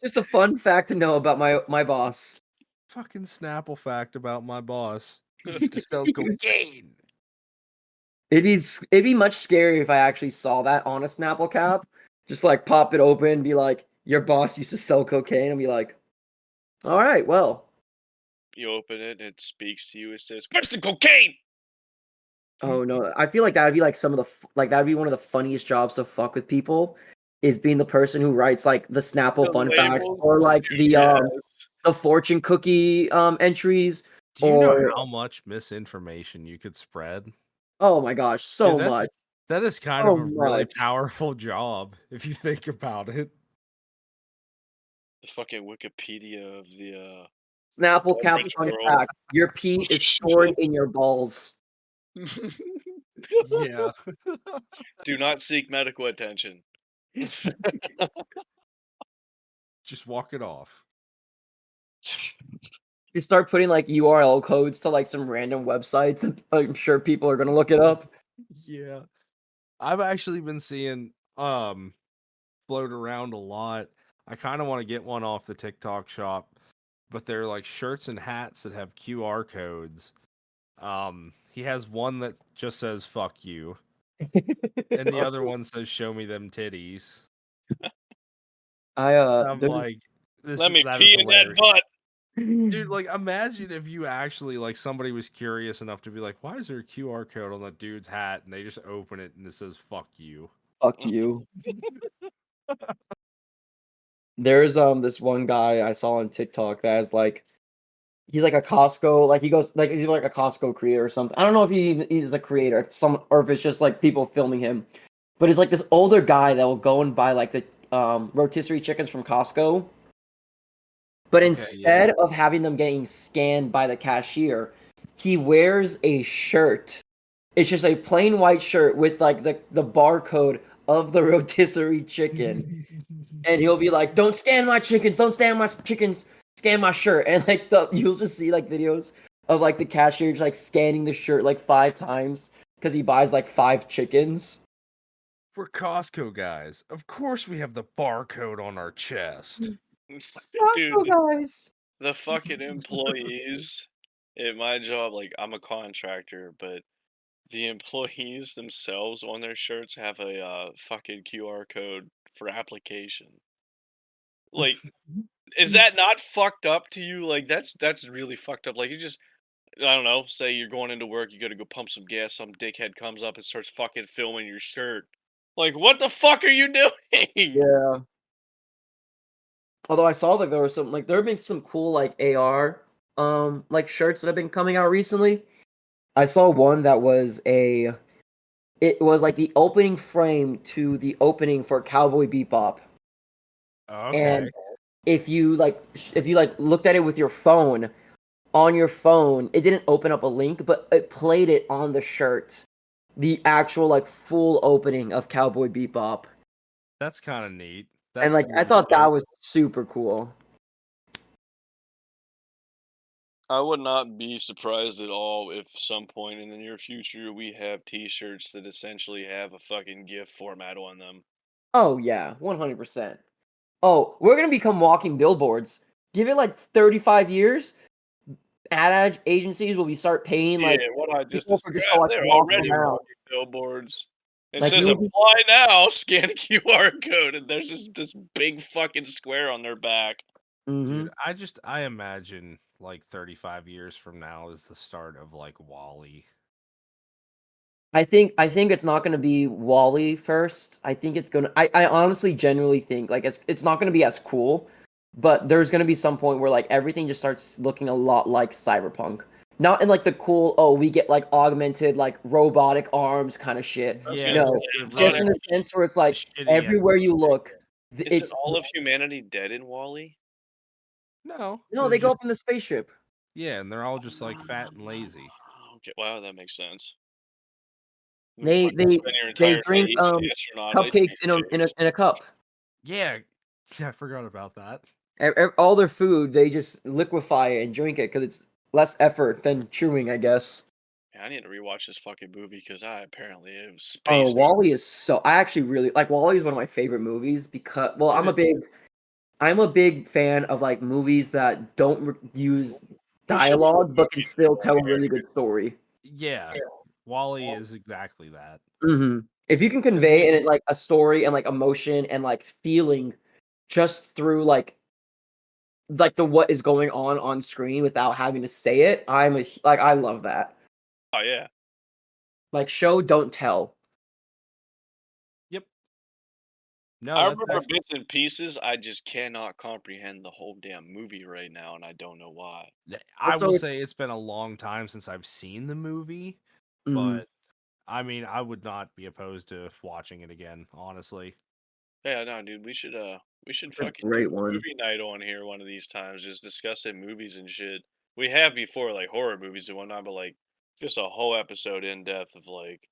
"Just a fun fact to know about my boss." Fucking Snapple fact about my boss. He used to sell cocaine. It'd be much scarier if I actually saw that on a Snapple cap. Just like pop it open, be like, "Your boss used to sell cocaine," and be like, "All right, well." You open it, it speaks to you, it says, "Where's the cocaine?" Oh no, I feel like that'd be like some of the like that'd be one of the funniest jobs to fuck with people, is being the person who writes like the Snapple The fun facts or labels? like Dude, yes. the fortune cookie entries Do you know or how much misinformation you could spread? oh my gosh, Yeah, so much. that is kind So of a really much. powerful job if you think about it. The fucking Wikipedia of the, Snapple cap beverage fun world. fact. Your pee is stored in your balls. Yeah. Do not seek medical attention. Just walk it off. You start putting like URL codes to like some random websites and I'm sure people are gonna look it up. Yeah. I've actually been seeing float around a lot. I kind of want to get one off the TikTok shop, but they're like shirts and hats that have QR codes. He has one that just says "fuck you," and the other one says "show me them titties." I I'm there's like, Let me that is pee in that hilarious, butt. dude. Like, imagine if you actually like somebody was curious enough to be like, "Why is there a QR code on that dude's hat?" And they just open it and it says "fuck you." fuck you. There's this one guy I saw on TikTok that has like he's like a Costco like he goes like he's like a Costco creator or something. I don't know if he's a creator some or if it's just like people filming him. But he's like this older guy that will go and buy like the rotisserie chickens from Costco. But Okay, yeah. instead of having them getting scanned by the cashier, he wears a shirt. It's just a plain white shirt with like the barcode of the rotisserie chicken. And he'll be like, "Don't scan my chickens, don't scan my chickens, scan my shirt." And like you'll just see like videos of like the cashier just, like scanning the shirt like 5 times because he buys like 5 chickens. We're Costco guys. Of course we have the barcode on our chest. Costco Dude, guys. the fucking employees at my job, like, I'm a contractor, but the employees themselves on their shirts have a, fucking QR code for application. Like, is that not fucked up to you? Like, that's really fucked up. Like, you just I don't know, say you're going into work, you gotta go pump some gas, some dickhead comes up and starts fucking filming your shirt. Like, what the fuck are you doing? Yeah. Although I saw that there was some like there have been some cool like AR like shirts that have been coming out recently. I saw one that was it was like the opening frame to the opening for Cowboy Bebop. Okay. And if you like looked at it with your phone on your phone, it didn't open up a link, but it played it on the shirt. The actual like full opening of Cowboy Bebop. That's kind of neat. And That's like cool I as thought that shit. was super cool. I would not be surprised at all if some point in the near future we have t-shirts that essentially have a fucking GIF format on them. Oh yeah, 100%. Oh, we're gonna become walking billboards. Give it like 35 years, agencies will be start paying Yeah, like what I just people for just to described, like they're walk already around. walking billboards. It Like says you'll be apply now, scan QR code, and there's just this big fucking square on their back. Dude, hmm I imagine like 35 years from now is the start of like Wally. I think it's not gonna be Wally first. I think it's gonna. I honestly, genuinely think like it's not gonna be as cool, but there's gonna be some point where like everything just starts looking a lot like Cyberpunk. Not in like the cool, oh, we get like augmented like robotic arms kind of shit. I was Yeah, gonna No, just say, the it's not just really in the every sense where it's like shitty everywhere you animation. look, isn't it's all of humanity dead in Wally? No, no, they're they go just up in the spaceship. yeah, and they're all just like fat and lazy. Okay, wow, that makes sense. You They fucking they spend your they entire day drink eating astronaut ice cupcakes cream in a in a shakes. in a cup. Yeah, yeah, I forgot about that. All their food, they just liquefy it and drink it because it's less effort than chewing, I guess. Yeah, I need to rewatch this fucking movie because I apparently it was Oh, spaced. Wall-E is so I actually really like Wall-E is one of my favorite movies because well, It is, I'm a big fan of like movies that don't use Who shows you dialogue but can movies still tell a anymore? really good story. yeah. Wally is exactly that. If you can 'Cause convey in it like a story and like emotion and like feeling just through like the what is going on screen without having to say it, I love that. Oh yeah. Like show don't tell. Yep. No, I that's remember actually. bits and pieces. I just cannot comprehend the whole damn movie right now, and I don't know why. I Also, will say it's been a long time since I've seen the movie, mhm, but I mean, I would not be opposed to watching it again, honestly. Yeah, no, dude, we should it's a fucking do great a one. movie night on here one of these times, just discussing movies and shit. We have before, like horror movies and whatnot, but like just a whole episode in depth of like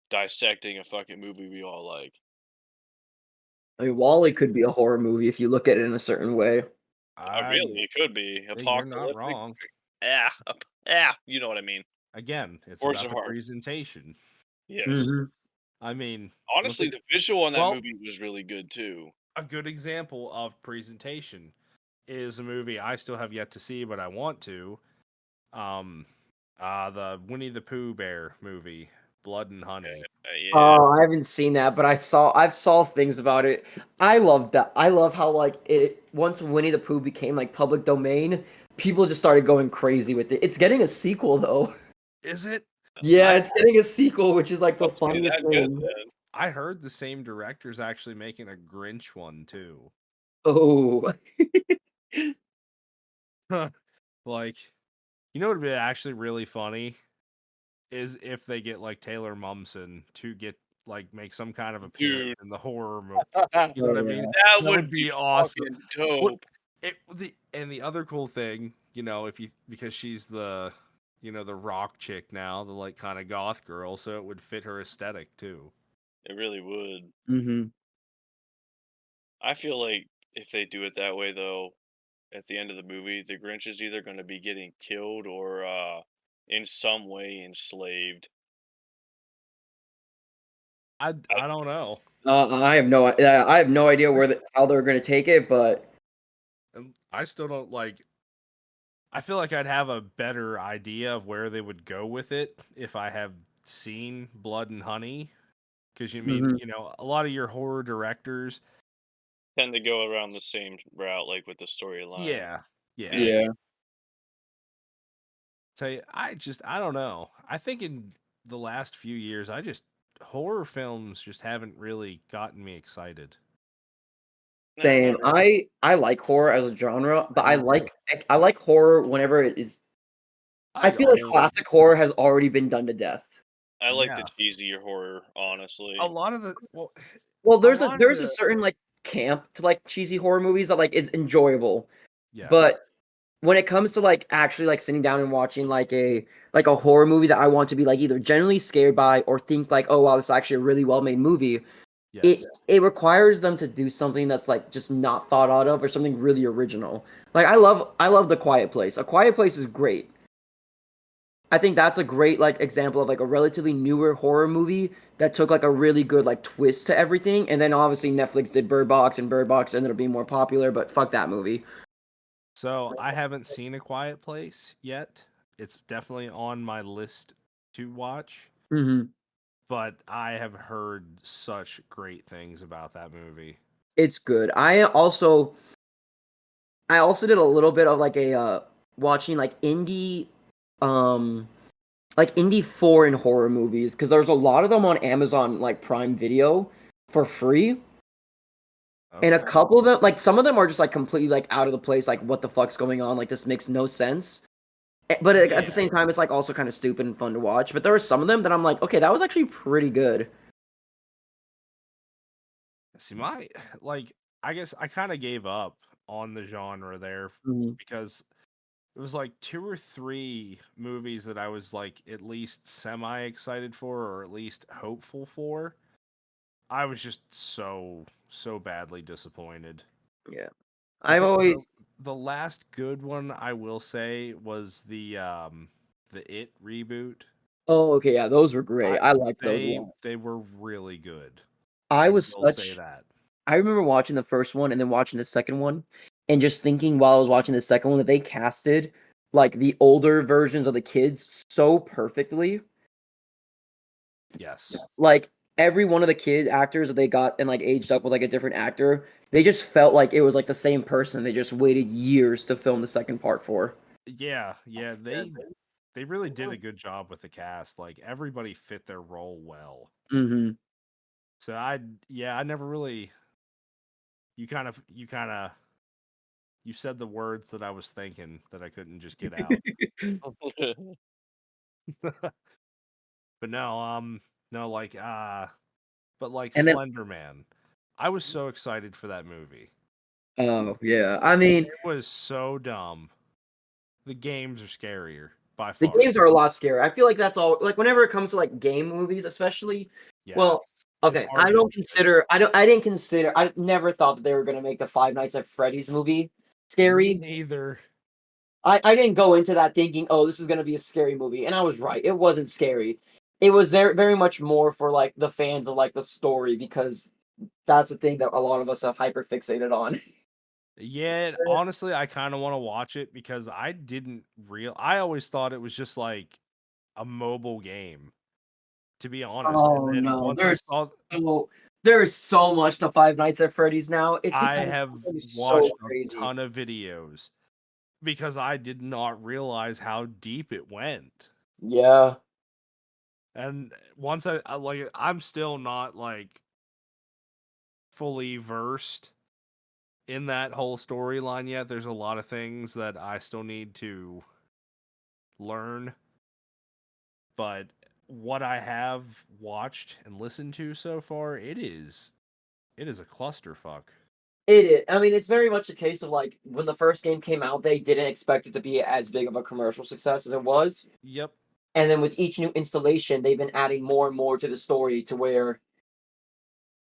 dissecting a fucking movie we all like. I mean, Wall-E could be a horror movie if you look at it in a certain way. I Really, it could be You're not apocalyptic. wrong. Yeah, yeah, you know what I mean. Again, it's Words about are the hard. presentation. Yes. Mhm. I mean, look Honestly, at the visual on that well, movie was really good too. a good example of presentation is a movie I still have yet to see, but I want to. Um, the Winnie the Pooh Bear movie, Blood and Honey. Yeah, Oh, I haven't seen that, but I've saw things about it. I love that. I love how like it once Winnie the Pooh became like public domain, people just started going crazy with it. It's getting a sequel though. Is it? Yeah, I it's getting a sequel, which is like the must be funniest that good thing. then. I heard the same director's actually making a Grinch one too. Oh, Like, you know what would be actually really funny is if they get like Taylor Momsen to get like make some kind of appearance Dude, in the horror movie. You know oh what I yeah. mean? that That would would be be awesome. fucking What dope. the other cool thing, if you because she's the the rock chick now, the like kind of goth girl, so it would fit her aesthetic too. It really would. hmm I feel like if they do it that way, though, at the end of the movie, the Grinch is either going to be getting killed or in some way enslaved. I don't know. I have no idea how they're gonna take it, but I still don't like. I feel like I'd have a better idea of where they would go with it if I have seen Blood and Honey. Because mhm, a lot of your horror directors, Tend to go around the same route, like with the storyline. yeah, yeah. Yeah. yeah. I don't know. I think in the last few years, horror films just haven't really gotten me excited. Nah, Same. not really. I like horror as a genre, but I do too. I like horror whenever it is. I I feel like also, classic horror has already been done to death. I like the yeah, cheesier horror, a honestly. lot of the well, Well, a lot of there's a the certain like camp to like cheesy horror movies that like is enjoyable, yes, but when it comes to like actually like sitting down and watching like a horror movie that I want to be like either genuinely scared by or think like, oh wow, this is actually a really well made movie, yes. it requires them to do something that's like just not thought out of or something really original. Like I love The Quiet Place. A Quiet Place is great. I think that's a great like example of like a relatively newer horror movie that took like a really good like twist to everything. And then obviously Netflix did Bird Box and Bird Box ended up being more popular, but fuck that movie. So I haven't seen A Quiet Place yet. It's definitely on my list to watch, hmm but I have heard such great things about that movie. It's good. I also did a little bit of like a watching um like indie foreign horror movies because there's a lot of them on Amazon like Prime Video for free. And a Okay. couple of them, like some of them are just like completely like out of the place, like what the fuck's going on? Like this makes no sense. But at the Yeah. same time, it's like also kind of stupid and fun to watch. But there are some of them that I'm like, okay, that was actually pretty good. See, like, I guess I kind of gave up on the genre there Mhm. because like 2 or 3 movies that I was like at least semi excited for or at least hopeful for. I was just so badly disappointed. Yeah. I I've think always the last good one I will say was the It reboot. Oh, okay, yeah, those were great. I liked those a They lot. they were really good. I I was will say such that. I remember watching the first one and then watching the second one, and just thinking while I was watching the second one that they casted, like, the older versions of the kids so perfectly. Yes. Like, every one of the kid actors that they got and, like, aged up with, like, a different actor, they just felt like it was, like, the same person they just waited years to film the second part for. Yeah, they really did a good job with the cast. Like everybody fit their role well. Mhm. So I never really you kind of you said the words that I was thinking that I couldn't just get out. But no, no like but like And then Slender Man. I was so excited for that movie. oh, yeah, I mean, It was so dumb. The games are scarier by the far. games are a lot scarier. I feel like that's all like, whenever it comes to, like, game movies, especially Yes. well, It's okay, hard to do it. I didn't consider I never thought that they were gonna make the Five Nights at Freddy's movie Me scary. neither. I didn't go into that thinking, "Oh, this is gonna be a scary movie," and I was right, it wasn't scary. It was there very much more for, like, the fans of, like, the story because that's the thing that a lot of us have hyper fixated on. Yeah, honestly, I kind of want to watch it because I always thought it was just like a mobile game, to be honest. And Oh, then no, once I saw there's so much to Five Nights at Freddy's now, it's I becoming have so watched a crazy. ton of videos because I did not realize how deep it went. Yeah. And once like I'm still not like fully versed in that whole storyline yet. There's a lot of things that I still need to learn, but what I have watched and listened to so far, it is a clusterfuck. It is. I mean, it's very much a case of like when the first game came out, they didn't expect it to be as big of a commercial success as it was. Yep. And then with each new installation, they've been adding more and more to the story to where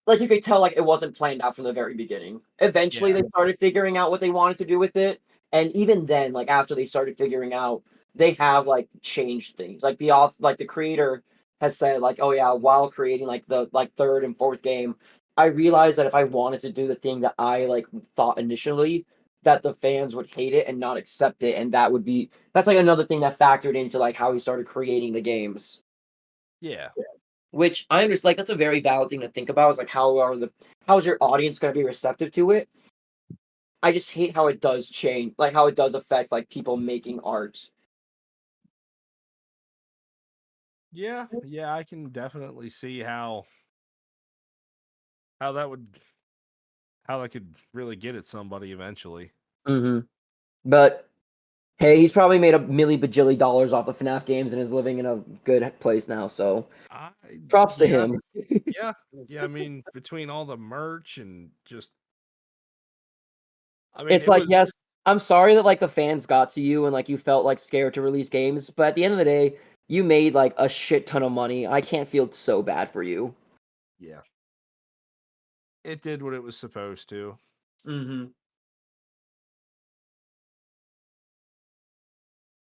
like you could tell like it wasn't planned out from the very beginning. Eventually Yeah. they started figuring out what they wanted to do with it. And even then, like after they started figuring out, they have like changed things. Like the creator has said, like, oh yeah, while creating like the like third and fourth game, I realized that if I wanted to do the thing that I like thought initially, that the fans would hate it and not accept it. And that's like another thing that factored into like how he started creating the games. Yeah. Which I understand, like that's a very valid thing to think about. Is like how's your audience going to be receptive to it? I just hate how it does change, like how it does affect like people making art. Yeah. Yeah, I can definitely see how that would how that could really get at somebody eventually. Hmm. But hey, he's probably made a milli bajilli dollars off of FNAF games and is living in a good place now. So I props to yeah, him. yeah. Yeah, I mean, between all the merch and just I mean, It's it like was yes, I'm sorry that like the fans got to you and like you felt like scared to release games, but at the end of the day, you made like a shit ton of money. I can't feel so bad for you. yeah. It did what it was supposed to. Hmm.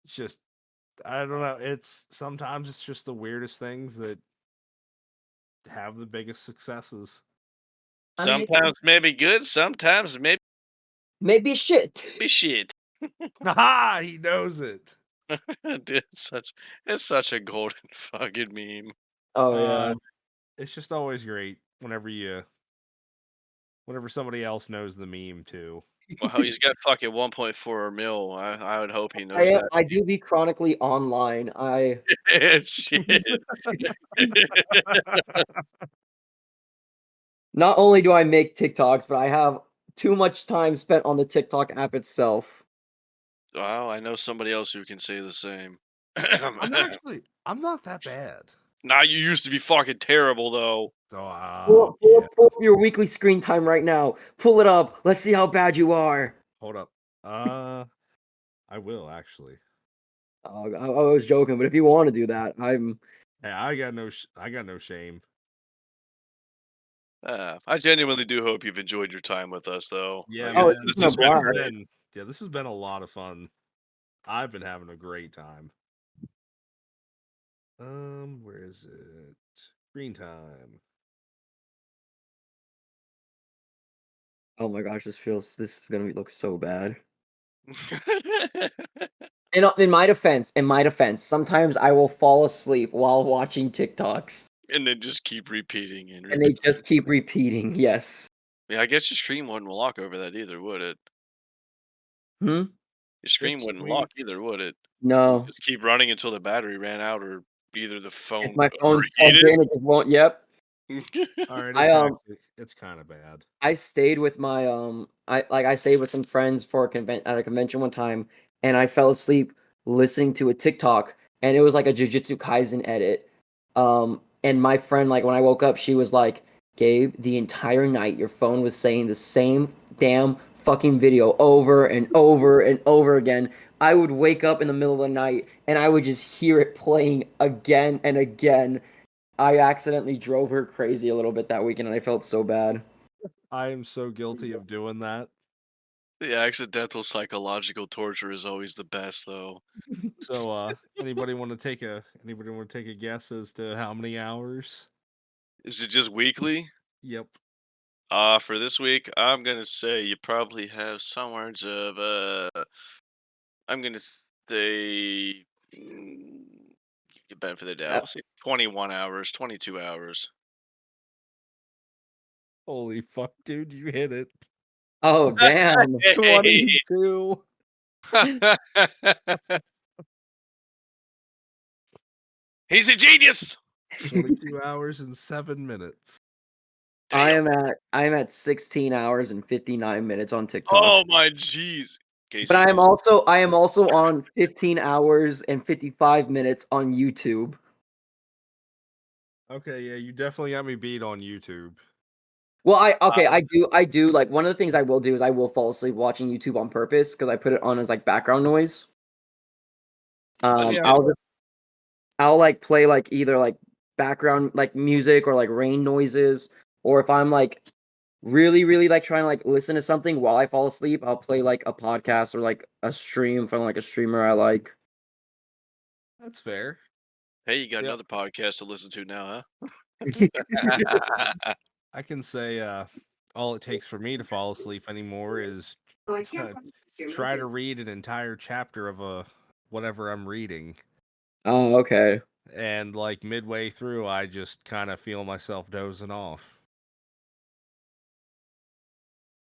It's just I don't know. It's sometimes it's just the weirdest things that have the biggest successes. I mean, Sometimes maybe good, sometimes maybe maybe shit. shit. Ha! He knows it. Dude, it's such a golden fucking meme. Oh Uh, yeah. it's just always great whenever somebody else knows the meme too. Well, he's got fucking 1.4 mil. I would hope he knows that. I do be chronically online. I Shit. not only do I make TikToks, but I have too much time spent on the TikTok app itself. Wow, I know somebody else who can say the same. I'm not that bad. Nah, you used to be fucking terrible though. So Pull yeah. up your weekly screen time right now. Pull it up. Let's see how bad you are. Hold up. I will actually. I was joking, but if you want to do that, Hey, I got no shame. I genuinely do hope you've enjoyed your time with us, though. Yeah, Oh, man. it's This been a has been blast. great. This has been a lot of fun. I've been having a great time. Where is it? Screen time. Oh my gosh, this is gonna look so bad. In my defense, sometimes I will fall asleep while watching TikToks, And then just keep repeating and and they repeating. just keep repeating. Yes. Yeah, I guess your screen wouldn't lock over that either, would it? Hmm. Your screen It's wouldn't sweet. lock either, would it? It would No. just keep running until the battery ran out or either the If phone my phone's plugged overheated. in, it just won't. Yep. All right, I it's kind of bad. I stayed with my I stayed with some friends for a at a convention one time, and I fell asleep listening to a TikTok, and it was like a Jujutsu Kaisen edit. And my friend, like when I woke up, she was like, "Gabe, the entire night your phone was saying the same damn fucking video over and over and over again." I would wake up in the middle of the night and I would just hear it playing again and again. I accidentally drove her crazy a little bit that weekend, and I felt so bad. I am so guilty of doing that. The accidental psychological torture is always the best, though. So, anybody want to take a guess as to how many hours? Is it just weekly? Yep. For this week, I'm gonna say you probably have somewhere of I'm gonna say give you benefit of the doubt. Uh, We'll say 21 hours, 22 hours. Holy fuck, dude, you hit it. Oh, damn. Hey! 22. 'He's a genius. 22 hours and 7 minutes. Damn. I am at 16 hours and 59 minutes on TikTok. Oh my jeez. But Casey needs. I am also on 15 hours and 55 minutes on YouTube. Okay, yeah, you definitely got me beat on YouTube. Well, Uh, I do like one of the things I will do is I will fall asleep watching YouTube on purpose because I put it on as like background noise. Yeah. I'll like play like either like background like music or like rain noises, or if I'm like really like trying to like listen to something while I fall asleep, I'll play like a podcast or like a stream from like a streamer I like. That's fair. Hey, you got Yep. another podcast to listen to now, huh? I can say all it takes for me to fall asleep anymore is try to read an entire chapter of a whatever I'm reading. Oh, okay. And like midway through I just kind of feel myself dozing off.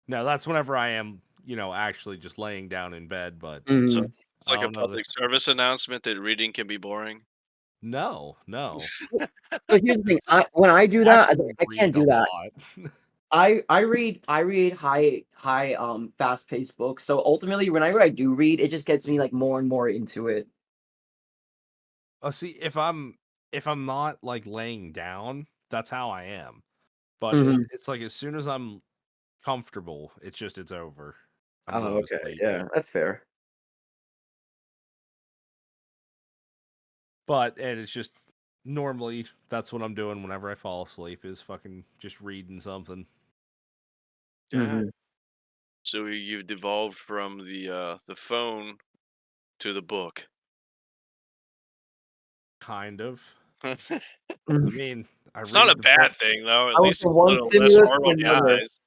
Now that's whenever I am, actually just laying down in bed, but So Mhm. it's I like a don't know that. public service announcement that reading can be boring. No. So here's the thing. When I do I that, actually don't I can't read a do that. lot. I read high fast paced books. So ultimately, whenever I do read, it just gets me like more and more into it. See, if I'm not like laying down, that's how I am. But Mhm. it's like as soon as I'm comfortable, it's over. I'm Oh, going to okay. sleep. Yeah, that's fair. And it's just normally that's what I'm doing whenever I fall asleep is fucking just reading something. Yeah. Mhm. So you've devolved from the phone to the book. Kind of. It's I mean, I not a read the bad book. thing though. At I went least from it's a one little less stimulus hard to on the another. eyes.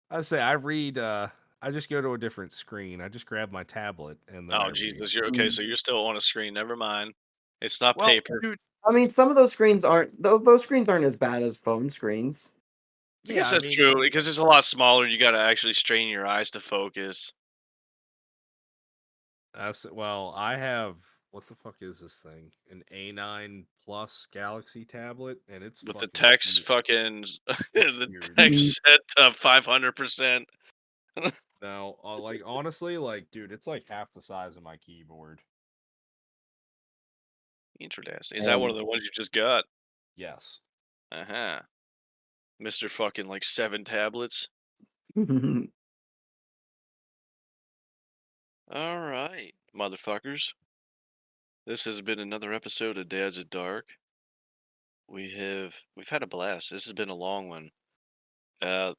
I say I read I just go to a different screen. I just grab my tablet and then I Oh read. Jesus, you're okay. Mm. So you're still on a screen. Never mind. It's not Well, paper. dude, I mean, some of those screens aren't those screens aren't as bad as phone screens. I yeah, guess I that's mean, true because it's a lot smaller. You got to actually strain your eyes to focus. well, I have what the fuck is this thing? An A9 Plus Galaxy tablet, and it's With the fucking text huge. fucking It's the huge. Mhm. text set to 500%. Now, like honestly, like dude, it's like half the size of my keyboard. Interesting. Is that one And of the ones you just got? Yes. Uh-huh. Mr. fucking like 7 tablets. All right. motherfuckers. This has been another episode of Dads at Dark. We've had a blast. This has been a long one. Uh,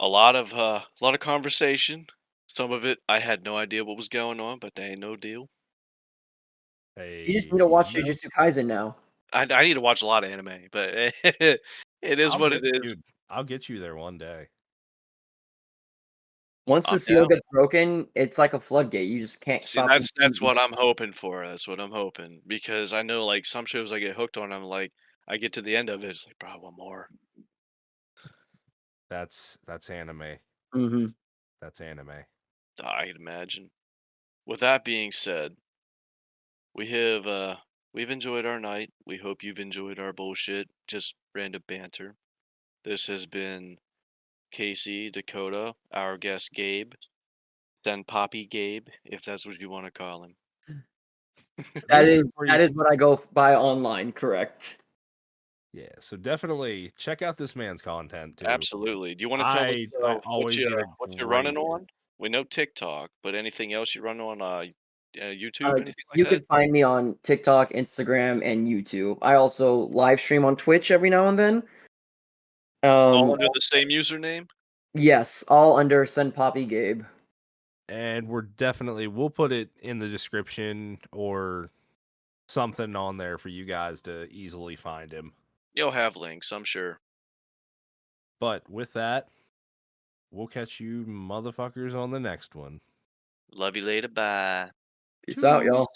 a lot of conversation. Some of it I had no idea what was going on, but they ain't no deal. You just need to Hey, watch Jujutsu Kaisen now. I need to watch a lot of anime, but it is I'll what it get is. dude, I'll get you there one day. Once the I'm seal down. gets broken, it's like a floodgate. You just can't See, stop that's consuming. what I'm hoping for. That's what I'm hoping because I know like some shows I get hooked on. I'm like, I get to the end of it, it's like, bro, I want more. That's anime. Mhm. That's anime. I can imagine. With that being said, we have we've enjoyed our night. We hope you've enjoyed our bullshit, just random banter. This has been Casey, Dakota, our guest Gabe, SenpapiGabe, if that's what you want to call him. That Basically, is that is what I go by online, correct. yeah. So definitely check out this man's content too. Absolutely. Do you want to tell us I what always you get a what you're great. running on? We know TikTok, but anything else you run on YouTube, Uh, anything like you that? can find me on TikTok, Instagram, and YouTube. I also live stream on Twitch every now and then. All Um, under the same username? yes, all under SenpapiGabe. And we'll put it in the description or something on there for you guys to easily find him. You'll have links, I'm sure. But with that, we'll catch you motherfuckers on the next one. Love you later. Bye. Peace out, Toodles. y'all.